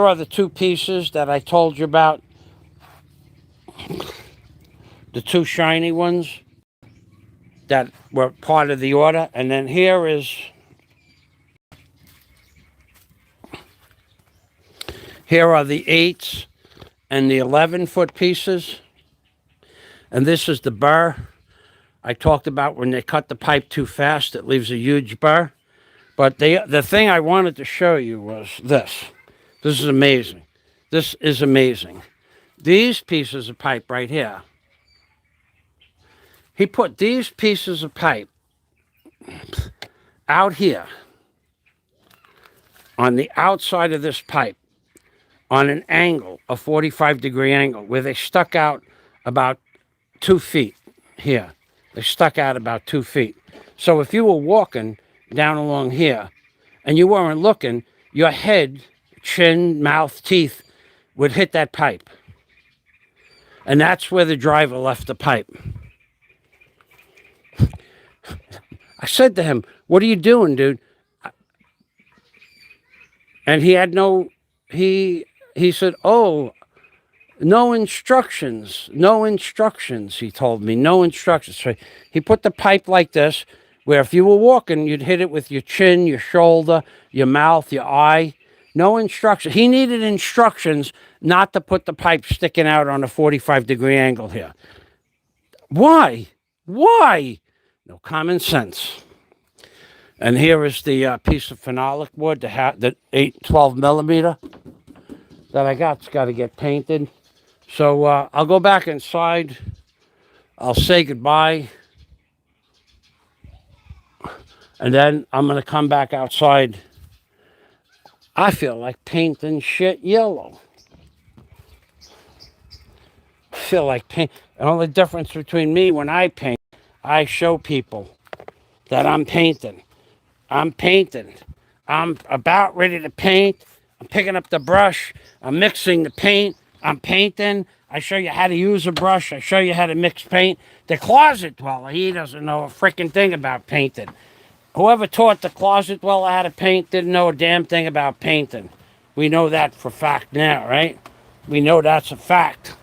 are the two pieces that I told you about. The two shiny ones that were part of the order. And then here are the 8s and the 11-foot pieces. And this is the burr. I talked about when they cut the pipe too fast, it leaves a huge burr. But the thing I wanted to show you was this. This is amazing. This is amazing. These pieces of pipe right here. He put these pieces of pipe out here on the outside of this pipe on an angle, a 45-degree angle, where they stuck out about 2 feet here. They stuck out about 2 feet. So if you were walking down along here and you weren't looking, your head, chin, mouth, teeth would hit that pipe. And that's where the driver left the pipe. I said to him, "What are you doing, dude?" And he had no, he said, "Oh, no instructions, no instructions," he told me, no instructions. So he put the pipe like this, where if you were walking, you'd hit it with your chin, your shoulder, your mouth, your eye. No instructions. He needed instructions not to put the pipe sticking out on a 45-degree angle here. Why? Why? No common sense. And here is the piece of phenolic wood, the 12 millimeter that I got. It's got to get painted. So I'll go back inside. I'll say goodbye. And then I'm going to come back outside. I feel like painting shit yellow. I feel like paint. The only difference between me when I paint, I show people that I'm painting. I'm painting. I'm about ready to paint. I'm picking up the brush. I'm mixing the paint. I'm painting. I show you how to use a brush. I show you how to mix paint. The closet dweller, he doesn't know a freaking thing about painting. Whoever taught the closet dweller how to paint didn't know a damn thing about painting. We know that for fact now, right? We know that's a fact.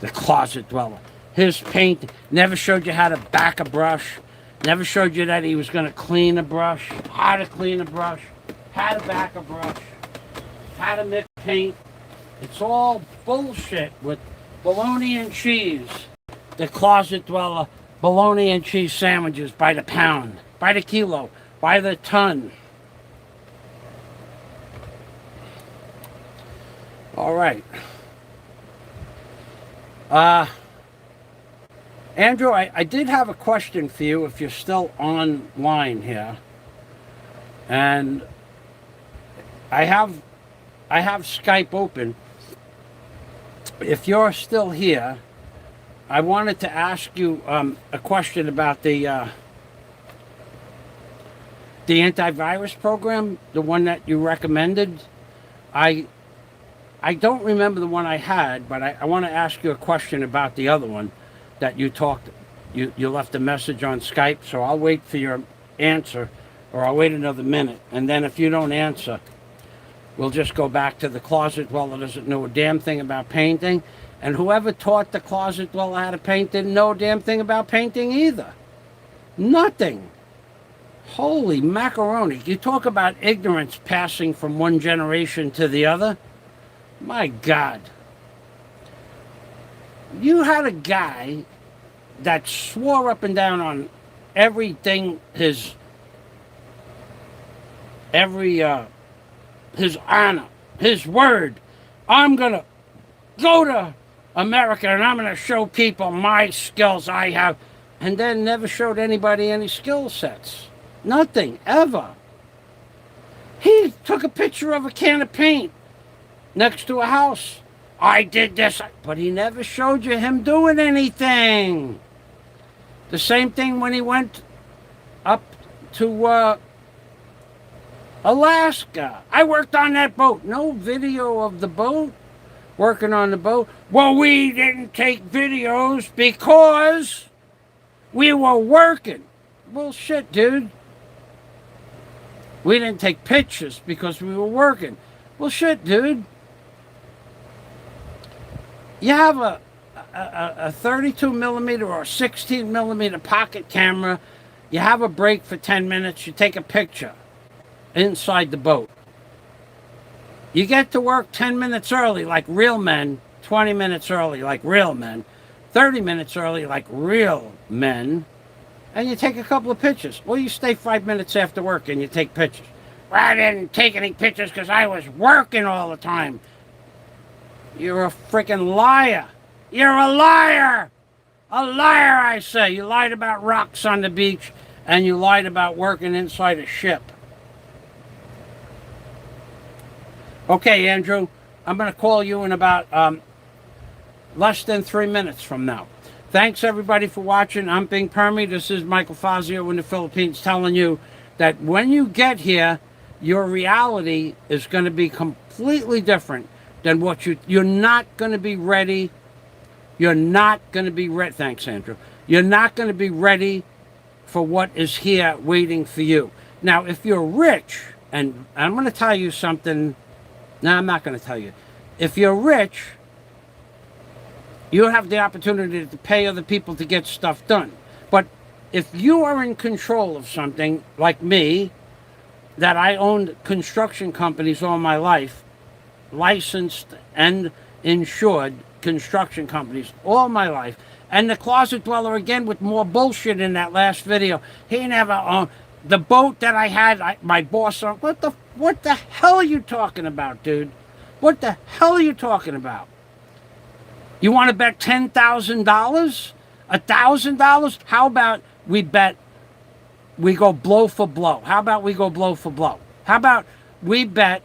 The closet dweller. His paint never showed you how to back a brush. Never showed you that he was going to clean a brush, how to clean a brush, how to back a brush, how to mix paint. It's all bullshit with bologna and cheese. The closet dweller, bologna and cheese sandwiches by the pound, by the kilo, by the ton. All right. Andrew, I did have a question for you if you're still online here. And I have Skype open. If you're still here, I wanted to ask you a question about the antivirus program, the one that you recommended. I don't remember the one I had, but I want to ask you a question about the other one that you left a message on Skype. So I'll wait for your answer, or I'll wait another minute. And then if you don't answer, we'll just go back to the closet dweller doesn't know a damn thing about painting. And whoever taught the closet dweller how to paint didn't know a damn thing about painting either. Nothing. Holy macaroni. You talk about ignorance passing from one generation to the other. My God. You had a guy that swore up and down on everything, his honor, his word. I'm going to go to America and I'm going to show people my skills I have. And then never showed anybody any skill sets. Nothing, ever. He took a picture of a can of paint next to a house. I did this, but he never showed you him doing anything. The same thing when he went up to Alaska. I worked on that boat. No video of the boat, working on the boat. Well, we didn't take videos because we were working. Bullshit, dude. We didn't take pictures because we were working. Bullshit, dude. You have a 32 millimeter or 16 millimeter pocket camera. You have a break for 10 minutes. You take a picture inside the boat. You get to work 10 minutes early like real men, 20 minutes early like real men, 30 minutes early like real men, and you take a couple of pictures. Well, you stay 5 minutes after work and you take pictures. Well, I didn't take any pictures because I was working all the time. You're a freaking liar. You're a liar. A liar, I say. You lied about rocks on the beach, and you lied about working inside a ship. Okay, Andrew, I'm going to call you in about less than 3 minutes from now. Thanks, everybody, for watching. I'm Bing Permy. This is Michael Fazio in the Philippines telling you that when you get here, your reality is going to be completely different than what you're not going to be ready. You're not going to be ready. Thanks, Andrew. You're not going to be ready for what is here waiting for you. Now, if you're rich, and I'm going to tell you something. No, I'm not going to tell you. If you're rich, you have the opportunity to pay other people to get stuff done. But if you are in control of something, like me, that I owned construction companies all my life, licensed and insured construction companies all my life, and the closet dweller again with more bullshit in that last video. He never the boat that I had, my boss on. What the hell are you talking about, dude? What the hell are you talking about? You want to bet $10,000? $1,000? How about we bet we go blow for blow? How about we go blow for blow? How about we bet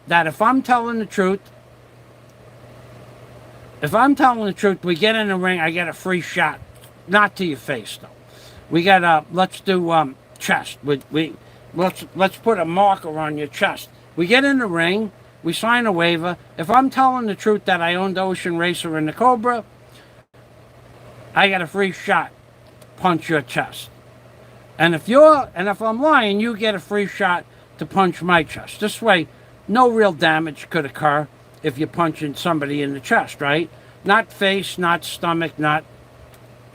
that if I'm telling the truth, we get in the ring, I get a free shot. Not to your face, though. We got let's do chest. Let's put a marker on your chest. We get in the ring. We sign a waiver. If I'm telling the truth that I owned the Ocean Racer and the Cobra, I got a free shot. Punch your chest. And if I'm lying, you get a free shot to punch my chest. This way, no real damage could occur if you're punching somebody in the chest, right? Not face, not stomach, not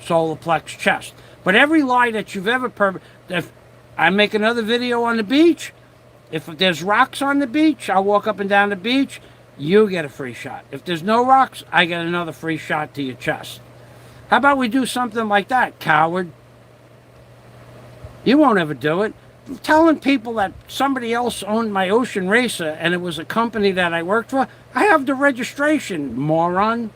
solar plex, chest. But every lie that you've ever if I make another video on the beach, if there's rocks on the beach, I'll walk up and down the beach, you get a free shot. If there's no rocks, I get another free shot to your chest. How about we do something like that, coward? You won't ever do it. I'm telling people that somebody else owned my Ocean Racer and it was a company that I worked for, I have the registration, moron.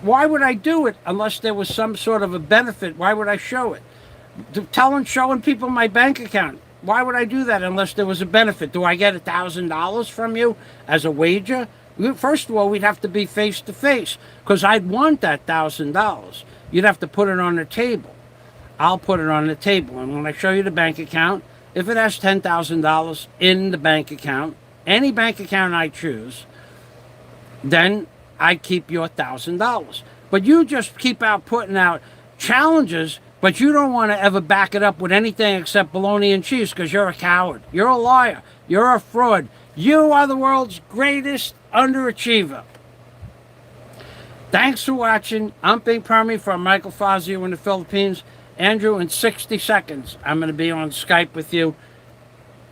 Why would I do it unless there was some sort of a benefit? Why would I show it? Showing people my bank account. Why would I do that unless there was a benefit? Do I get $1,000 from you as a wager? First of all, we'd have to be face to face because I'd want that $1,000. You'd have to put it on the table. I'll put it on the table. And when I show you the bank account, if it has $10,000 in the bank account, any bank account I choose, then I keep your $1,000. But you just keep out putting out challenges, but you don't want to ever back it up with anything except bologna and cheese because you're a coward. You're a liar. You're a fraud. You are the world's greatest underachiever. Thanks for watching. I'm Bing Permy from Michael Fazio in the Philippines. Andrew, in 60 seconds, I'm going to be on Skype with you.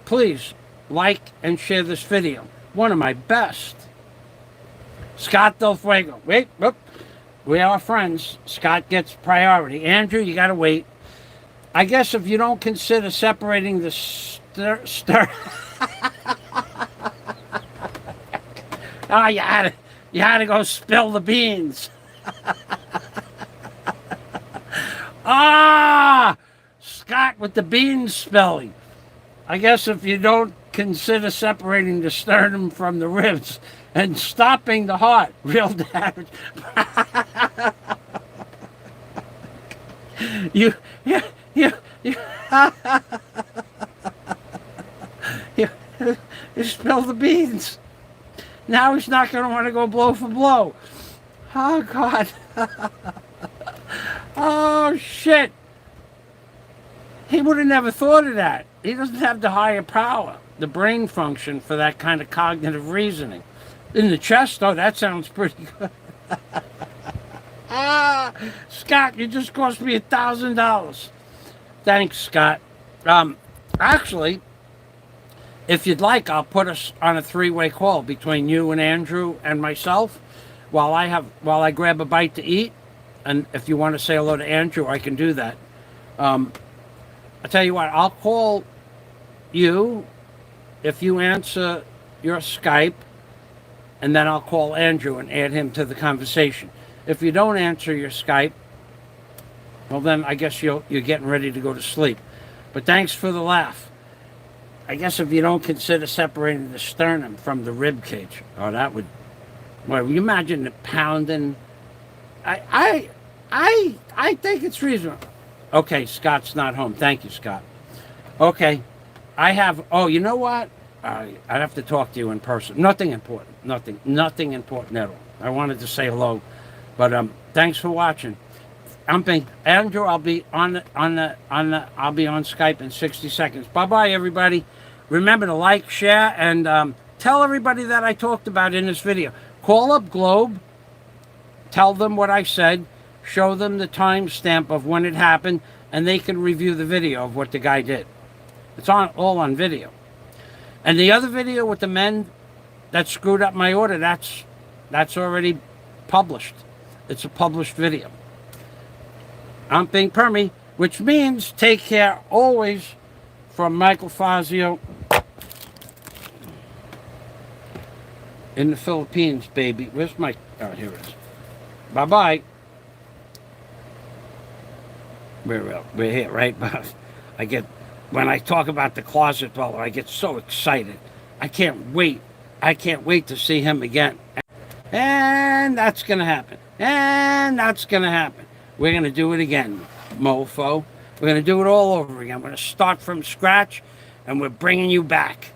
Please like and share this video. One of my best. Scott Del Fuego. Wait, whoop. We are friends. Scott gets priority. Andrew, you got to wait. I guess if you don't consider separating the oh, you had to go spill the beans. Scott with the beans spelling. I guess if you don't consider separating the sternum from the ribs and stopping the heart, real damage. you spill the beans. Now he's not going to want to go blow for blow. Oh, God. Oh, shit. He would have never thought of that. He doesn't have the higher power, the brain function for that kind of cognitive reasoning. In the chest, oh, that sounds pretty good. Scott, you just cost me $1,000. Thanks, Scott. Actually, if you'd like, I'll put us on a three-way call between you and Andrew and myself while I grab a bite to eat. And if you want to say hello to Andrew, I can do that. I'll tell you what, I'll call you if you answer your Skype and then I'll call Andrew and add him to the conversation. If you don't answer your Skype, well, then I guess you're getting ready to go to sleep. But thanks for the laugh. I guess if you don't consider separating the sternum from the rib cage, oh, that would, well, you imagine the pounding. I think it's reasonable. Okay, Scott's not home. Thank you, Scott. Okay, I have, oh, you know what? I'd have to talk to you in person. Nothing important. Nothing important at all. I wanted to say hello, but thanks for watching. Andrew, I'll be I'll be on Skype in 60 seconds. Bye-bye, everybody. Remember to like, share, and tell everybody that I talked about in this video. Call up Globe, tell them what I said, show them the timestamp of when it happened, and they can review the video of what the guy did. It's all on video. And the other video with the men that screwed up my order, that's already published. It's a published video. I'm Bing Permy, which means take care always, from Michael Fazio in the Philippines, baby. Where's my, oh, here it is. Bye-bye. We're here, right? When I talk about the closet dweller, I get so excited. I can't wait to see him again. And that's going to happen. And that's going to happen. We're going to do it again, mofo. We're going to do it all over again. We're going to start from scratch, and we're bringing you back.